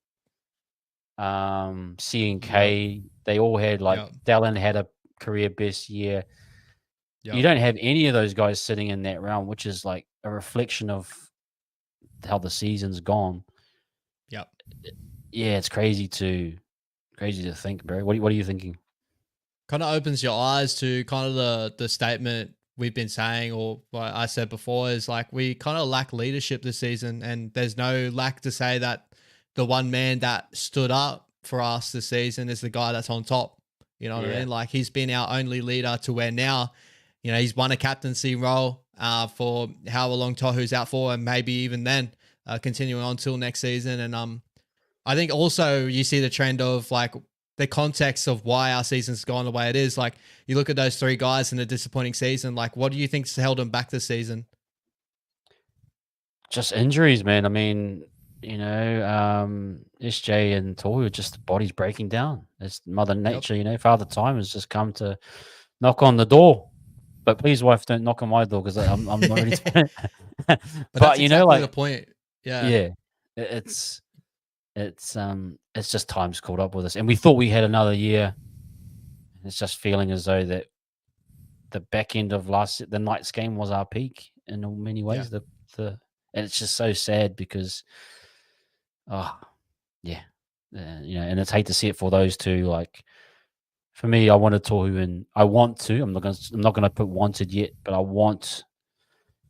C and Yep. K. They all had like Yep. Dallin had a career best year. You Yep. don't have any of those guys sitting in that realm, which is like a reflection of how the season's gone. Yep. Yeah, it's crazy to think, bro. What are you thinking? Kind of opens your eyes to kind of the statement we've been saying, or what I said before, is like we kind of lack leadership this season, and there's no lack to say that the one man that stood up for us this season is the guy that's on top. You know what I Yeah. mean? Like he's been our only leader to where now, he's won a captaincy role for however long Tohu's out for, and maybe even then, continuing on till next season. And I think also you see the trend of like the context of why our season's gone the way it is. Like you look at those three guys in a disappointing season. Like, what do you think's held them back this season? Just injuries, man. I mean, SJ and Toru, just the body's breaking down. It's Mother Yep. Nature, Father Time has just come to knock on the door. But please, wife, don't knock on my door because I'm not ready to. But that's But exactly the point. Yeah. yeah, it's just time's caught up with us, and we thought we had another year. It's just feeling as though that the back end of the Knights game was our peak in many Yeah. ways. And it's just so sad because, oh yeah, and it's hate to see it for those two. Like for me, I wanted Tohu, and I want to. I'm not gonna put wanted yet, but I want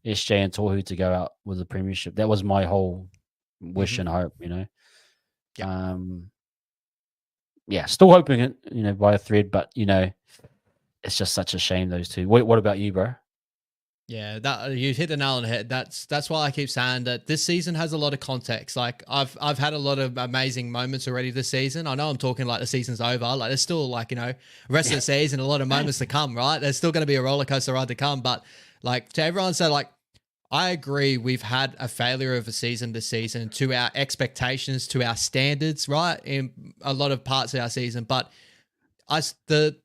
SJ and Tohu to go out with the premiership. That was my whole wish Hmm. and hope. Yeah. Yeah, still hoping it, by a thread, but it's just such a shame those two. What about you, bro? Yeah, that you hit the nail on the head. That's why I keep saying that this season has a lot of context. Like I've had a lot of amazing moments already this season. I know I'm talking like the season's over. Like there's still like rest of the season, a lot of moments to come. Right? There's still going to be a roller coaster ride to come. But like to everyone, so like I agree, we've had a failure of a season this season to our expectations, to our standards. Right, in a lot of parts of our season, but the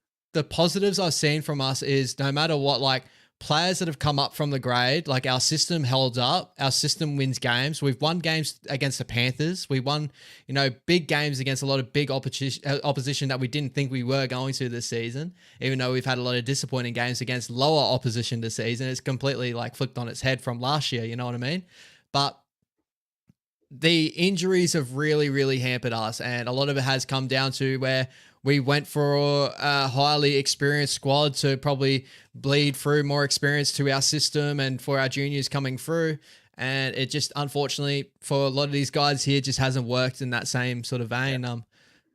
positives I've seen from us is no matter what, like players that have come up from the grade, like our system held up, our system wins games. We've won games against the Panthers. We won, big games against a lot of big opposition that we didn't think we were going to this season. Even though we've had a lot of disappointing games against lower opposition this season, it's completely like flipped on its head from last year. You know what I mean? But the injuries have really, really hampered us. And a lot of it has come down to where we went for a highly experienced squad to probably bleed through more experience to our system and for our juniors coming through. And it just, unfortunately, for a lot of these guys here, just hasn't worked in that same sort of vein.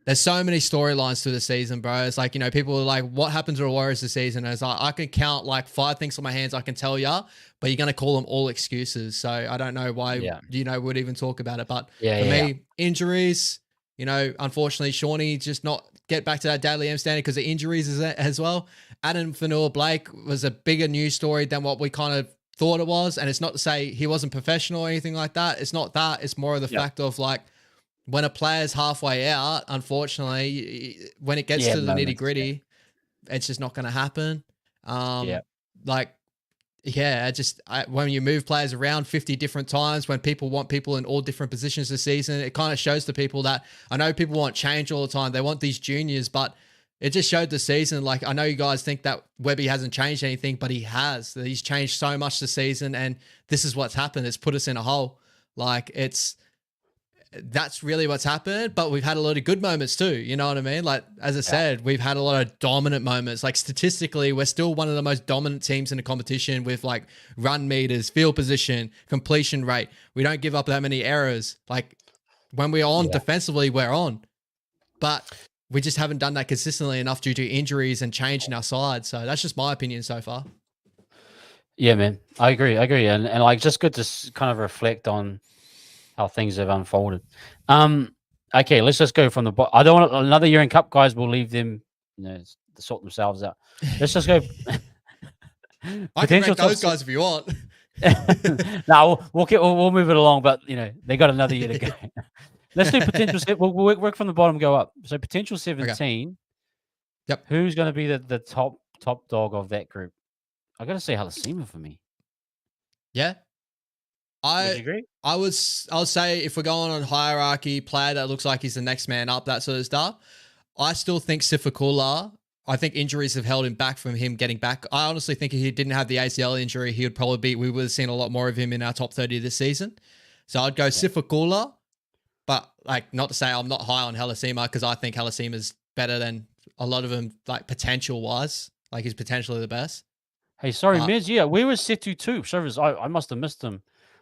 there's so many storylines through the season, bro. It's like, people are like, what happened to the Warriors this season? And it's like, I can count like 5 things on my hands I can tell ya, but you're going to call them all excuses. So I don't know why, Yeah. would even talk about it. But Yeah, for yeah, me, injuries, unfortunately, Shawnee just not get back to that Daily M standard because of injuries as well. Adam Fanua Blake was a bigger news story than what we kind of thought it was. And it's not to say he wasn't professional or anything like that. It's not that. It's more of the fact of like, when a player's halfway out, unfortunately, when it gets to the nitty gritty, it's just not going to happen. Like, yeah, when you move players around 50 different times, when people want people in all different positions this season, it kind of shows to people that I know people want change all the time. They want these juniors, but it just showed the season. Like, I know you guys think that Webby hasn't changed anything, but he has. He's changed so much this season, and this is what's happened. It's put us in a hole. Like, that's really what's happened, but we've had a lot of good moments too. You know what I mean? Like, as I said, we've had a lot of dominant moments. Like, statistically, we're still one of the most dominant teams in the competition with like run meters, field position, completion rate. We don't give up that many errors. Like, when we're on defensively, we're on, but we just haven't done that consistently enough due to injuries and change in our side. So that's just my opinion so far. Yeah, man, I agree. And like, just good to kind of reflect on how things have unfolded. Okay, let's just go from the bottom. I don't want another year in Cup, guys. We'll leave them, to sort themselves out. Let's just go. I can rank those guys if you want. No, we'll move it along, but they got another year to go. Let's do potential. We'll work from the bottom, go up. So potential 17. Okay. Yep. Who's going to be the top dog of that group? I got to say Halasima for me. Yeah. Would you agree? I would say if we're going on hierarchy, player that looks like he's the next man up, that sort of stuff, I still think Sifakula. I think injuries have held him back from him getting back. I honestly think if he didn't have the ACL injury, we would have seen a lot more of him in our top 30 this season. So I'd go Sifakula, but like, not to say I'm not high on Halasima, because I think Halasima's better than a lot of them, like potential wise. Like, he's potentially the best. Hey, sorry, Miz. Yeah, where was Setu too? Sorry, I must have missed him.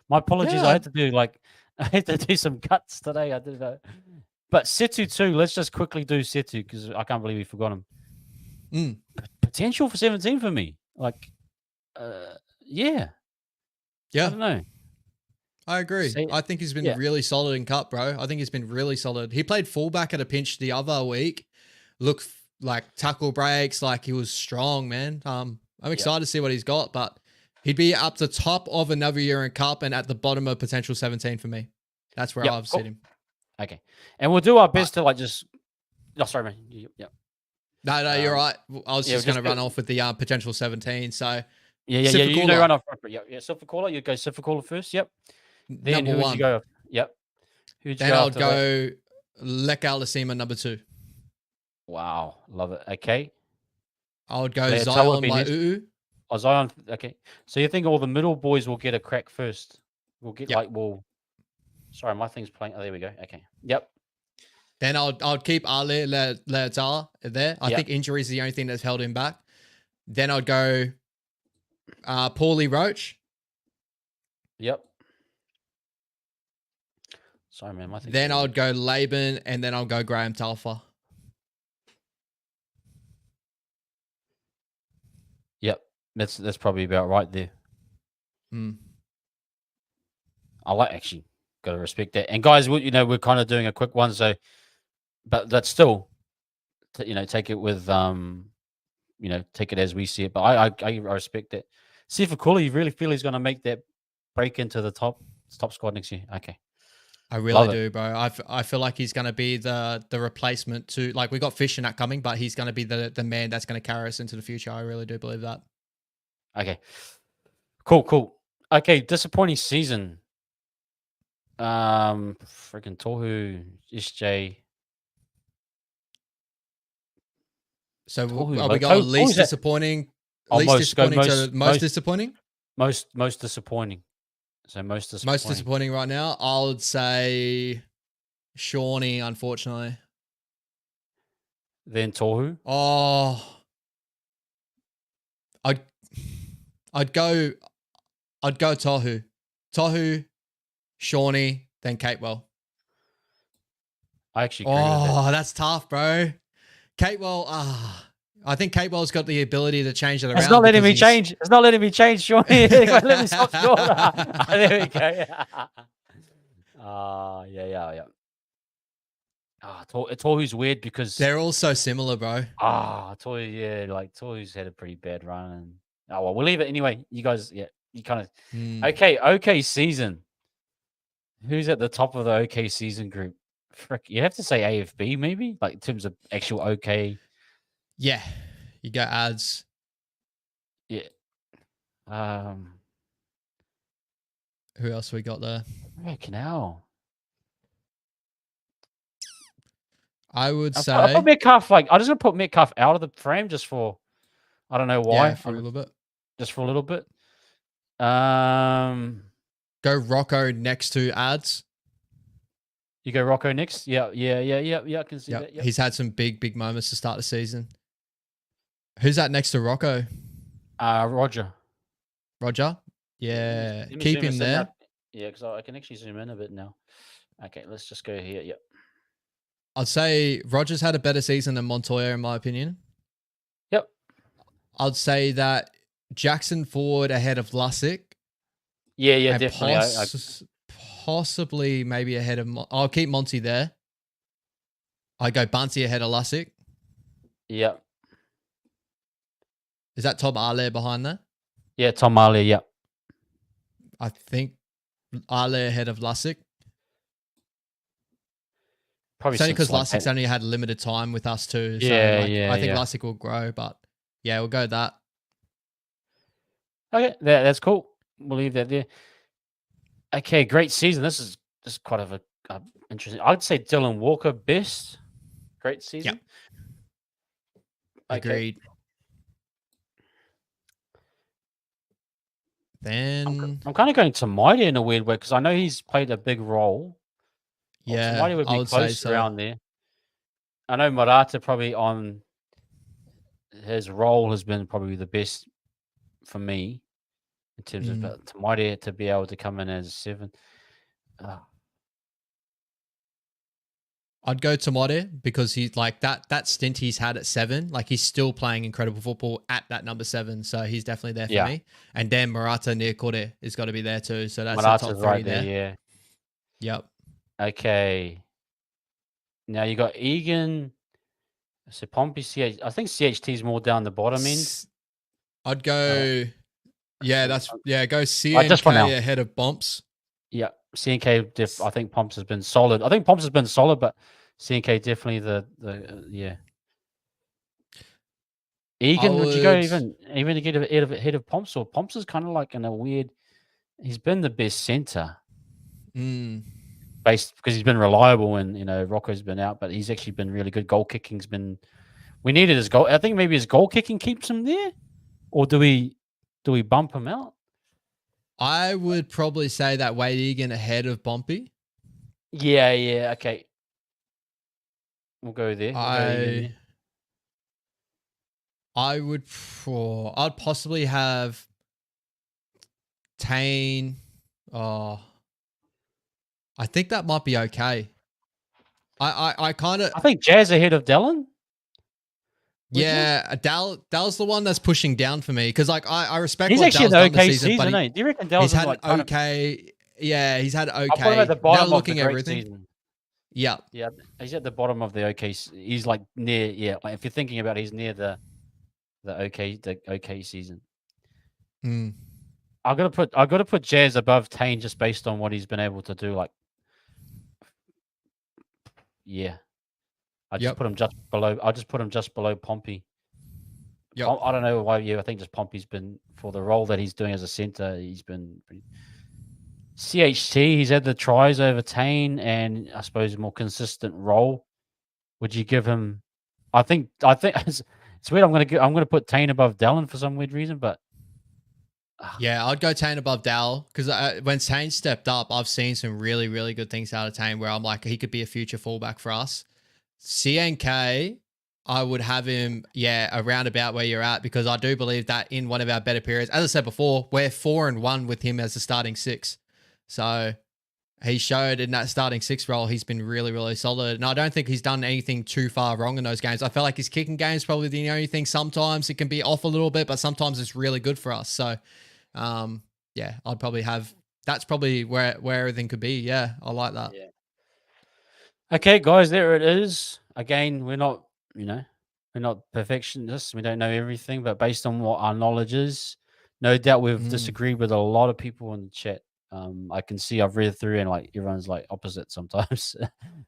My apologies. Yeah. I had to do some cuts today. I did that. But Setu too. Let's just quickly do Setu because I can't believe we forgot him. Potential for 17 for me. Like, yeah. I don't know. I agree. I think he's been really solid in Cup, bro. I think he's been really solid. He played fullback at a pinch the other week. Looked like tackle breaks, like he was strong, man. I'm excited to see what he's got, but he'd be up the top of another year in Cup and at the bottom of potential 17 for me. That's where I've set him. Okay. And we'll do our best to like just... Oh, sorry, man. Yep. No, you're right. I was just going to run off with the potential 17. So yeah. You go run off. Yeah. Sifakula. You go Sifakula first. Yep. Then who would you go? Yep. Then I'll go Lekau Lasima number 2. Wow, love it. Okay. I would go Zion Mai'uu. Oh, Zion. Okay. So you think all the middle boys will get a crack first? We'll get Sorry, my thing's playing. Oh, there we go. Okay. Yep. Then I'll keep Ale Le'atala there. I think injury is the only thing that's held him back. Then I'd go Paulie Roach. Yep. Sorry, man. Then I would go Laban, and then I'll go Graham Talfa. Yep, that's probably about right there. I actually got to respect that. And guys, we're kind of doing a quick one, so but that's still, take it with take it as we see it. But I respect that. See if Akula, you really feel he's going to make that break into the top squad next year? Okay. I really do, bro. I feel like he's going to be the replacement to, like, we got Fish and that coming, but he's going to be the man that's going to carry us into the future. I really do believe that. Okay. Cool. Okay, disappointing season. Freaking Tohu, SJ. So are we going least disappointing? Least disappointing to most disappointing? Most disappointing. So most disappointing right now, I would say Shawnee, unfortunately. Then Tohu. Oh, I'd go Tohu, Shawnee, then Capewell. I actually agree with it. Oh, that's tough, bro. Catewell, I think Catewell's got the ability to change it It's around not letting because me he's. change. It's not letting me change, Sean. Let me stop short. There we go. Yeah. Tohu's weird because They're all so similar, bro. Tohu, yeah, like Tohu's had a pretty bad run, and well, we'll leave it anyway. You guys, yeah, you kind of okay season. Who's at the top of the okay season group? Frick, you have to say AFB maybe, like in terms of actual okay. Yeah, you go ads. Yeah. Who else we got there? Canal. I would I say. put Metcalf, like, I'm just gonna put Metcalf out of the frame just for, I don't know why. Yeah, for a little bit. Just for a little bit. Go Rocco next to ads. You go Rocco next. Yeah. I can see that. Yep. He's had some big moments to start the season. Who's that next to Rocco? Roger. Roger. Yeah, Let me keep zoom him in there. now. Yeah, because I can actually zoom in a bit now. Okay, let's just go here. Yep. I'd say Roger's had a better season than Montoya, in my opinion. Yep. I'd say that Jackson Ford ahead of Lussick. Yeah, definitely. Possibly maybe ahead of. I'll keep Monty there. I go Bunty ahead of Lussick. Yep. Is that Tom Arle behind there? Yeah, Tom Arle. Yep. I think Arle ahead of Lussick. Probably only because like Lussick's only had limited time with us too. Yeah, so I think Lussick will grow, but yeah, we'll go with that. Okay, that's cool. We'll leave that there. Okay, great season. This is quite of a interesting. I'd say Dylan Walker best. Great season. Yep. Agreed. Then I'm kind of going to Mighty in a weird way because I know he's played a big role. Yeah, Mighty would be close around there. I know Murata probably on his role has been probably the best for me in terms of Mighty to be able to come in as 7. I'd go Tomote because he's like that stint he's had at 7, like he's still playing incredible football at that number 7. So he's definitely there for me. And then Murata near Kore has got to be there too. So that's the top 3 right there. Yeah. Yep. Okay. Now you got Egan. So Pompey, CH. I think CHT is more down the bottom end. I'd go. Go CNK ahead of Pomps. Yeah, CNK. I think Pomps has been solid. But CNK definitely the. Egan, would you go even to get ahead of Pomps, or Pomps is kind of like in a weird. He's been the best center. Based because he's been reliable and Rocco's been out, but he's actually been really good. Goal kicking's been. We needed his goal. I think maybe his goal kicking keeps him there, or do we bump him out? I would probably say that Wade Egan ahead of Pompey. Yeah. Okay, we'll go there. I'd possibly have Tane. I think that might be okay. I think Jazz ahead of Dallin. Yeah, Dall's the one that's pushing down for me because I respect. He's what actually Dall's an okay season, season, but do you reckon Dall's had okay? Yeah, he's had okay. I'll put him at the bottom now looking of the everything. Season. Yeah, he's at the bottom of the okay. He's like near. Yeah, like if you're thinking about, it, he's near the okay season. I gotta put Jazz above Tane just based on what he's been able to do. Like, yeah, I just put him just below. I just put him just below Pompey. Yeah, I don't know why. Yeah, I think just Pompey's been for the role that he's doing as a center. He's been pretty. CHT, he's had the tries over Tane and I suppose a more consistent role. Would you give him? I think it's weird. I'm gonna put Tane above Dallin for some weird reason, but yeah, I'd go Tane above Dall because when Tane stepped up, I've seen some really, really good things out of Tane where I'm like, he could be a future fullback for us. CNK, I would have him, around about where you're at because I do believe that in one of our better periods, as I said before, we're 4-1 with him as the starting 6. So, he showed in that starting six role, he's been really, really solid. And I don't think he's done anything too far wrong in those games. I feel like his kicking game is probably the only thing. Sometimes it can be off a little bit, but sometimes it's really good for us. So, yeah, I'd probably have, that's probably where everything could be. Yeah, I like that. Yeah. Okay, guys, there it is. Again, we're not, we're not perfectionists. We don't know everything, but based on what our knowledge is, no doubt we've disagreed with a lot of people in the chat. I can see I've read through and like everyone's like opposite sometimes,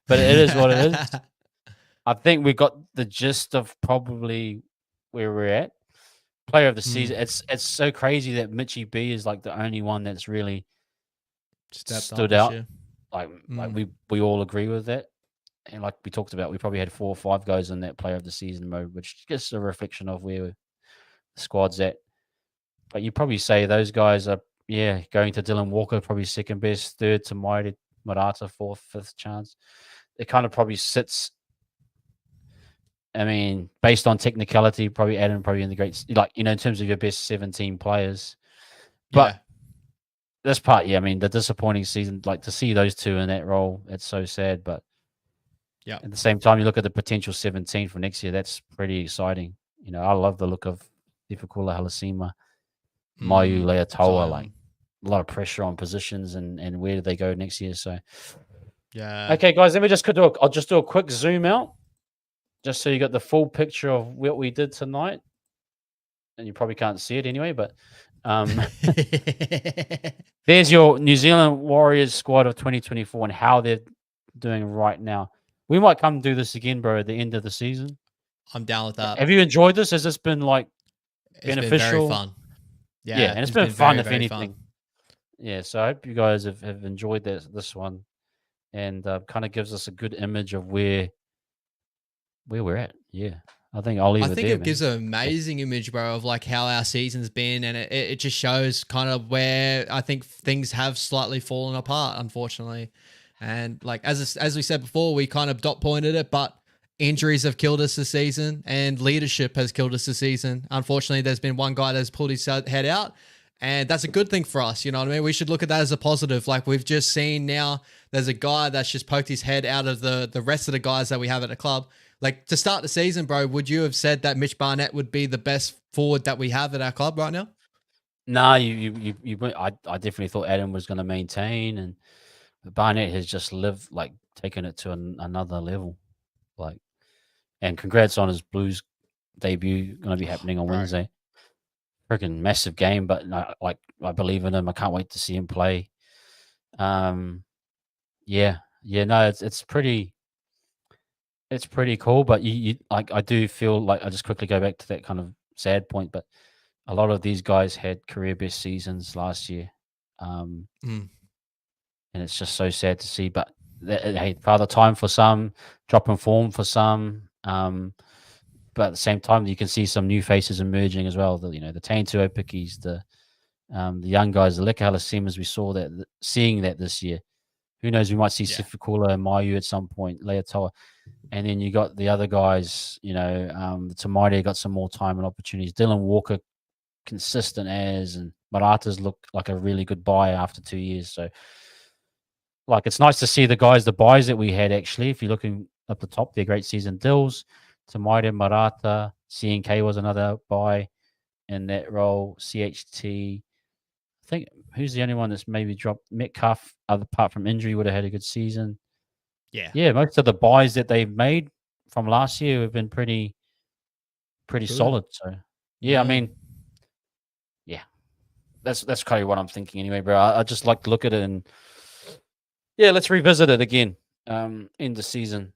but it is what it is. I think we got the gist of probably where we're at. Player of the season. It's so crazy that Mitchie B is like the only one that's really stood out. Like we all agree with that. And like we talked about, we probably had 4 or 5 guys in that player of the season mode, which gives a reflection of where the squad's at. But you probably say those guys are, going to Dylan Walker, probably second best, third to Marata, fourth, fifth chance. It kind of probably sits. I mean, based on technicality, probably Adam, probably in the great, like, in terms of your best 17 players. But this part, I mean, the disappointing season, like to see those two in that role, it's so sad. But at the same time, you look at the potential 17 for next year, that's pretty exciting. I love the look of Ifukula Halasima, Mayu Leatoa, like a lot of pressure on positions and where do they go next year. So, okay, guys, let me just I'll just do a quick zoom out. Just so you got the full picture of what we did tonight. And you probably can't see it anyway, but there's your New Zealand Warriors squad of 2024 and how they're doing right now. We might come do this again, bro, at the end of the season. I'm down with that. Have you enjoyed this? Has this been like beneficial? It's been very fun. Yeah, and it's been fun, if anything. Fun. Yeah, so I hope you guys have enjoyed this one and kind of gives us a good image of where we're at. Yeah. I think I'll leave it there. I think it gives an amazing image, bro, of like how our season's been, and it just shows kind of where I think things have slightly fallen apart, unfortunately. And like as we said before, we kind of dot pointed it, but injuries have killed us this season, and leadership has killed us this season. Unfortunately, there's been one guy that's pulled his head out, and that's a good thing for us. You know what I mean? We should look at that as a positive. Like we've just seen now, there's a guy that's just poked his head out of the rest of the guys that we have at the club. Like to start the season, bro, would you have said that Mitch Barnett would be the best forward that we have at our club right now? No, I definitely thought Adam was going to maintain, and Barnett has just taken it to another level. Like, and congrats on his Blues debut, going to be happening on Wednesday. Freaking massive game, but I believe in him. I can't wait to see him play. No, it's pretty. It's pretty cool, but I do feel like I just quickly go back to that kind of sad point, but a lot of these guys had career best seasons last year, and it's just so sad to see. But hey, father time for some, drop in form for some, but at the same time, you can see some new faces emerging as well. The Taintuo Pickies, the young guys, the Leka Halasimas, we seeing that this year. Who knows? We might see Sifukula and Mayu at some point, Leatoa. And then you got the other guys, the Tamaide got some more time and opportunities. Dylan Walker, consistent and Marata's looked like a really good buy after 2 years. So, like, it's nice to see the buys that we had, actually. If you're looking up the top, they're great season. Dills, Tamaide, Marata, CNK was another buy in that role. CHT, I think, who's the only one that's maybe dropped? Metcalf, apart from injury, would have had a good season. Yeah, most of the buys that they've made from last year have been pretty solid. So, I mean, that's kind of what I'm thinking anyway, bro. I just like to look at it and let's revisit it again in the season.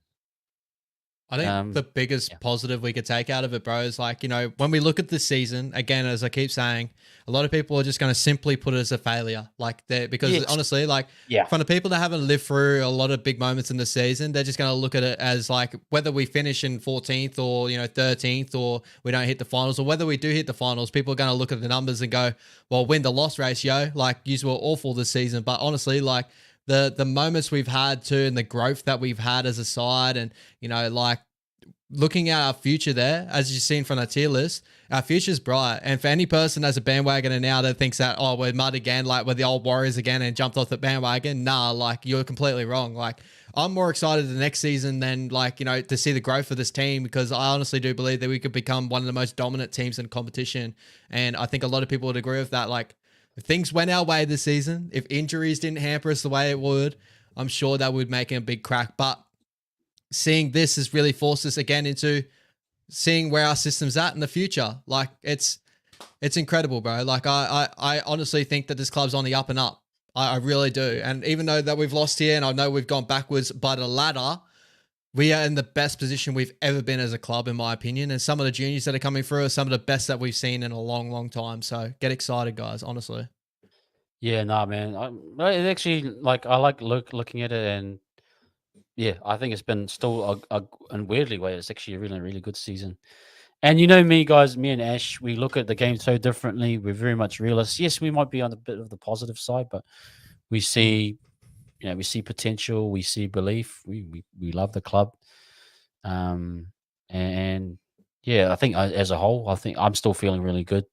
I think the biggest positive we could take out of it, bro, is like, when we look at this season, again, as I keep saying, a lot of people are just going to simply put it as a failure. Like, because honestly, like, from the people that haven't lived through a lot of big moments in the season, they're just going to look at it as like, whether we finish in 14th or, 13th, or we don't hit the finals, or whether we do hit the finals, people are going to look at the numbers and go, well, win the loss ratio, like, you were awful this season. But honestly, like, the moments we've had too, and the growth that we've had as a side, and like looking at our future there, as you've seen from that tier list, our future's bright. And for any person as a bandwagoner now that thinks that, oh, we're mud again, like we're the old Warriors again and jumped off the bandwagon, nah, like you're completely wrong. Like I'm more excited the next season than like, to see the growth of this team, because I honestly do believe that we could become one of the most dominant teams in competition. And I think a lot of people would agree with that. Like if things went our way this season, if injuries didn't hamper us the way it would, I'm sure that would make a big crack. But seeing this has really forced us again into seeing where our system's at in the future. Like it's incredible, bro. Like I honestly think that this club's on the up and up. I really do. And even though that we've lost here and I know we've gone backwards by the ladder, we are in the best position we've ever been as a club, in my opinion. And some of the juniors that are coming through are some of the best that we've seen in a long, long time. So get excited, guys, honestly. Yeah, nah, man. It actually, like, I like looking at it, and yeah, I think it's been still in weirdly way, it's actually a really, really good season. And you know me, guys, me and Ash, we look at the game so differently. We're very much realists. Yes, we might be on a bit of the positive side, but we see, we see potential, we see belief. We love the club, um, and yeah, I think as a whole, I think I'm still feeling really good.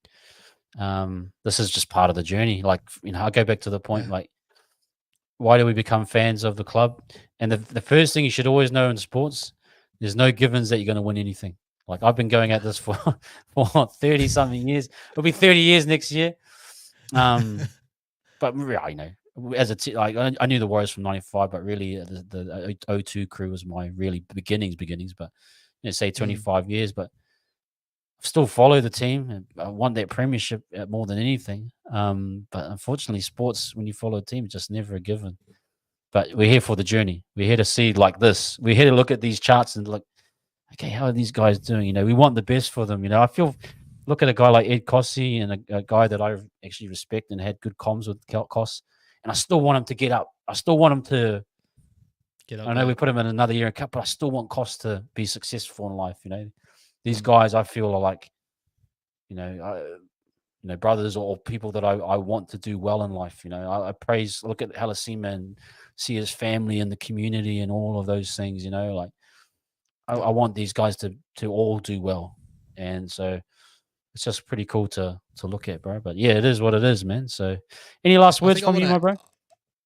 This is just part of the journey. Like, I go back to the point, Yeah. like, why do we become fans of the club? And the first thing you should always know in sports, there's no givens that you're going to win anything. Like, I've been going at this for 30 something years. It'll be 30 years next year. But I know as a like I knew the Warriors from '95, but really the '02 crew was my really beginnings. But say 25 years, but I still follow the team and I want that premiership more than anything. But unfortunately, sports, when you follow a team, it's just never a given. But we're here for the journey. We're here to see like this. We're here to look at these charts and look, okay, how are these guys doing? We want the best for them. I feel, look at a guy like Ed Cossey and a guy that I actually respect and had good comms with Koss, and I still want him to get up. I still want him to Get up. I know we put him in another year in cup, but I still want Koss to be successful in life. These guys I feel are like, brothers or people that I want to do well in life. I praise, look at Halasima and see his family and the community and all of those things. Like I want these guys to all do well, and so it's just pretty cool to look at, bro. But yeah, it is what it is, man. So, any last words from you, my bro?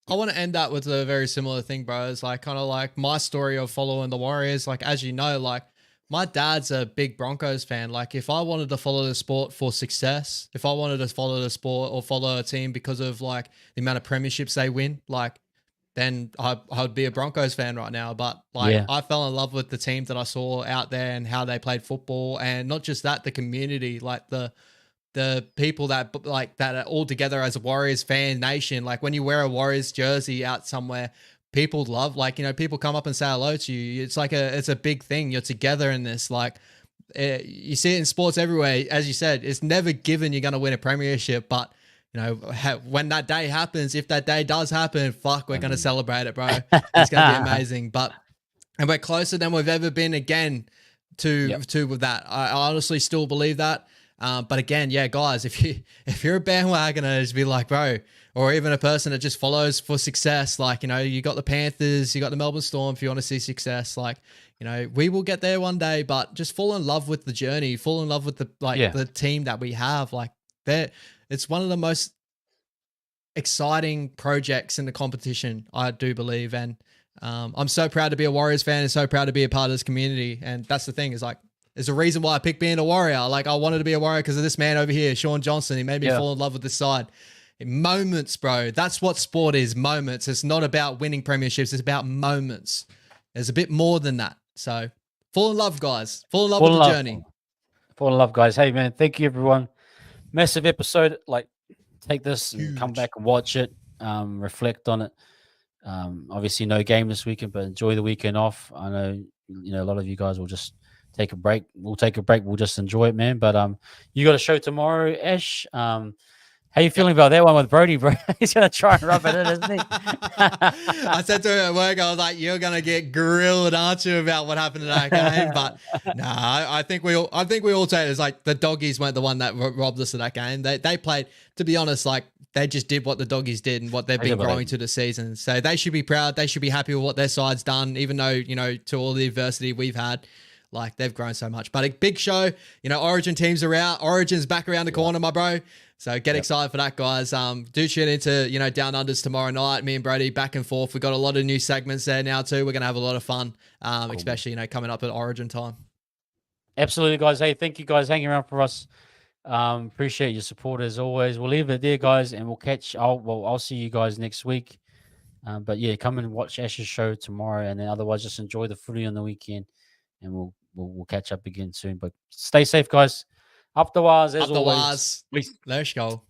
I want to end that with a very similar thing, bro. It's like kind of like my story of following the Warriors. Like, as you know, like my dad's a big Broncos fan. Like, if I wanted to follow the sport for success, if I wanted to follow the sport or follow a team because of like the amount of premierships they win, like, then I would be a Broncos fan right now. But like, Yeah. I fell in love with the team that I saw out there and how they played football, and not just that, the community, like the people that like that are all together as a Warriors fan nation. Like when you wear a Warriors jersey out somewhere, people love, like, people come up and say hello to you. It's like it's a big thing. You're together in this. Like you see it in sports everywhere. As you said, it's never given you're going to win a premiership, but when that day happens, if that day does happen, fuck, we're going to celebrate it, bro. It's going to be amazing. And we're closer than we've ever been again to with that. I honestly still believe that. But again, yeah, guys, if you're a bandwagoner, just be like, bro, or even a person that just follows for success, like, you got the Panthers, you got the Melbourne Storm. If you want to see success, like, we will get there one day, but just fall in love with the journey, fall in love with the team that we have. Like it's one of the most exciting projects in the competition, I do believe. And I'm so proud to be a Warriors fan and so proud to be a part of this community. And that's the thing, is like, there's a reason why I picked being a Warrior. Like, I wanted to be a Warrior because of this man over here, Sean Johnson. He made me fall in love with this side. Moments, bro. That's what sport is, moments. It's not about winning premierships. It's about moments. There's a bit more than that. So fall in love, guys. Fall in love with the journey. Fall in love, guys. Hey, man, thank you, everyone. Massive episode. Like, take this and come back and watch it, reflect on it. Obviously, no game this weekend, but enjoy the weekend off. I know, a lot of you guys will just take a break. We'll take a break. We'll just enjoy it, man. But you got a show tomorrow, Ash. How you feeling about that one with Brody, bro? He's gonna try and rub it in, isn't he? I said to him at work, I was like, "You're gonna get grilled, aren't you, about what happened in that game?" But no, I think we all say it's like the doggies weren't the one that robbed us of that game. They played, to be honest, like they just did what the doggies did and what they've been growing to the season. So they should be proud. They should be happy with what their side's done, even though, to all the adversity we've had. Like they've grown so much. But a big show, you know, Origin teams are out. Origin's back around the corner, my bro. So get excited for that, guys. Do tune into, you know, Down Unders tomorrow night. Me and Brady back and forth. We've got a lot of new segments there now too. We're going to have a lot of fun, especially, you know, coming up at Origin time. Absolutely, guys. Hey, thank you guys hanging around for us. Appreciate your support as always. We'll leave it there, guys, and we'll catch. I'll see you guys next week. But yeah, come and watch Ash's show tomorrow, and then otherwise just enjoy the footy on the weekend, and we'll catch up again soon. But stay safe, guys. Up the wires as Up the always. wires. Peace. Let's go.